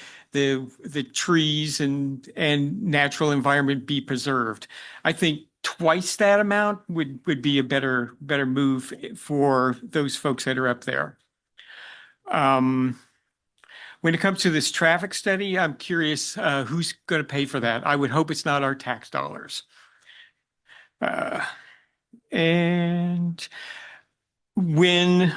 trees and natural environment be preserved? I think twice that amount would be a better move for those folks that are up there. When it comes to this traffic study, I'm curious who's going to pay for that. I would hope it's not our tax dollars. And when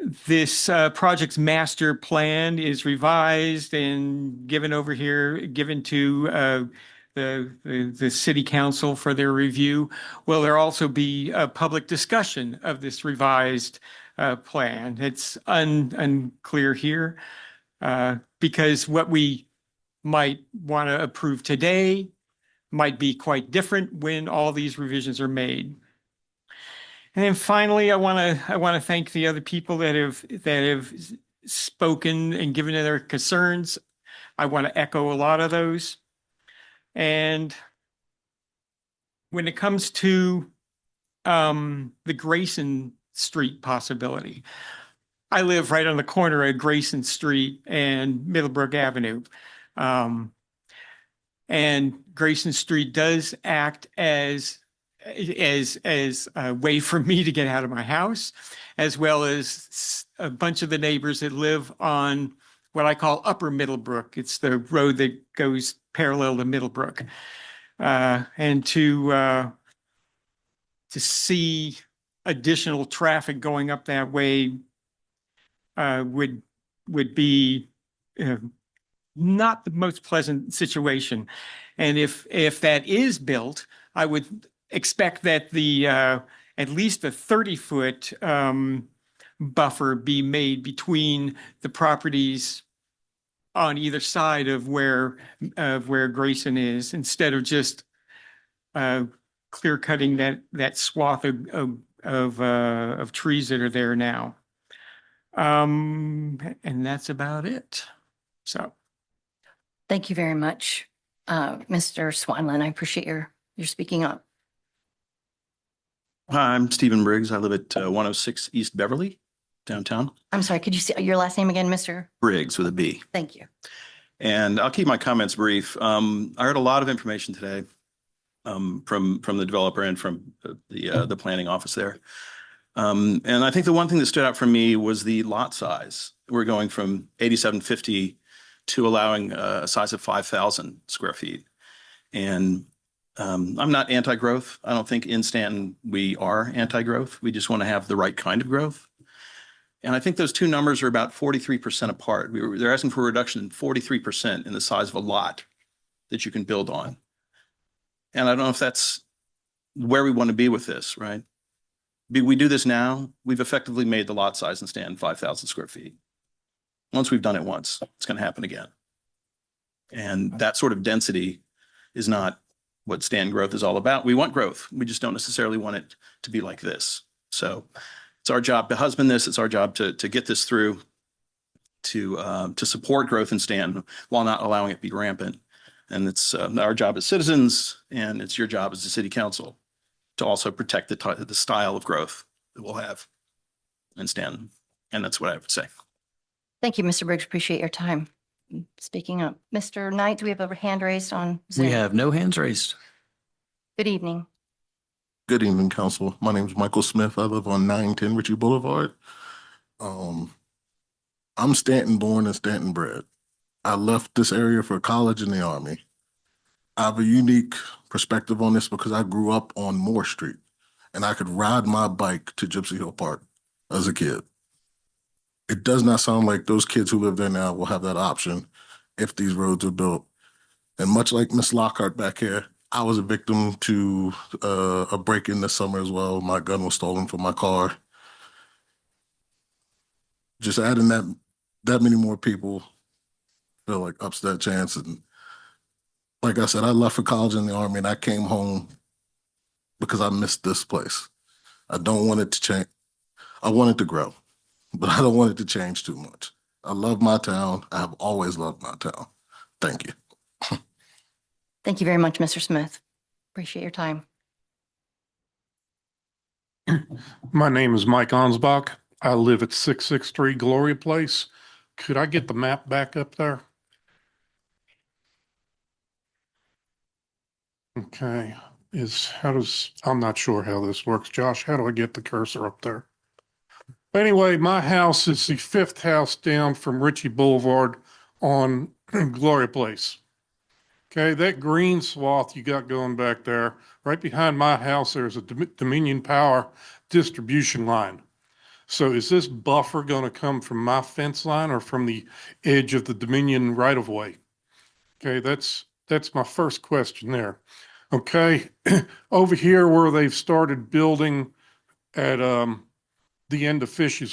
this project's master plan is revised and given to the city council for their review, will there also be a public discussion of this revised plan? It's unclear here because what we might want to approve today might be quite different when all these revisions are made. And then finally, I want to thank the other people that have spoken and given their concerns. I want to echo a lot of those. And when it comes to the Grayson Street possibility, I live right on the corner of Grayson Street and Middlebrook Avenue. And Grayson Street does act as a way for me to get out of my house, as well as a bunch of the neighbors that live on what I call Upper Middlebrook. It's the road that goes parallel to Middlebrook. And to see additional traffic going up that way would be not the most pleasant situation. And if that is built, I would expect that the at least a 30-foot buffer be made between the properties on either side of where Grayson is, instead of just clear cutting that swath of trees that are there now. And that's about it. So. Thank you very much, Mr. Swanlin. I appreciate your speaking up. Hi, I'm Stephen Briggs. I live at 106 East Beverly, downtown. I'm sorry, could you say your last name again, Mr.? Briggs with a B. Thank you. And I'll keep my comments brief. I heard a lot of information today from the developer and from the planning office there. And I think the one thing that stood out for me was the lot size. We're going from 8,750 to allowing a size of 5,000 square feet. And I'm not anti-growth. I don't think in Staunton we are anti-growth. We just want to have the right kind of growth. And I think those two numbers are about 43% apart. They're asking for a reduction in 43% in the size of a lot that you can build on. And I don't know if that's where we want to be with this, right? We do this now, we've effectively made the lot size in Staunton 5,000 square feet. Once we've done it once, it's going to happen again. And that sort of density is not what Staunton growth is all about. We want growth. We just don't necessarily want it to be like this. So it's our job to husband this. It's our job to get this through, to support growth in Staunton while not allowing it to be rampant. And it's our job as citizens, and it's your job as the city council to also protect the style of growth that we'll have in Staunton. And that's what I would say. Thank you, Mr. Briggs. Appreciate your time speaking up. Mr. Knight, do we have a hand raised on Zoom? We have no hands raised. Good evening. Good evening, Council. My name is Michael Smith. I live on 910 Ritchie Boulevard. I'm Staunton born and Staunton bred. I left this area for college in the Army. I have a unique perspective on this because I grew up on Moore Street and I could ride my bike to Gypsy Hill Park as a kid. It does not sound like those kids who live there now will have that option if these roads are built. And much like Miss Lockhart back here, I was a victim to a break-in this summer as well. My gun was stolen from my car. Just adding that many more people feel like ups that chance. And like I said, I left for college in the Army and I came home because I missed this place. I don't want it to change. I want it to grow, but I don't want it to change too much. I love my town. I have always loved my town. Thank you. Thank you very much, Mr. Smith. Appreciate your time. My name is Mike Ansbach. I live at 663 Gloria Place. Could I get the map back up there? Okay. I'm not sure how this works. Josh, how do I get the cursor up there? Anyway, my house is the fifth house down from Ritchie Boulevard on Gloria Place. Okay, that green swath you got going back there, right behind my house, there's a Dominion Power distribution line. So is this buffer going to come from my fence line or from the edge of the Dominion right-of-way? Okay, that's my first question there. Okay, over here where they've started building at the end of Fisher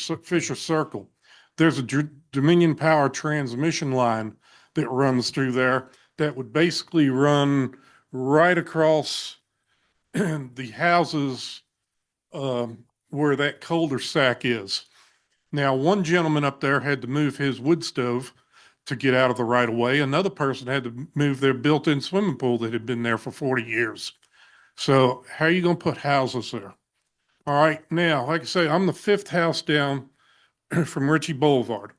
Circle, there's a Dominion Power transmission line that runs through there that would basically run right across the houses where that cul-de-sac is. Now, one gentleman up there had to move his wood stove to get out of the right of way. Another person had to move their built-in swimming pool that had been there for 40 years. So how are you going to put houses there? All right. Now, like I say, I'm the fifth house down from Ritchie Boulevard.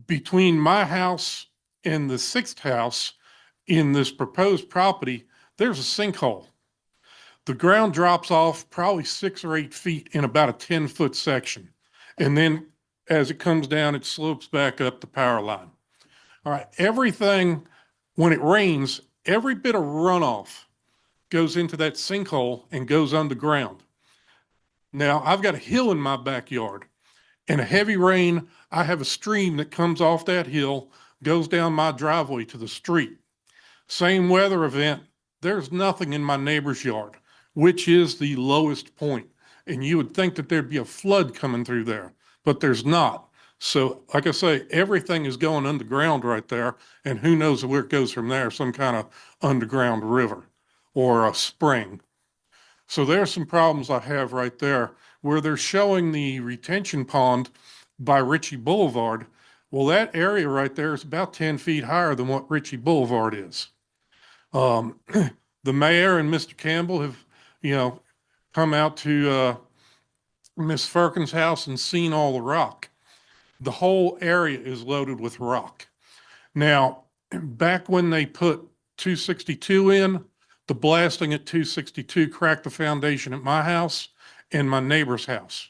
Between my house and the sixth house in this proposed property, there's a sinkhole. The ground drops off probably 6 or 8 feet in about a 10-foot section. And then as it comes down, it slopes back up the power line. All right. Everything, when it rains, every bit of runoff goes into that sinkhole and goes underground. Now, I've got a hill in my backyard. In a heavy rain, I have a stream that comes off that hill, goes down my driveway to the street. Same weather event, there's nothing in my neighbor's yard, which is the lowest point. And you would think that there'd be a flood coming through there, but there's not. So, like I say, everything is going underground right there, and who knows where it goes from there, some kind of underground river or a spring. So there's some problems I have right there where they're showing the retention pond by Ritchie Boulevard. Well, that area right there is about 10 feet higher than what Ritchie Boulevard is. The mayor and Mr. Campbell have, come out to Miss Firkin's house and seen all the rock. The whole area is loaded with rock. Now, back when they put 262 in, the blasting at 262 cracked the foundation at my house and my neighbor's house.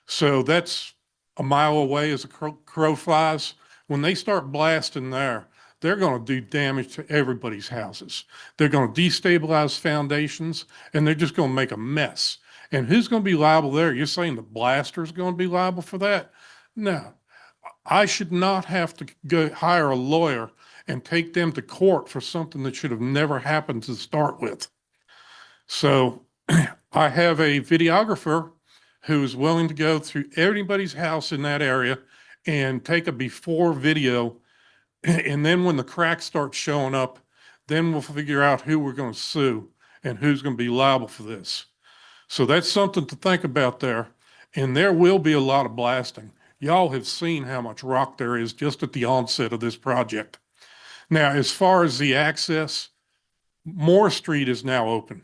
So that's a mile away as a crow flies. When they start blasting there, they're going to do damage to everybody's houses. They're going to destabilize foundations, and they're just going to make a mess. And who's going to be liable there? You're saying the blaster's going to be liable for that? No. I should not have to go hire a lawyer and take them to court for something that should have never happened to start with. So I have a videographer who is willing to go through anybody's house in that area and take a before video. And then when the cracks start showing up, then we'll figure out who we're going to sue and who's going to be liable for this. So that's something to think about there. And there will be a lot of blasting. Y'all have seen how much rock there is just at the onset of this project. Now, as far as the access, Moore Street is now open.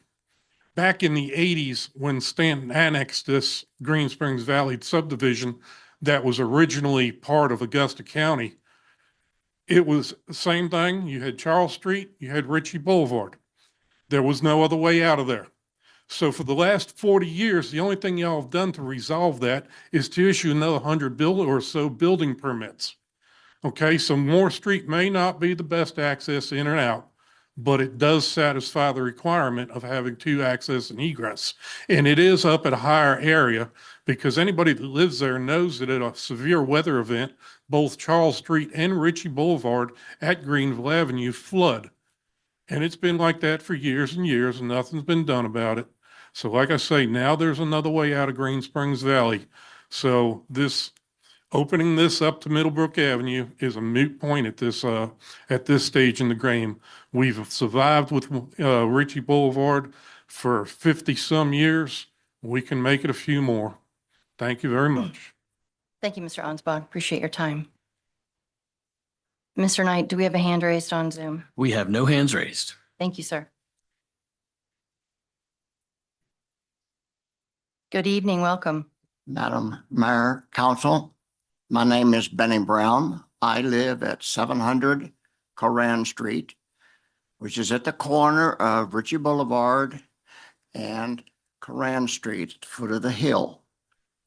Back in the 80s, when Staunton annexed this Green Springs Valley subdivision that was originally part of Augusta County, it was the same thing. You had Charles Street, you had Ritchie Boulevard. There was no other way out of there. So for the last 40 years, the only thing y'all have done to resolve that is to issue another 100 or so building permits. Okay, so Moore Street may not be the best access in and out, but it does satisfy the requirement of having 2 access and egress. And it is up at a higher area because anybody that lives there knows that at a severe weather event, both Charles Street and Ritchie Boulevard at Greenville Avenue flood. And it's been like that for years and years, and nothing's been done about it. So like I say, now there's another way out of Green Springs Valley. So opening this up to Middlebrook Avenue is a moot point at this stage in the game. We've survived with Ritchie Boulevard for 50 some years. We can make it a few more. Thank you very much. Thank you, Mr. Ansbach. Appreciate your time. Mr. Knight, do we have a hand raised on Zoom? We have no hands raised. Thank you, sir. Good evening. Welcome. Madam Mayor, Council, my name is Benny Brown. I live at 700 Coran Street, which is at the corner of Ritchie Boulevard and Coran Street, at the foot of the hill.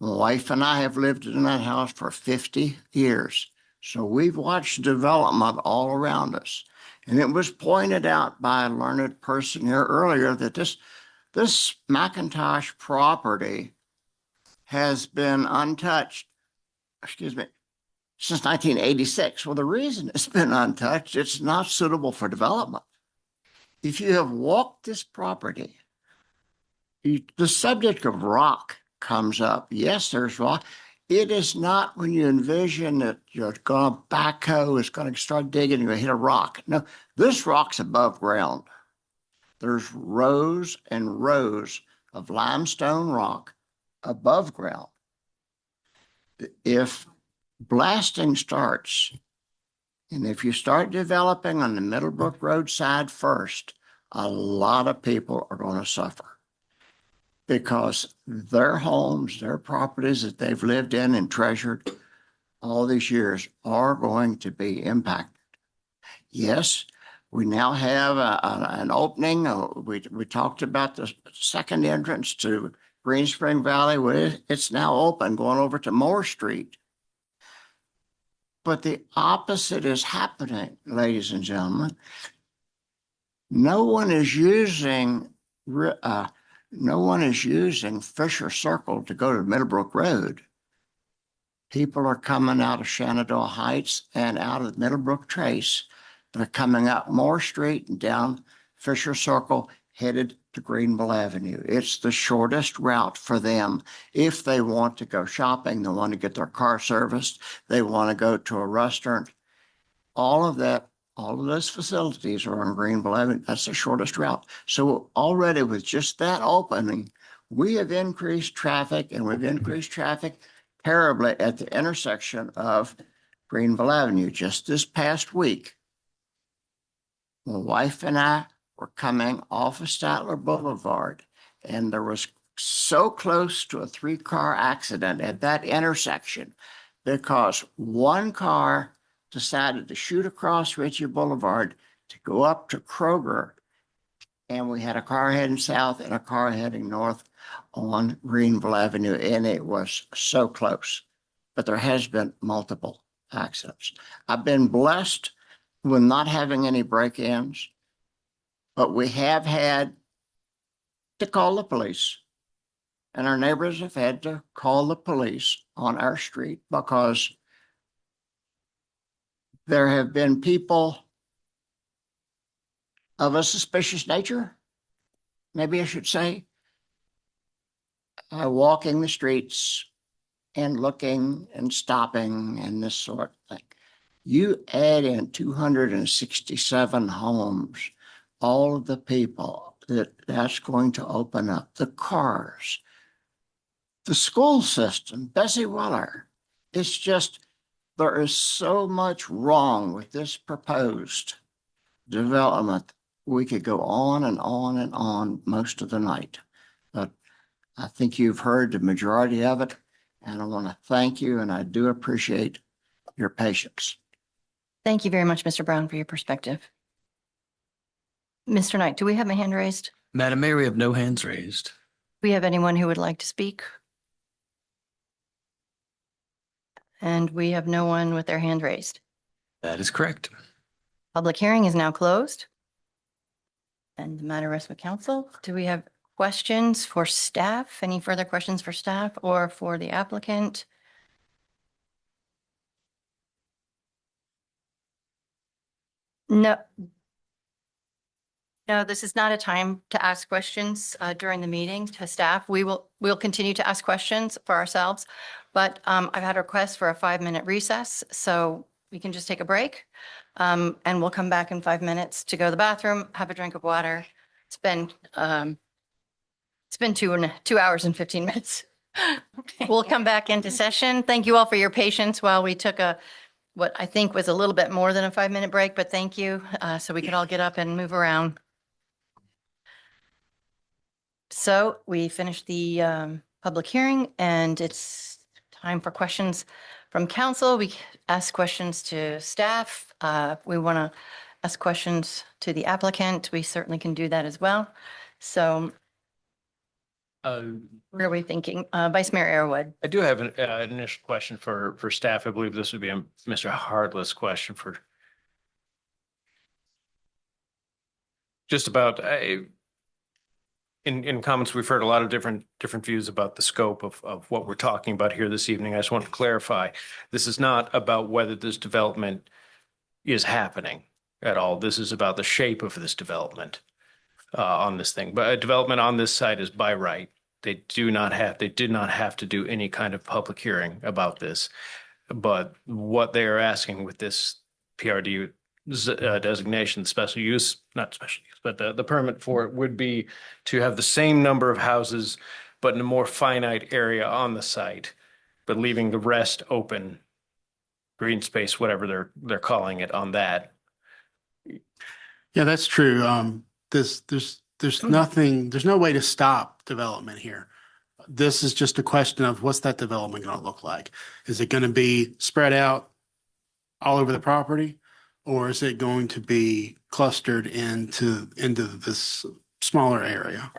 My wife and I have lived in that house for 50 years. So we've watched development all around us. And it was pointed out by a learned person here earlier that this McIntosh property has been untouched, since 1986. Well, the reason it's been untouched, it's not suitable for development. If you have walked this property, the subject of rock comes up. Yes, there's rock. It is not when you envision that you're going to backhoe is going to start digging, you're going to hit a rock. No, this rock's above ground. There's rows and rows of limestone rock above ground. If blasting starts, and if you start developing on the Middlebrook Road side first, a lot of people are going to suffer because their homes, their properties that they've lived in and treasured all these years are going to be impacted. Yes, we now have an opening. We talked about the second entrance to Green Spring Valley. Well, it's now open going over to Moore Street. But the opposite is happening, ladies and gentlemen. No one is using Fisher Circle to go to Middlebrook Road. People are coming out of Shenandoah Heights and out of Middlebrook Trace. They're coming up Moore Street and down Fisher Circle, headed to Greenville Avenue. It's the shortest route for them if they want to go shopping, they want to get their car serviced, they want to go to a restaurant. All of those facilities are on Greenville Avenue. That's the shortest route. So already with just that opening, we have increased traffic, and we've increased traffic terribly at the intersection of Greenville Avenue. Just this past week, my wife and I were coming off of Statler Boulevard, and there was so close to a 3-car accident at that intersection because one car decided to shoot across Ritchie Boulevard to go up to Kroger, and we had a car heading south and a car heading north on Greenville Avenue, and it was so close. But there has been multiple accidents. I've been blessed with not having any break-ins, but we have had to call the police, and our neighbors have had to call the police on our street because there have been people of a suspicious nature, maybe I should say, walking the streets and looking and stopping and this sort of thing. You add in 267 homes, all of the people that's going to open up, the cars, the school system, Bessie Weller. It's just, there is so much wrong with this proposed development. We could go on and on and on most of the night, but I think you've heard the majority of it, and I want to thank you, and I do appreciate your patience. Thank you very much, Mr. Brown, for your perspective. Mr. Knight, do we have a hand raised? Madam Mayor, we have no hands raised. Do we have anyone who would like to speak? And we have no one with their hand raised. That is correct. Public hearing is now closed. And the matter rests with council. Do we have questions for staff? Any further questions for staff or for the applicant? No. No, this is not a time to ask questions during the meeting to staff. We'll continue to ask questions for ourselves, but I've had a request for a 5-minute recess, so we can just take a break. And we'll come back in 5 minutes to go to the bathroom, have a drink of water. It's been 2 hours and 15 minutes. We'll come back into session. Thank you all for your patience while we took what I think was a little bit more than a 5-minute break, but thank you. So we could all get up and move around. So we finished the public hearing, and it's time for questions from council. We ask questions to staff. We want to ask questions to the applicant. We certainly can do that as well. So what are we thinking? Vice Mayor Airwood. I do have an initial question for staff. I believe this would be a Mr. Hardless question for just about in comments, we've heard a lot of different views about the scope of what we're talking about here this evening. I just want to clarify, this is not about whether this development is happening at all. This is about the shape of this development on this thing. But a development on this site is by right. they did not have to do any kind of public hearing about this. But what they are asking with this PRD designation, special use, not special use, but the permit for it would be to have the same number of houses, but in a more finite area on the site, but leaving the rest open, green space, whatever they're calling it on that. Yeah, that's true. There's nothing, there's no way to stop development here. This is just a question of what's that development going to look like? Is it going to be spread out all over the property? Or is it going to be clustered into this smaller area?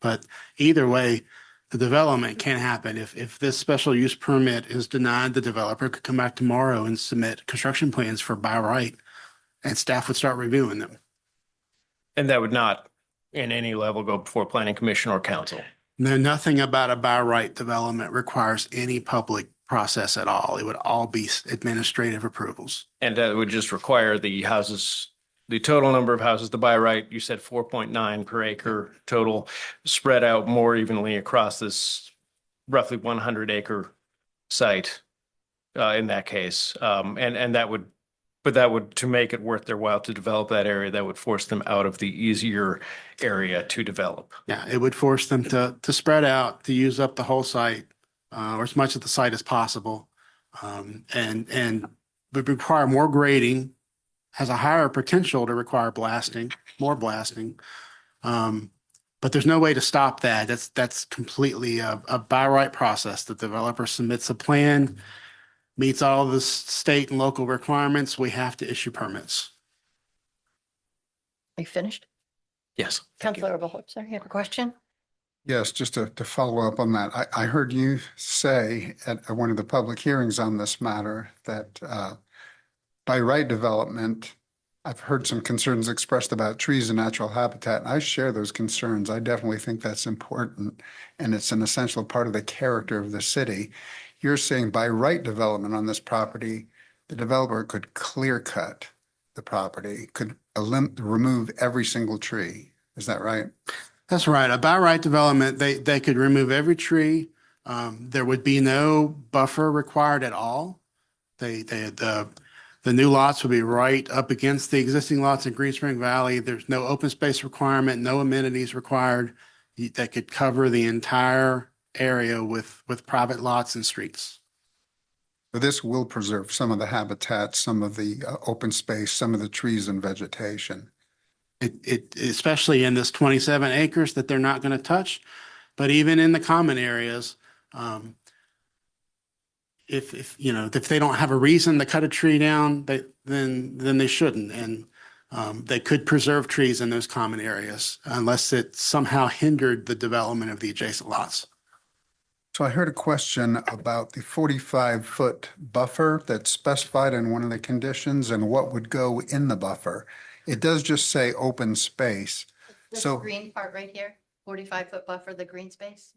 But either way, the development can happen. If this special use permit is denied, the developer could come back tomorrow and submit construction plans for by right, and staff would start reviewing them. And that would not in any level go before planning commission or council. No, nothing about a by right development requires any public process at all. It would all be administrative approvals. And that would just require the houses, the total number of houses, the by right, you said 4.9 per acre total, spread out more evenly across this roughly 100 acre site in that case. And that would, but that would, to make it worth their while to develop that area, that would force them out of the easier area to develop. Yeah, it would force them to spread out, to use up the whole site, or as much of the site as possible. And would require more grading, has a higher potential to require blasting, more blasting. But there's no way to stop that. That's completely a by right process. The developer submits a plan, meets all the state and local requirements, we have to issue permits. Are you finished? Yes. Councilor Holzer, you have a question? Yes, just to follow up on that, I heard you say at one of the public hearings on this matter that by right development, I've heard some concerns expressed about trees and natural habitat. And I share those concerns. I definitely think that's important, and it's an essential part of the character of the city. You're saying by right development on this property, the developer could clear cut the property, could remove every single tree. Is that right? That's right. A by right development, they could remove every tree. There would be no buffer required at all. The new lots would be right up against the existing lots in Green Spring Valley. There's no open space requirement, no amenities required. That could cover the entire area with private lots and streets. But this will preserve some of the habitat, some of the open space, some of the trees and vegetation. It especially in this 27 acres that they're not going to touch, but even in the common areas, if they don't have a reason to cut a tree down, then they shouldn't. And they could preserve trees in those common areas unless it somehow hindered the development of the adjacent lots. So I heard a question about the 45-foot buffer that's specified in one of the conditions and what would go in the buffer. It does just say open space. This So green part right here, 45-foot buffer, the green space?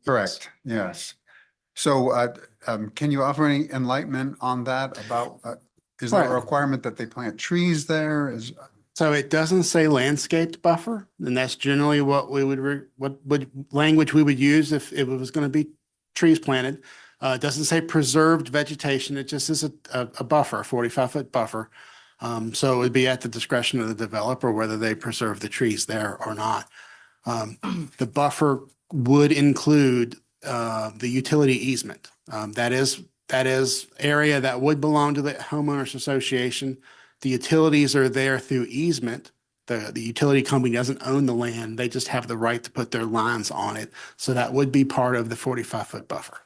correct, yes. So can you offer any enlightenment on that about, is there a requirement that they plant trees there? So it doesn't say landscaped buffer, and that's generally what we would, what language we would use if it was going to be trees planted. It doesn't say preserved vegetation. It just is a buffer, a 45-foot buffer. So it would be at the discretion of the developer whether they preserve the trees there or not. The buffer would include the utility easement. That is area that would belong to the homeowners association. The utilities are there through easement. The utility company doesn't own the land. They just have the right to put their lines on it. So that would be part of the 45-foot buffer.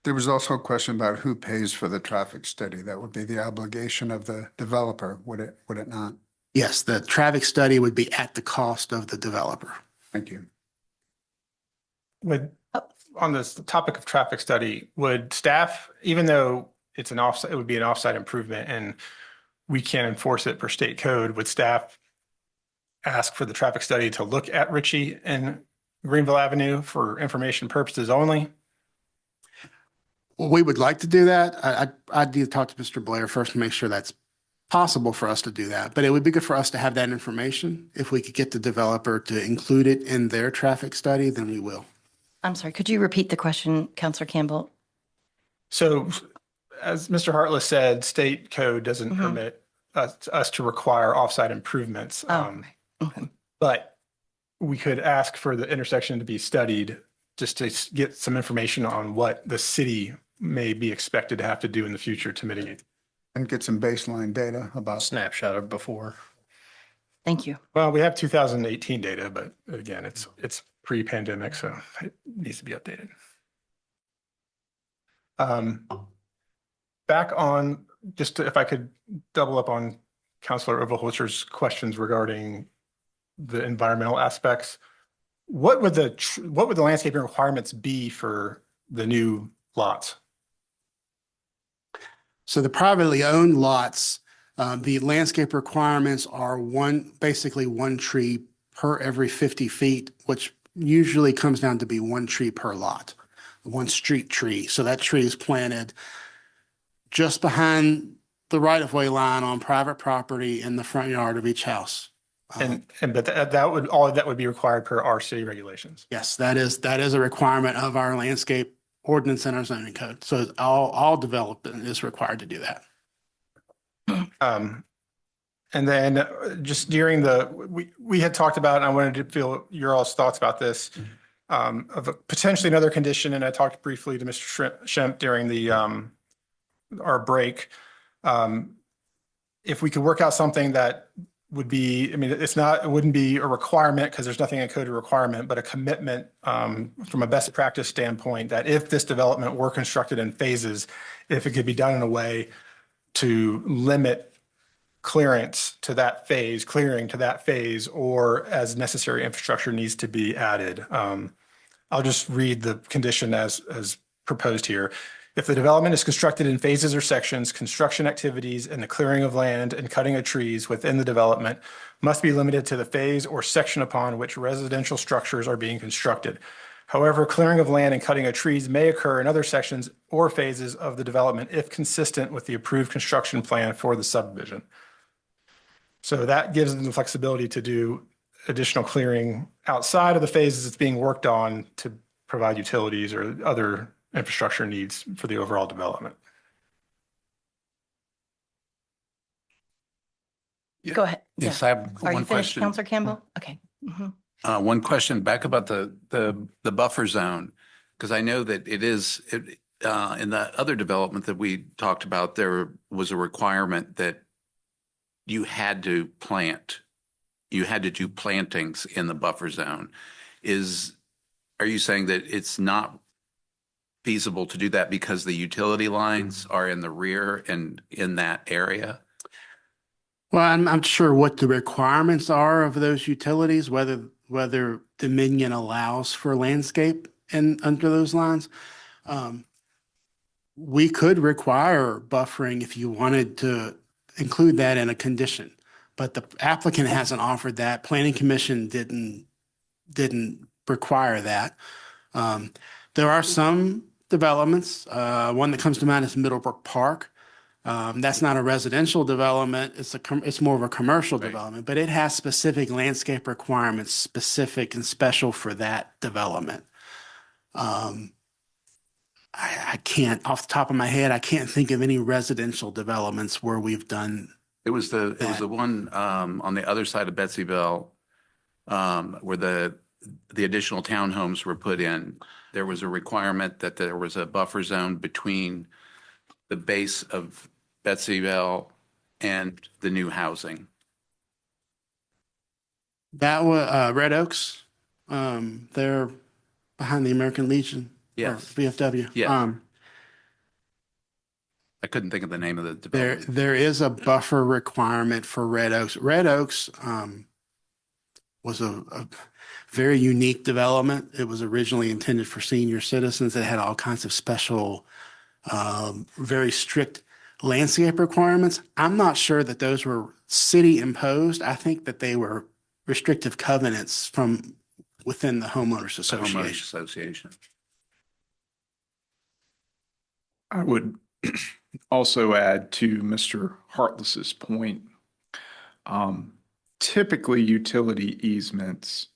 There was also a question about who pays for the traffic study. That would be the obligation of the developer, would it not? Yes, the traffic study would be at the cost of the developer. Thank you. On this topic of traffic study, would staff, even though it's it would be an offsite improvement and we can't enforce it per state code, would staff ask for the traffic study to look at Ritchie and Greenville Avenue for information purposes only? Well, we would like to do that. I'd need to talk to Mr. Blair first to make sure that's possible for us to do that, but it would be good for us to have that information. If we could get the developer to include it in their traffic study, then we will. I'm sorry, could you repeat the question, Counselor Campbell? So as Mr. Hartless said, state code doesn't Mhm. permit us to require offsite improvements. But we could ask for the intersection to be studied just to get some information on what the city may be expected to have to do in the future to mitigate. And get some baseline data about. Snapshot of before. Thank you. Well, we have 2018 data, but again, it's pre-pandemic, so it needs to be updated. Back on, if I could double up on Councilor Overholzer's questions regarding the environmental aspects. What would the landscaping requirements be for the new lots? So the privately owned lots, the landscape requirements are basically one tree per every 50 feet, which usually comes down to be one tree per lot, one street tree. So that tree is planted just behind the right-of-way line on private property in the front yard of each house. But all of that would be required per our city regulations. Yes, that is a requirement of our landscape ordinance and our zoning code. So all development is required to do that. And then just during we had talked about, and I wanted to feel your all's thoughts about this, of potentially another condition. And I talked briefly to Mr. Shemp during our break. If we could work out something that would be, I mean, it wouldn't be a requirement because there's nothing in code of requirement, but a commitment from a best practice standpoint that if this development were constructed in phases, if it could be done in a way to limit clearing to that phase, or as necessary infrastructure needs to be added. I'll just read the condition as proposed here. If the development is constructed in phases or sections, construction activities and the clearing of land and cutting of trees within the development must be limited to the phase or section upon which residential structures are being constructed. However, clearing of land and cutting of trees may occur in other sections or phases of the development if consistent with the approved construction plan for the subdivision. So that gives them the flexibility to do additional clearing outside of the phases it's being worked on to provide utilities or other infrastructure needs for the overall development. Go ahead. Yes, Yeah. I have Are you one finished, question. Counselor Campbell? Okay. Mhm. One question back about the buffer zone, because I know that it is, in the other development that we talked about, there was a requirement that you had to do plantings in the buffer zone. Are you saying that it's not feasible to do that because the utility lines are in the rear and in that area? Well, I'm not sure what the requirements are of those utilities, whether Dominion allows for landscape under those lines. We could require buffering if you wanted to include that in a condition, but the applicant hasn't offered that. Planning Commission didn't require that. There are some developments. One that comes to mind is Middlebrook Park. That's not a residential development. It's more of a commercial development, but it has specific landscape requirements, specific and special for that development. I can't, off the top of my head, I can't think of any residential developments where we've done. It was the one on the other side of Betsyville where the additional townhomes were put in. There was a requirement that there was a buffer zone between the base of Betsyville and the new housing. That was Red Oaks. They're behind the American Legion. Yes. Or VFW. Yes. I couldn't think of the name of the development. There is a buffer requirement for Red Oaks. Red Oaks was a very unique development. It was originally intended for senior citizens. It had all kinds of special, very strict landscape requirements. I'm not sure that those were city imposed. I think that they were restrictive covenants from within the homeowners association. Homeowners Association. I would also add to Mr. Hartless's point. Typically, utility easements,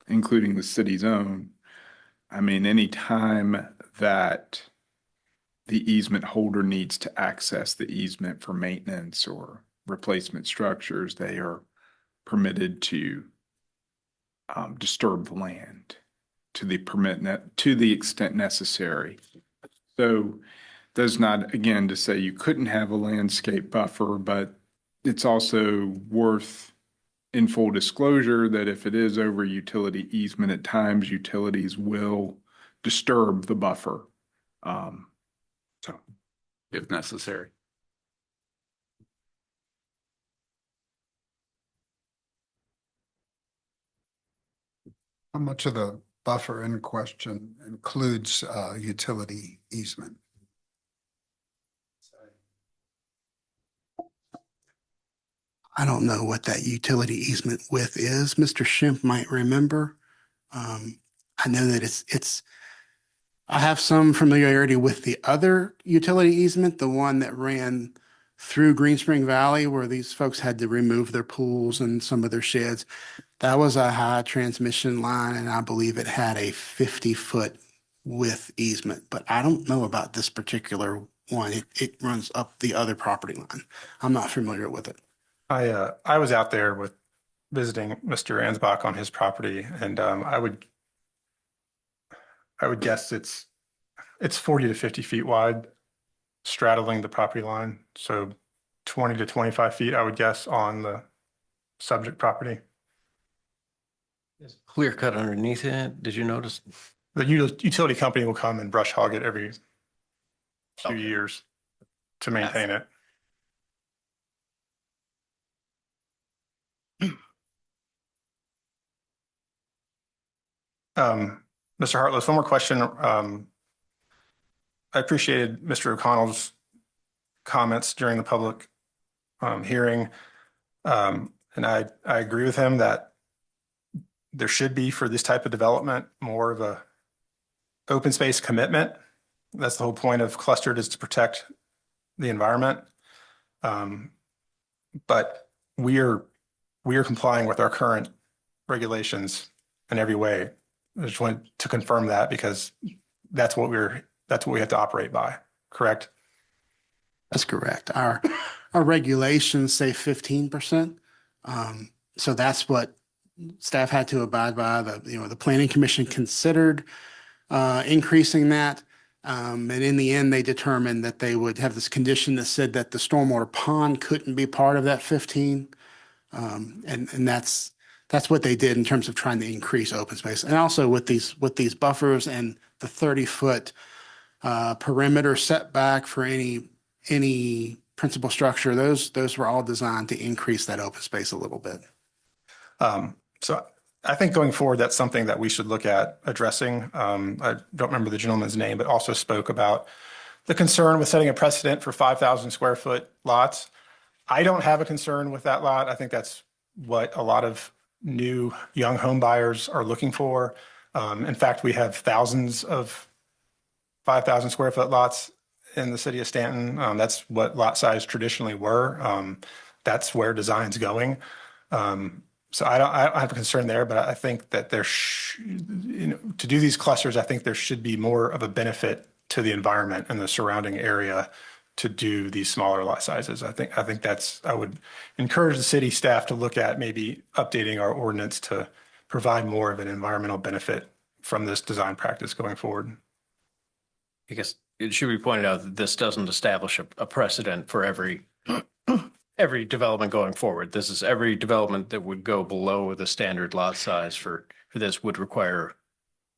including the city's own, I mean, any time that the easement holder needs to access the easement for maintenance or replacement structures, they are permitted to disturb the land to the extent necessary. So that's not, again, to say you couldn't have a landscape buffer, but it's also worth in full disclosure that if it is over utility easement, at times utilities will disturb the buffer. So if necessary. How much of the buffer in question includes utility easement? I don't know what that utility easement width is. Mr. Schimpf might remember. I know that I have some familiarity with the other utility easement, the one that ran through Green Spring Valley where these folks had to remove their pools and some of their sheds. That was a high transmission line, and I believe it had a 50-foot width easement, but I don't know about this particular one. It runs up the other property line. I'm not familiar with it. I was out there with visiting Mr. Ansbach on his property, and I would guess it's 40 to 50 feet wide, straddling the property line. So 20 to 25 feet, I would guess, on the subject property. Clear cut underneath it. Did you notice? The utility company will come and brush hog it every few years to maintain it. Mr. Hartless, one more question. I appreciated Mr. O'Connell's comments during the public hearing. And I agree with him that there should be, for this type of development, more of a open space commitment. That's the whole point of clustered, is to protect the environment. But we are complying with our current regulations in every way. I just want to confirm that, because that's what we have to operate by, correct? That's correct. Our regulations say 15%. So that's what staff had to abide by. The planning commission considered increasing that. And in the end, they determined that they would have this condition that said that the stormwater pond couldn't be part of that 15. And that's what they did in terms of trying to increase open space. And also with these buffers and the 30-foot perimeter setback for any principal structure, those were all designed to increase that open space a little bit. So I think going forward, that's something that we should look at addressing. I don't remember the gentleman's name, but also spoke about the concern with setting a precedent for 5,000 square foot lots. I don't have a concern with that lot. I think that's what a lot of new young home buyers are looking for. In fact, we have thousands of 5,000 square foot lots in the city of Staunton. That's what lot size traditionally were. That's where design's going. So I don't have a concern there, but I think that to do these clusters, I think there should be more of a benefit to the environment and the surrounding area to do these smaller lot sizes. I would encourage the city staff to look at maybe updating our ordinance to provide more of an environmental benefit from this design practice going forward. I guess it should be pointed out that this doesn't establish a precedent for every development going forward. This is every development that would go below the standard lot size for this would require.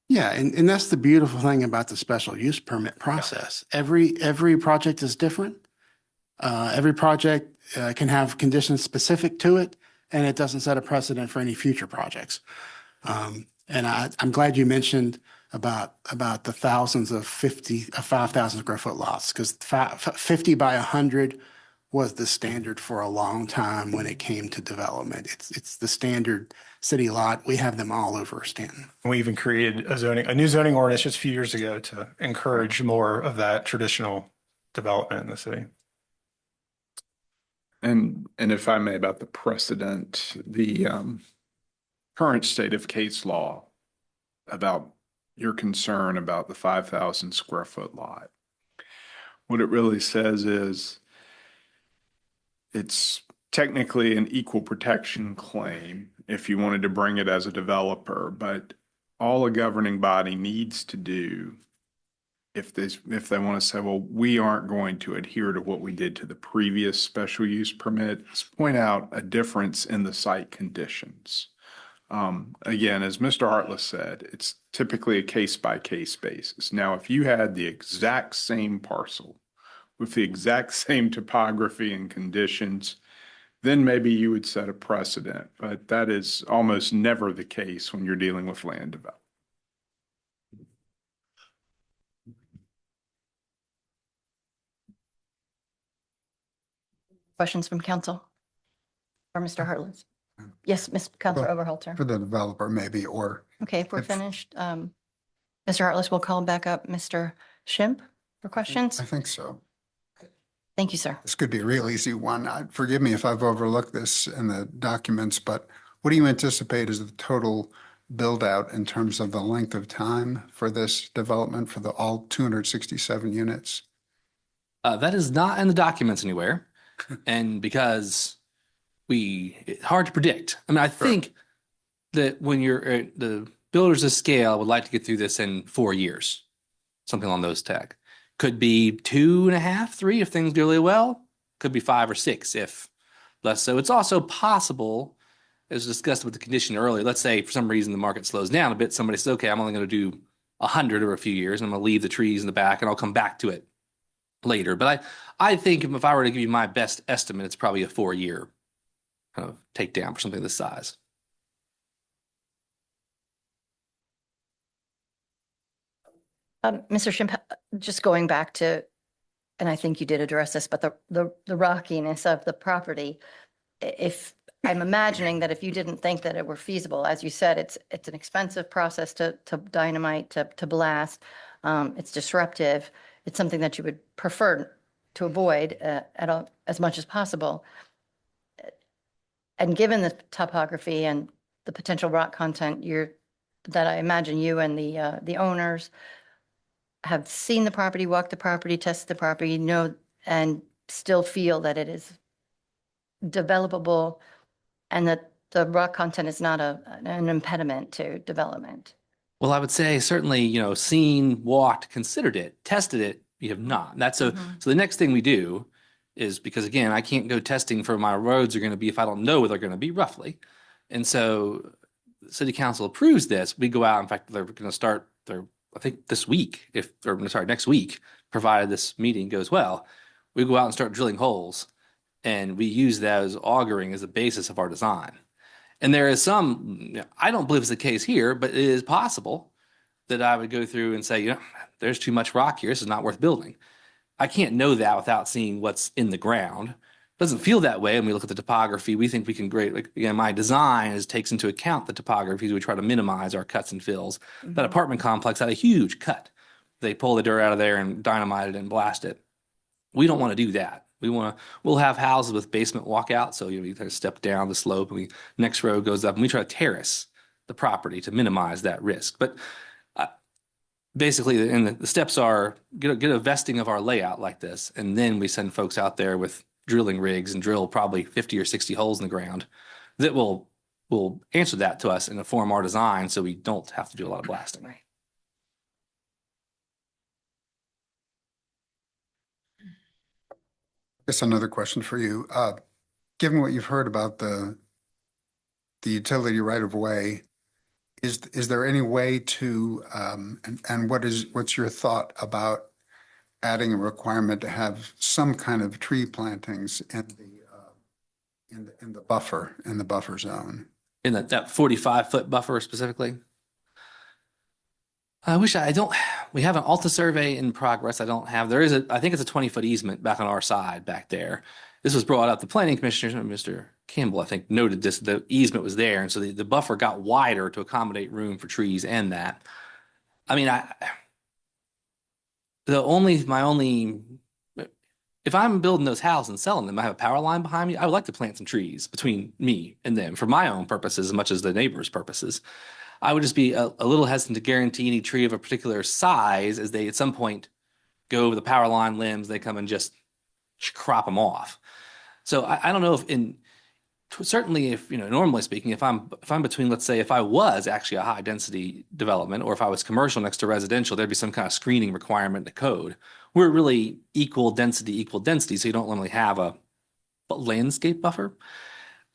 Yeah, and that's the beautiful thing about the special use permit process. Every project is different. Every project can have conditions specific to it, and it doesn't set a precedent for any future projects. And I'm glad you mentioned about the thousands of 5,000 square foot lots, because 50 by 100 was the standard for a long time when it came to development. It's the standard city lot. We have them all over Staunton. We even created a new zoning ordinance just a few years ago to encourage more of that traditional development in the city. And if I may, about the precedent, the current state of case law about your concern about the 5,000 square foot lot. What it really says is it's technically an equal protection claim if you wanted to bring it as a developer, but all a governing body needs to do if they want to say, well, we aren't going to adhere to what we did to the previous special use permit, is point out a difference in the site conditions. Again, as Mr. Hartless said, it's typically a case-by-case basis. Now, if you had the exact same parcel with the exact same topography and conditions, then maybe you would set a precedent. But that is almost never the case when you're dealing with land development. Questions from council? Or Mr. Hartless? Yes, Ms. Counselor Overhalter. For the developer maybe, or Okay, if we're finished, Mr. Hartless will call back up Mr. Schimpf for questions. I think so. Thank you, sir. This could be a real easy one. Forgive me if I've overlooked this in the documents, but what do you anticipate is the total build out in terms of the length of time for this development for the all 267 units? That is not in the documents anywhere. And because it's hard to predict. I mean, I think that when you're the builders of scale would like to get through this in 4 years, something along those tag. Could be 2.5, 3 if things go really well. Could be 5 or 6 if less so. It's also possible, as discussed with the condition earlier, let's say for some reason the market slows down a bit, somebody says, okay, I'm only going to do 100 over a few years and I'm going to leave the trees in the back and I'll come back to it later. But I think if I were to give you my best estimate, it's probably a 4-year kind of takedown for something this size. Mr. Schimpf, just going back to, and I think you did address this, but the rockiness of the property, if I'm imagining that if you didn't think that it were feasible, as you said, it's an expensive process to dynamite, to blast. It's disruptive. It's something that you would prefer to avoid as much as possible. And given the topography and the potential rock content, that I imagine you and the owners have seen the property, walked the property, tested the property, know, and still feel that it is developable and that the rock content is not an impediment to development. Well, I would say certainly, seen, walked, considered it, tested it, you have not. So the next thing we do is, because again, I can't go testing for my roads are going to be if I don't know what they're going to be roughly. And so the city council approves this. We go out, in fact, they're going to start I think this week, next week, provided this meeting goes well, we go out and start drilling holes and we use those auguring as the basis of our design. And there is I don't believe it's the case here, but it is possible that I would go through and say, there's too much rock here. This is not worth building. I can't know that without seeing what's in the ground. It doesn't feel that way when we look at the topography. We think we can again, my design takes into account the topography. We try to minimize our cuts and fills. That apartment complex had a huge cut. They pull the dirt out of there and dynamite it and blast it. We don't want to do that. We'll have houses with basement walkout. So you kind of step down the slope and next row goes up and we try to terrace the property to minimize that risk. But basically, the steps are get a vesting of our layout like this. And then we send folks out there with drilling rigs and drill probably 50 or 60 holes in the ground that will answer that to us and inform our design so we don't have to do a lot of blasting. Right. Guess another question for you. Given what you've heard about the utility right of way, is there any way to and what's your thought about adding a requirement to have some kind of tree plantings in the buffer zone? In that 45-foot buffer specifically? We have an Alta survey in progress. I think it's a 20-foot easement back on our side back there. This was brought up. The planning commissioner, Mr. Campbell, I think, noted this, the easement was there. And so the buffer got wider to accommodate room for trees and that. I mean, my only if I'm building those houses and selling them, I have a power line behind me. I would like to plant some trees between me and them for my own purposes as much as the neighbor's purposes. I would just be a little hesitant to guarantee any tree of a particular size as they at some point go over the power line limbs, they come and just crop them off. So I don't know if certainly if, normally speaking, if I'm between, let's say, if I was actually a high density development or if I was commercial next to residential, there'd be some kind of screening requirement in the code. We're really equal density, so you don't normally have a landscape buffer.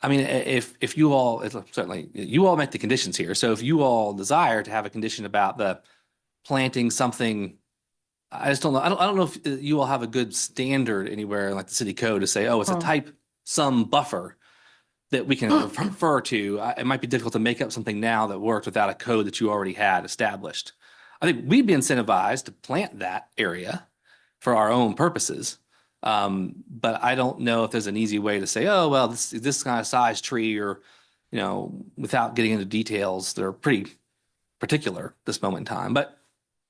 I mean, if you all, certainly you all make the conditions here. So if you all desire to have a condition about the planting something, I just don't know. I don't know if you all have a good standard anywhere like the city code to say, oh, it's a type some buffer that we can refer to. It might be difficult to make up something now that worked without a code that you already had established. I think we'd be incentivized to plant that area for our own purposes. But I don't know if there's an easy way to say, oh, well, this kind of size tree or, without getting into details, they're pretty particular at this moment in time. But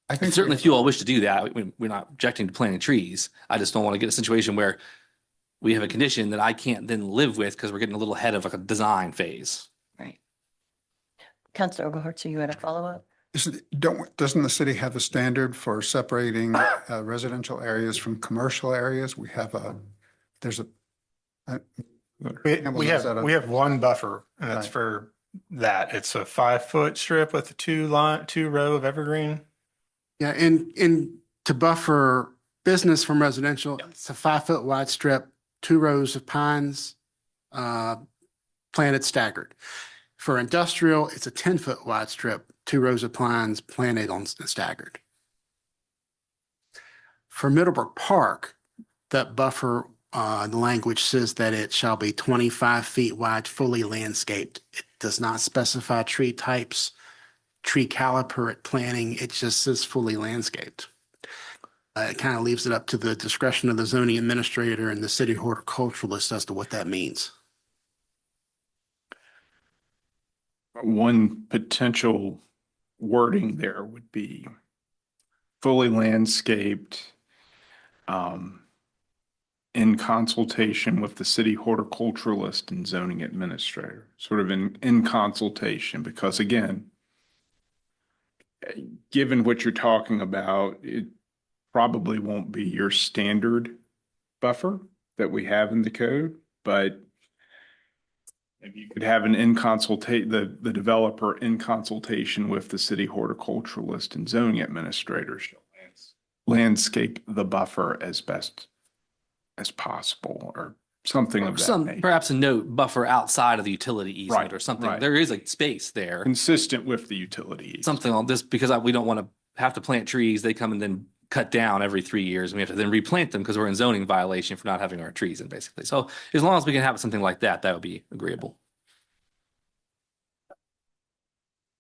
I think certainly if you all wish to do that, we're not objecting to planting trees. I just don't want to get a situation where we have a condition that I can't then live with because we're getting a little ahead of like a design phase. Right. Councilor Oglehart, so you had a follow-up? Doesn't the city have a standard for separating residential areas from commercial areas? We have we have one buffer, and that's for that. It's a 5-foot strip with a two row of evergreen. Yeah, and to buffer business from residential, it's a 5-foot wide strip, 2 rows of pines, planted staggered. For industrial, it's a 10-foot wide strip, 2 rows of pines planted on staggered. For Middlebrook Park, that buffer, the language says that it shall be 25 feet wide, fully landscaped. It does not specify tree types, tree caliper at planting. It just says fully landscaped. It kind of leaves it up to the discretion of the zoning administrator and the city horticulturalist as to what that means. One potential wording there would be fully landscaped, in consultation with the city horticulturalist and zoning administrator, sort of in consultation, because again, given what you're talking about, it probably won't be your standard buffer that we have in the code, but if you could have the developer in consultation with the city horticulturalist and zoning administrator shall landscape the buffer as best as possible, or something of that nature. Perhaps a note buffer outside of the utility easement or something. Right. There is a space there. Consistent with the utility easement. Something on this, because we don't want to have to plant trees. They come and then cut down every 3 years, and we have to then replant them because we're in zoning violation for not having our trees in, basically. So as long as we can have something like that, that would be agreeable.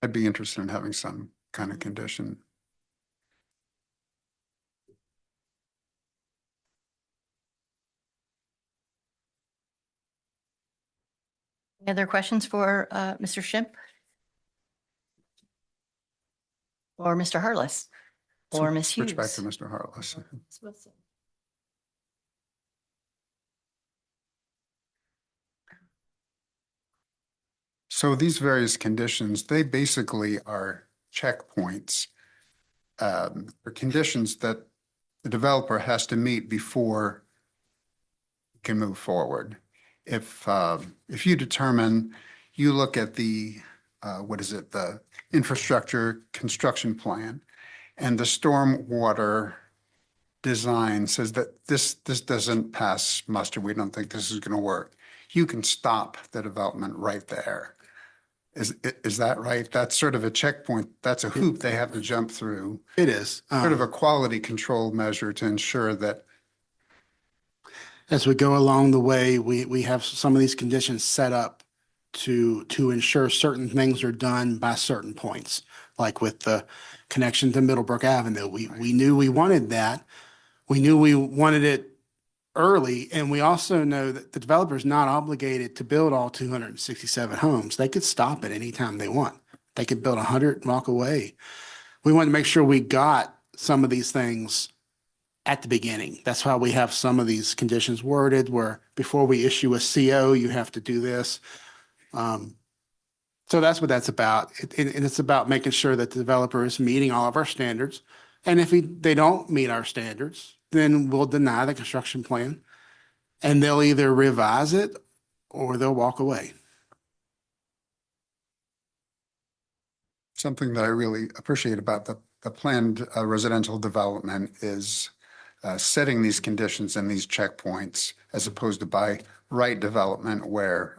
I'd be interested in having some kind of condition. Any other questions for Mr. Schimpf? Or Mr. Harless? Or Ms. Hughes? Switch back to Mr. Harless. So these various conditions, they basically are checkpoints or conditions that the developer has to meet before he can move forward. If you determine, you look at the, the infrastructure construction plan, and the stormwater design says that this doesn't pass muster, we don't think this is going to work, you can stop the development right there. Is that right? That's sort of a checkpoint. That's a hoop they have to jump through. It is. Sort of a quality control measure to ensure that. As we go along the way, we have some of these conditions set up to ensure certain things are done by certain points, like with the connection to Middlebrook Avenue. We knew we wanted that. We knew we wanted it early, and we also know that the developer is not obligated to build all 267 homes. They could stop at any time they want. They could build 100 and walk away. We wanted to make sure we got some of these things at the beginning. That's why we have some of these conditions worded where before we issue a CO, you have to do this. So that's what that's about. It's about making sure that the developer is meeting all of our standards. And if they don't meet our standards, then we'll deny the construction plan and they'll either revise it or they'll walk away. Something that I really appreciate about the planned residential development is setting these conditions and these checkpoints as opposed to by right development where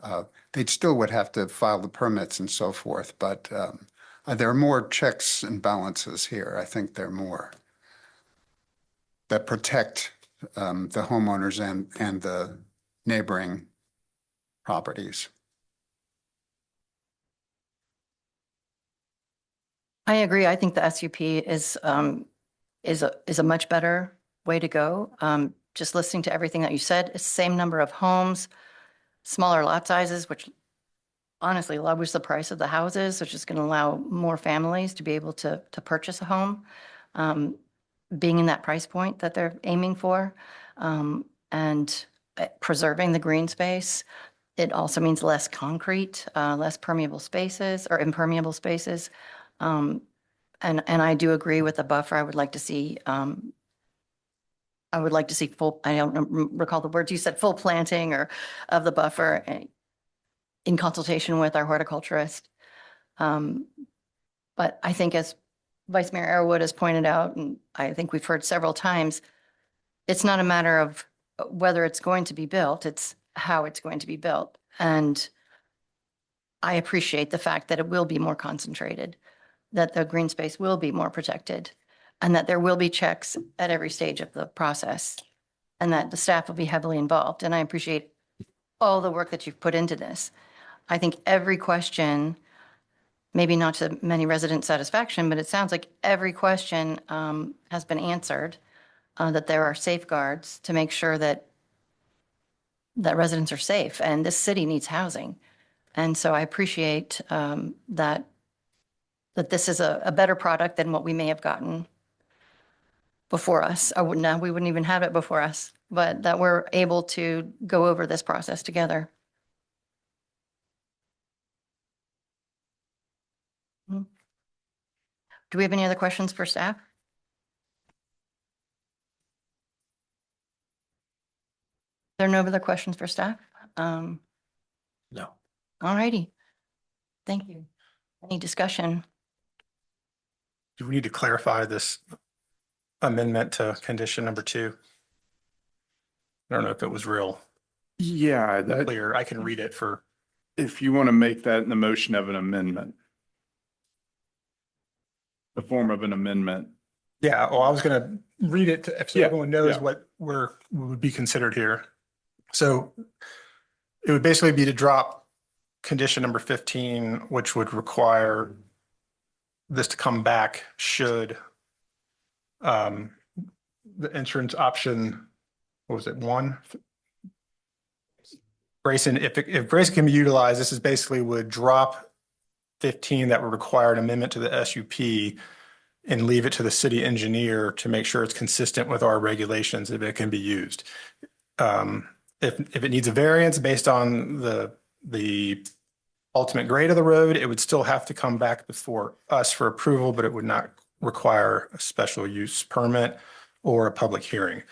they still would have to file the permits and so forth. But there are more checks and balances here. I think there are more that protect the homeowners and the neighboring properties. I agree. I think the SUP is a much better way to go. Just listening to everything that you said, it's the same number of homes, smaller lot sizes, which honestly lowers the price of the houses, which is going to allow more families to be able to purchase a home, being in that price point that they're aiming for, and preserving the green space. It also means less concrete, less permeable spaces or impermeable spaces. And I do agree with the buffer. I would like to see full, I don't recall the words you said, full planting or of the buffer in consultation with our horticulturist. But I think as Vice Mayor Arrowood has pointed out, and I think we've heard several times, it's not a matter of whether it's going to be built, it's how it's going to be built. And I appreciate the fact that it will be more concentrated, that the green space will be more protected, and that there will be checks at every stage of the process, and that the staff will be heavily involved. And I appreciate all the work that you've put into this. I think every question, maybe not to many resident satisfaction, but it sounds like every question has been answered, that there are safeguards to make sure that residents are safe, and this city needs housing. And so I appreciate that this is a better product than what we may have gotten before us. We wouldn't even have it before us, but that we're able to go over this process together. Do we have any other questions for staff? There are no other questions for staff? No. All righty. Thank you. Any discussion? Do we need to clarify this amendment to condition number 2? I don't know if it was real Yeah, clear. I can read it for. if you want to make that in the motion of an amendment, the form of an amendment. Yeah, well, I was going to read it so Yeah, everyone knows yeah. what would be considered here. So it would basically be to drop condition number 15, which would require this to come back should the entrance option, what was it, 1? Grayson, if Grayson can be utilized, this is basically would drop 15 that would require an amendment to the SUP and leave it to the city engineer to make sure it's consistent with our regulations if it can be used. If it needs a variance based on the ultimate grade of the road, it would still have to come back before us for approval, but it would not require a special use permit or a public hearing.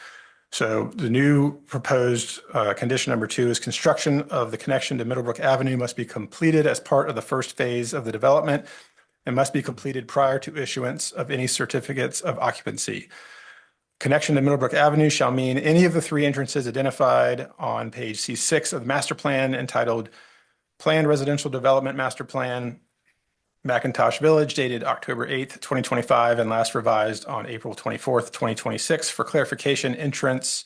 So the new proposed condition number 2 is construction of the connection to Middlebrook Avenue must be completed as part of the first phase of the development and must be completed prior to issuance of any certificates of occupancy. Connection to Middlebrook Avenue shall mean any of the 3 entrances identified on page C6 of the master plan entitled Planned Residential Development Master Plan, McIntosh Village, dated October 8th, 2025, and last revised on April 24th, 2026. For clarification, entrance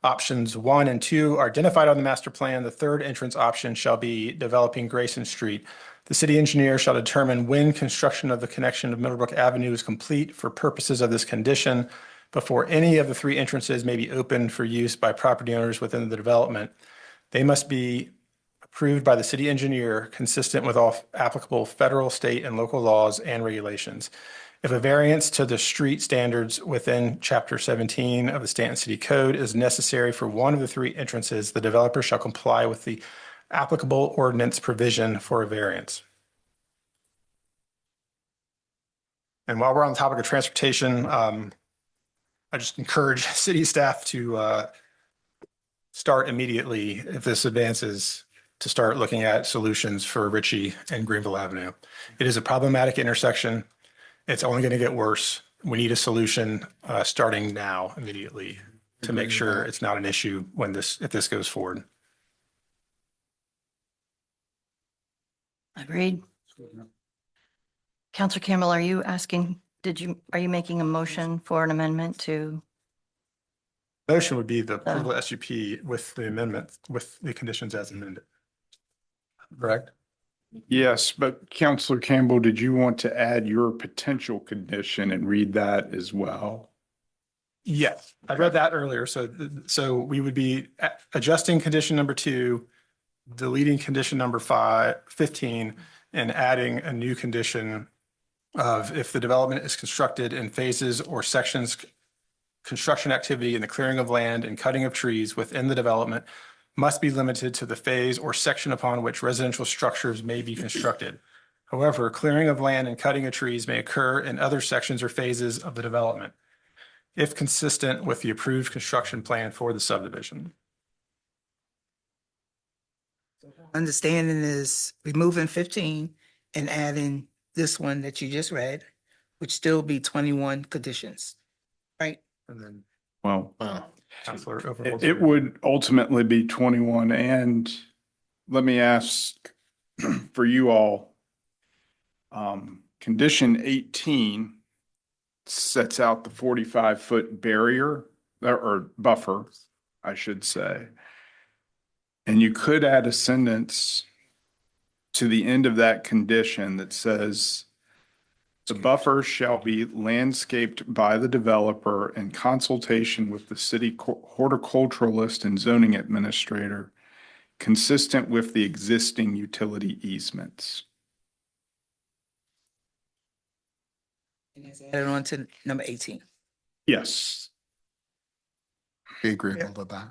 options 1 and 2 are identified on the master plan. The 3rd entrance option shall be developing Grayson Street. The city engineer shall determine when construction of the connection of Middlebrook Avenue is complete for purposes of this condition before any of the 3 entrances may be opened for use by property owners within the development. They must be approved by the city engineer consistent with all applicable federal, state, and local laws and regulations. If a variance to the street standards within Chapter 17 of the Stanton City Code is necessary for one of the three entrances, the developer shall comply with the applicable ordinance provision for a variance. And while we're on the topic of transportation, I just encourage city staff to start immediately, if this advances, to start looking at solutions for Ritchie and Greenville Avenue. It is a problematic intersection. It's only going to get worse. We need a solution starting now, immediately, to make sure it's not an issue if this goes forward. Agreed. Counselor Campbell, are you making a motion for an amendment to? Motion would be the approval of SUP with the amendment, with the conditions as amended. Correct? Yes, but Counselor Campbell, did you want to add your potential condition and read that as well? Yes, I read that earlier. So we would be adjusting condition number 2, deleting condition number 15, and adding a new condition of if the development is constructed in phases or sections, construction activity in the clearing of land and cutting of trees within the development must be limited to the phase or section upon which residential structures may be constructed. However, clearing of land and cutting of trees may occur in other sections or phases of the development, if consistent with the approved construction plan for the subdivision. Understanding is removing 15 and adding this one that you just read, which still be 21 conditions, right? And then, Well, Counselor it would ultimately be 21. And let me ask for you all, condition 18 sets out the 45-foot barrier or buffer, I should say. And you could add a sentence to the end of that condition that says, the buffer shall be landscaped by the developer in consultation with the city horticulturalist and zoning administrator, consistent with the existing utility easements. And it's added on to number 18. Yes. Be agreeable to that.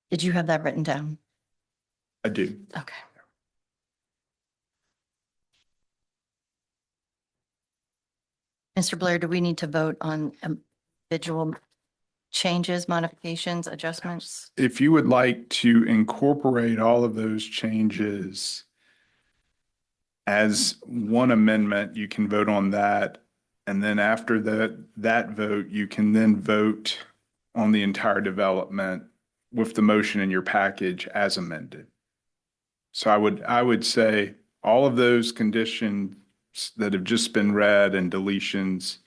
Did you have that written down? I do. Okay. Mr. Blair, do we need to vote on individual changes, modifications, adjustments? If you would like to incorporate all of those changes as one amendment, you can vote on that. And then after that vote, you can then vote on the entire development with the motion in your package as amended. So I would say all of those conditions that have just been read and deletions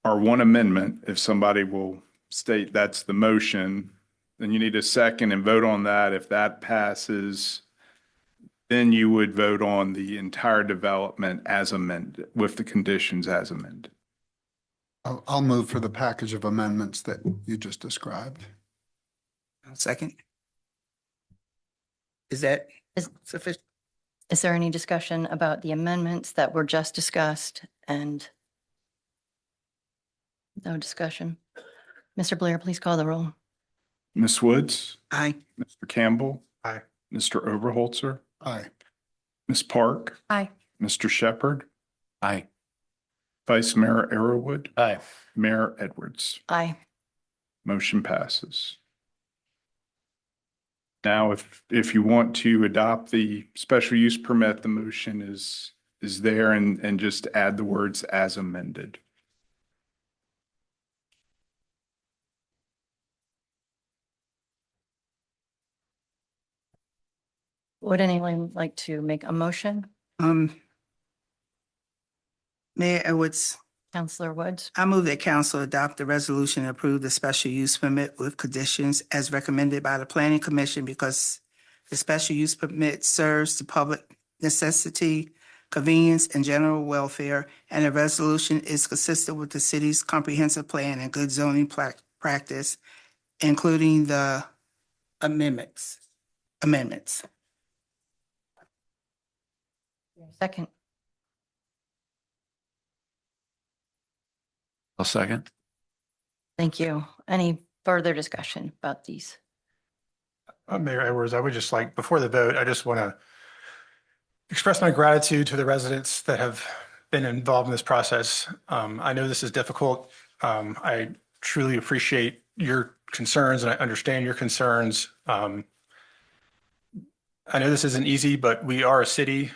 are one amendment. If somebody will state that's the motion, then you need a second and vote on that. If that passes, then you would vote on the entire development as amended, with the conditions as amended. I'll move for the package of amendments that you just described. Second. Is that sufficient? Is there any discussion about the amendments that were just discussed and no discussion? Mr. Blair, please call the roll. Ms. Woods? Aye. Mr. Campbell? Aye. Mr. Overholzer? Aye. Ms. Park? Aye. Mr. Shepherd? Aye. Vice Mayor Arrowood? Aye. Mayor Edwards? Aye. Motion passes. Now, if you want to adopt the special use permit, the motion is there and just add the words as amended. Would anyone like to make a motion? Mayor Edwards, Counselor Woods? I move that council adopt the resolution and approve the special use permit with conditions as recommended by the planning commission because the special use permit serves the public necessity, convenience, and general welfare, and the resolution is consistent with the city's comprehensive plan and good zoning practice, including the amendments. Second. I'll second. Thank you. Any further discussion about these? Mayor Edwards, I would just like, before the vote, I just want to express my gratitude to the residents that have been involved in this process. I know this is difficult. I truly appreciate your concerns and I understand your concerns. I know this isn't easy, but we are a city.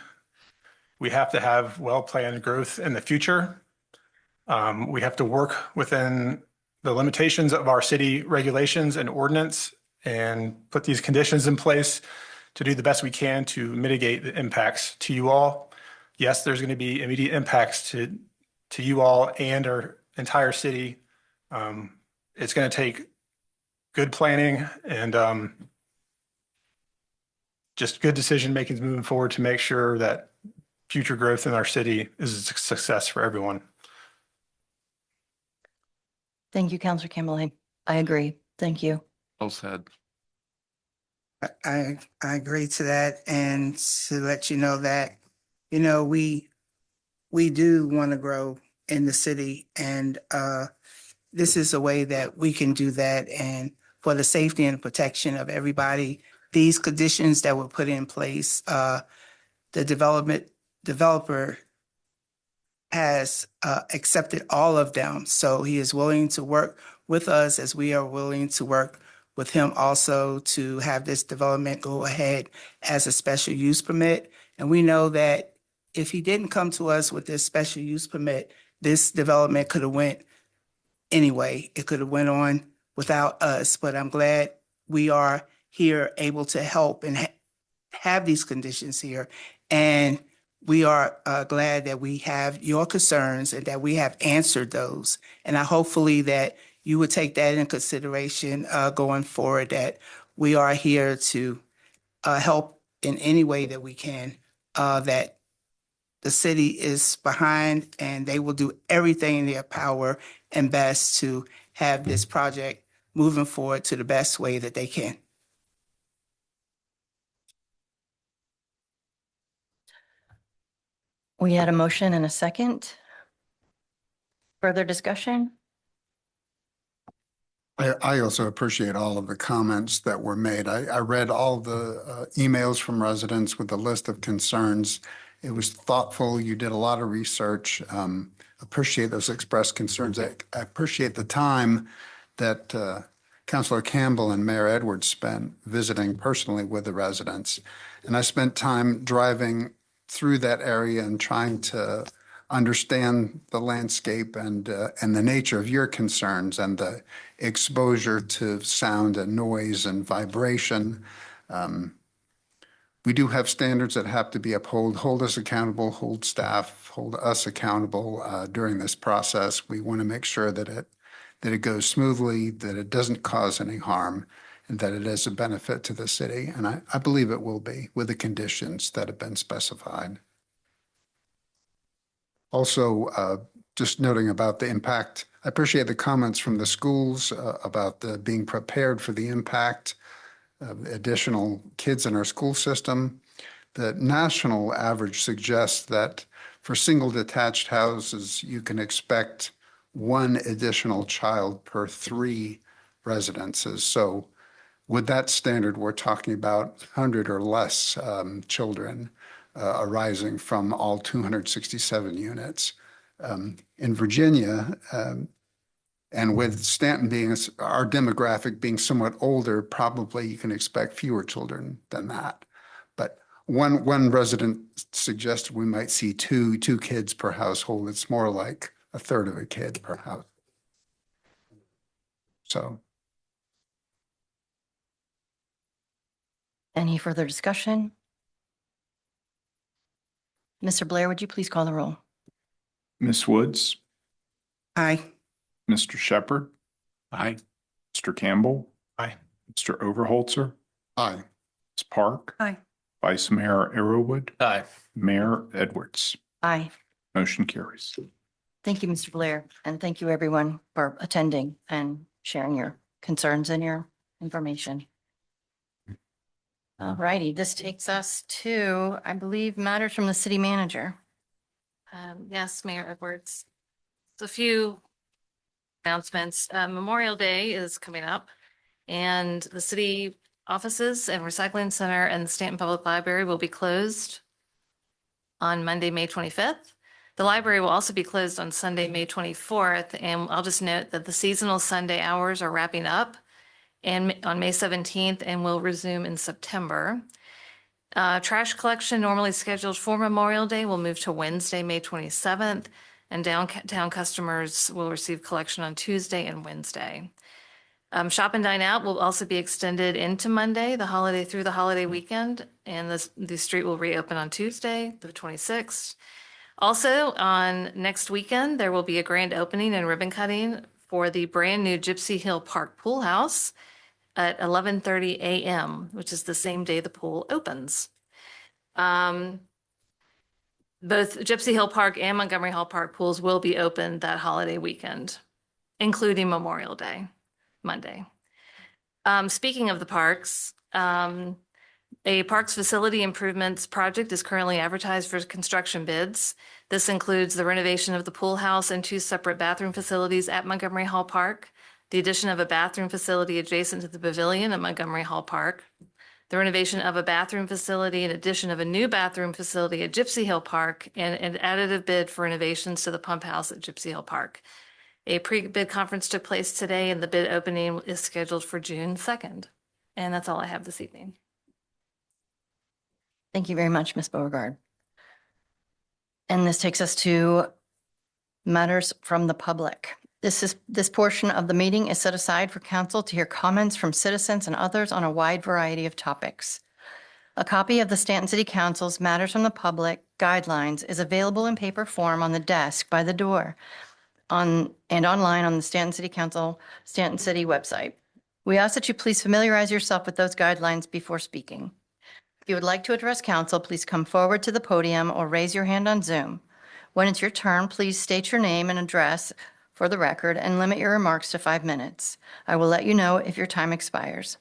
We have to have well-planned growth in the future. We have to work within the limitations of our city regulations and ordinance and put these conditions in place to do the best we can to mitigate the impacts to you all. Yes, there's going to be immediate impacts to you all and our entire city. It's going to take good planning and just good decision making moving forward to make sure that future growth in our city is a success for everyone. Thank you, Councilor Campbell. I agree. Thank you. Well said. I agree to that, and to let you know that, you know, we do want to grow in the city, and this is a way that we can do that. And for the safety and protection of everybody, these conditions that were put in place, the developer has accepted all of them. So he is willing to work with us as we are willing to work with him also to have this development go ahead as a special use permit. And we know that if he didn't come to us with this special use permit, this development could have went anyway. It could have went on without us, but I'm glad we are here able to help and have these conditions here. And we are glad that we have your concerns and that we have answered those. And I hopefully that you would take that in consideration going forward, that we are here to help in any way that we can, that the city is behind and they will do everything in their power and best to have this project moving forward to the best way that they can. We had a motion and a second. Further discussion? I also appreciate all of the comments that were made. I read all the emails from residents with a list of concerns. It was thoughtful. You did a lot of research. Appreciate those expressed concerns. I appreciate the time that Councilor Campbell and Mayor Edwards spent visiting personally with the residents. And I spent time driving through that area and trying to understand the landscape and the nature of your concerns and the exposure to sound and noise and vibration. We do have standards that have to be upheld. Hold us accountable, hold staff, hold us accountable during this process. We want to make sure that it goes smoothly, that it doesn't cause any harm, and that it is a benefit to the city. And I believe it will be with the conditions that have been specified. Also, just noting about the impact, I appreciate the comments from the schools about being prepared for the impact of additional kids in our school system. The national average suggests that for single detached houses, you can expect one additional child per 3 residences. So with that standard, we're talking about 100 or less children arising from all 267 units. In Virginia, and with Staunton being our demographic being somewhat older, probably you can expect fewer children than that. But one resident suggested we might see two kids per household. It's more like a third of a kid per house. So. Any further discussion? Mr. Blair, would you please call the roll? Ms. Woods, Aye. Mr. Shepherd, Aye. Mr. Campbell, Aye. Mr. Overholzer, Aye. Ms. Park, Aye. Vice Mayor Arrowood, Aye. Mayor Edwards. Aye. Motion carries. Thank you, Mr. Blair, and thank you everyone for attending and sharing your concerns and your information. All righty, this takes us to, I believe, matters from the city manager. Yes, Mayor Edwards. So a few announcements. Memorial Day is coming up, and the city offices and recycling center and the Stanton Public Library will be closed on Monday, May 25th. The library will also be closed on Sunday, May 24th, and I'll just note that the seasonal Sunday hours are wrapping up and on May 17th and will resume in September. Trash collection normally scheduled for Memorial Day will move to Wednesday, May 27th, and downtown customers will receive collection on Tuesday and Wednesday. Shop and dine out will also be extended into Monday, through the holiday weekend, and the street will reopen on Tuesday, the 26th. Also, on next weekend, there will be a grand opening and ribbon cutting for the brand new Gypsy Hill Park Pool House at 11:30 a.m., which is the same day the pool opens. Both Gypsy Hill Park and Montgomery Hall Park pools will be open that holiday weekend, including Memorial Day, Monday. Speaking of the parks, a parks facility improvements project is currently advertised for construction bids. This includes the renovation of the pool house and 2 separate bathroom facilities at Montgomery Hall Park, the addition of a bathroom facility adjacent to the pavilion at Montgomery Hall Park, the renovation of a bathroom facility and addition of a new bathroom facility at Gypsy Hill Park, and an additive bid for renovations to the pump house at Gypsy Hill Park. A pre-bid conference took place today, and the bid opening is scheduled for June 2nd. And that's all I have this evening. Thank you very much, Ms. Beauregard. And this takes us to matters from the public. This portion of the meeting is set aside for council to hear comments from citizens and others on a wide variety of topics. A copy of the Stanton City Council's Matters from the Public guidelines is available in paper form on the desk by the door and online on the Stanton City Council, Stanton City website. We ask that you please familiarize yourself with those guidelines before speaking. If you would like to address council, please come forward to the podium or raise your hand on Zoom. When it's your turn, please state your name and address for the record and limit your remarks to 5 minutes. I will let you know if your time expires.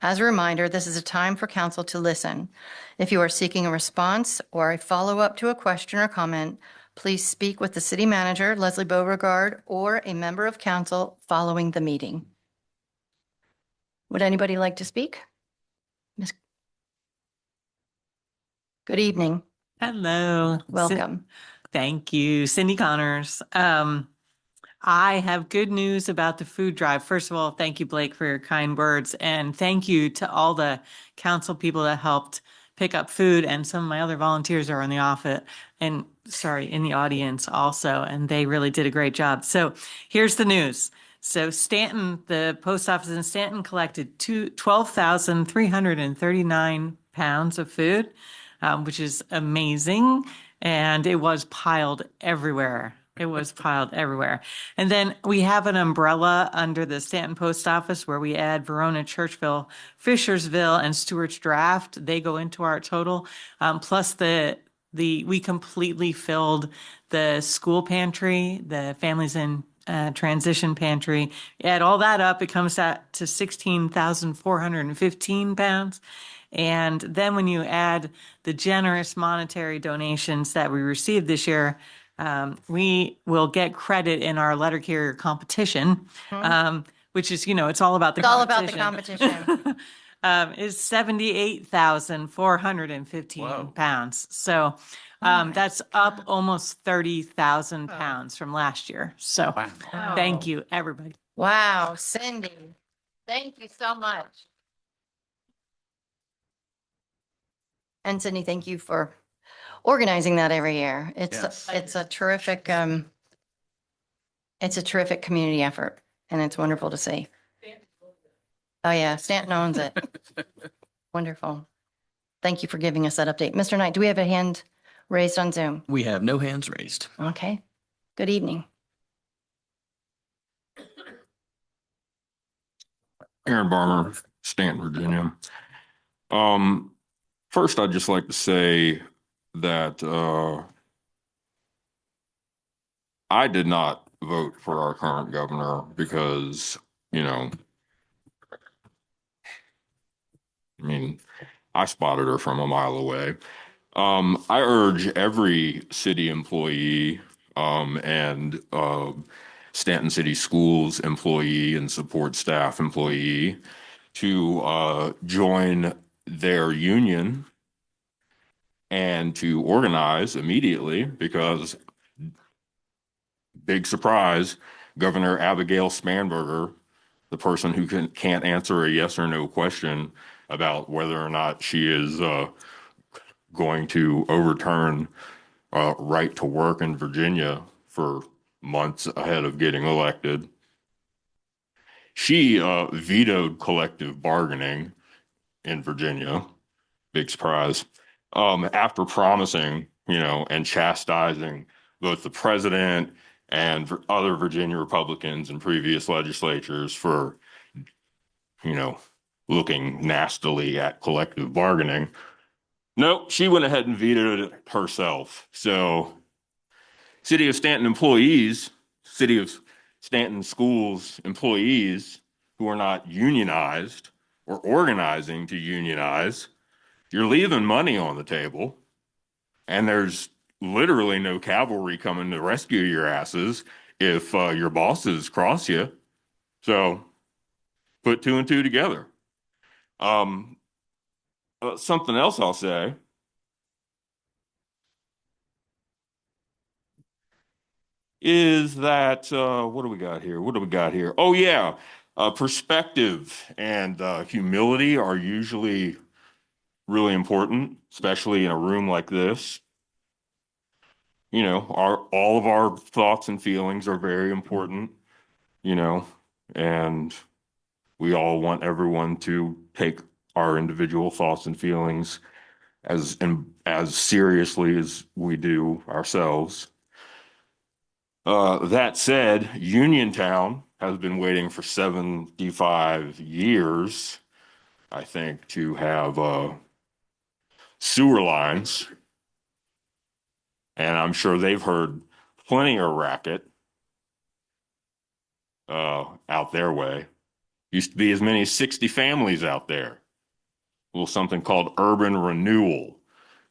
As a reminder, this is a time for council to listen. If you are seeking a response or a follow-up to a question or comment, please speak with the city manager, Leslie Beauregard, or a member of council following the meeting. Would anybody like to speak? Good evening. Hello. Welcome. Thank you. Cindy Connors. I have good news about the food drive. First of all, thank you, Blake, for your kind words. And thank you to all the council people that helped pick up food. And some of my other volunteers are in the office and in the audience also. And they really did a great job. So here's the news. So Staunton, the post office in Staunton collected 12,339 pounds of food, which is amazing. And it was piled everywhere. It was piled everywhere. And then we have an umbrella under the Staunton Post Office where we add Verona, Churchville, Fishersville, and Stewart's Draft. They go into our total. Plus we completely filled the school pantry, the families in transition pantry. Add all that up, it comes out to 16,415 pounds. And then when you add the generous monetary donations that we received this year, we will get credit in our letter carrier competition, which is, it's all about the competition. Is 78,415 pounds. So that's up almost 30,000 pounds from last year. So thank you, everybody. Wow, Cindy, thank you so much. And Cindy, thank you for organizing that every year. It's a terrific community effort, and it's wonderful to see. Oh yeah, Stanton owns it. Wonderful. Thank you for giving us that update. Mr. Knight, do we have a hand raised on Zoom? We have no hands raised. Okay. Good evening. Aaron Barmer, Stanton, Virginia. First, I'd just like to say that I did not vote for our current governor because, I spotted her from a mile away. I urge every city employee and Stanton City Schools employee and support staff employee to join their union and to organize immediately because, big surprise, Governor Abigail Spanberger, the person who can't answer a yes or no question about whether or not she is going to overturn right to work in Virginia for months ahead of getting elected. She vetoed collective bargaining in Virginia. Big surprise. After promising, and chastising both the president and other Virginia Republicans in previous legislatures for, looking nastily at collective bargaining. Nope, she went ahead and vetoed it herself. So, City of Staunton employees, City of Staunton Schools employees who are not unionized or organizing to unionize, you're leaving money on the table, and there's literally no cavalry coming to rescue your asses if your bosses cross you. So put two and two together. Something else I'll say is that, what do we got here? Oh, yeah. Perspective and humility are usually really important, especially in a room like this. All of our thoughts and feelings are very important, and we all want everyone to take our individual thoughts and feelings as seriously as we do ourselves. That said, Uniontown has been waiting for 75 years, I think, to have sewer lines. And I'm sure they've heard plenty of racket out their way. Used to be as many as 60 families out there. A little something called urban renewal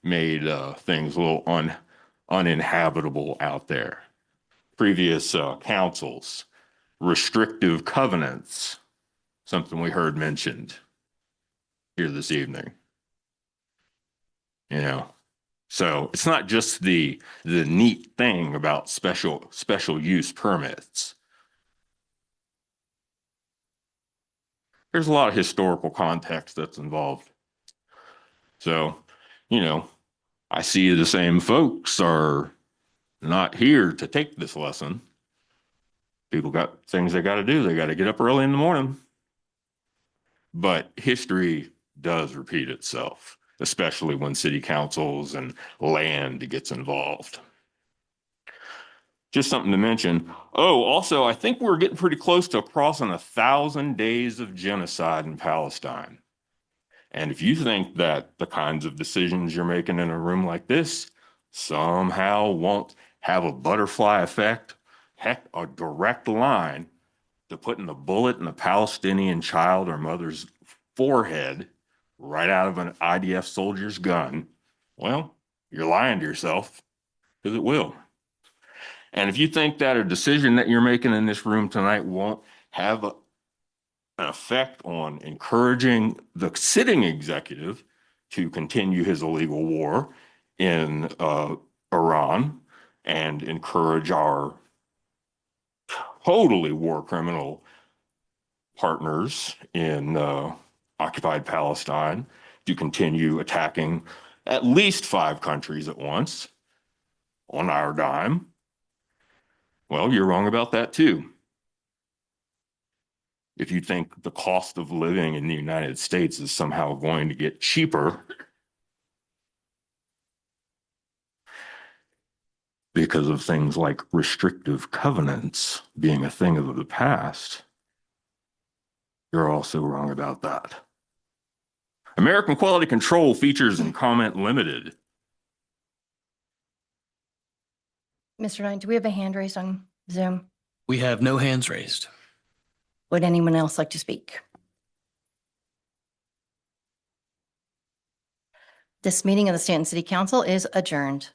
made things a little uninhabitable out there. Previous councils, restrictive covenants, something we heard mentioned here this evening. So it's not just the neat thing about special use permits. There's a lot of historical context that's involved. So, I see the same folks are not here to take this lesson. People got things they got to do. They got to get up early in the morning. But history does repeat itself, especially when city councils and land gets involved. Just something to mention. Oh, also, I think we're getting pretty close to crossing 1,000 days of genocide in Palestine. And if you think that the kinds of decisions you're making in a room like this somehow won't have a butterfly effect, heck, a direct line to putting the bullet in the Palestinian child or mother's forehead right out of an IDF soldier's gun, well, you're lying to yourself, because it will. And if you think that a decision that you're making in this room tonight won't have an effect on encouraging the sitting executive to continue his illegal war in Iran and encourage our totally war criminal partners in occupied Palestine to continue attacking at least 5 countries at once on our dime, well, you're wrong about that too. If you think the cost of living in the United States is somehow going to get cheaper because of things like restrictive covenants being a thing of the past, you're also wrong about that. American Quality Control features and comment limited. Mr. Knight, do we have a hand raised on Zoom? We have no hands raised. Would anyone else like to speak? This meeting of the Stanton City Council is adjourned.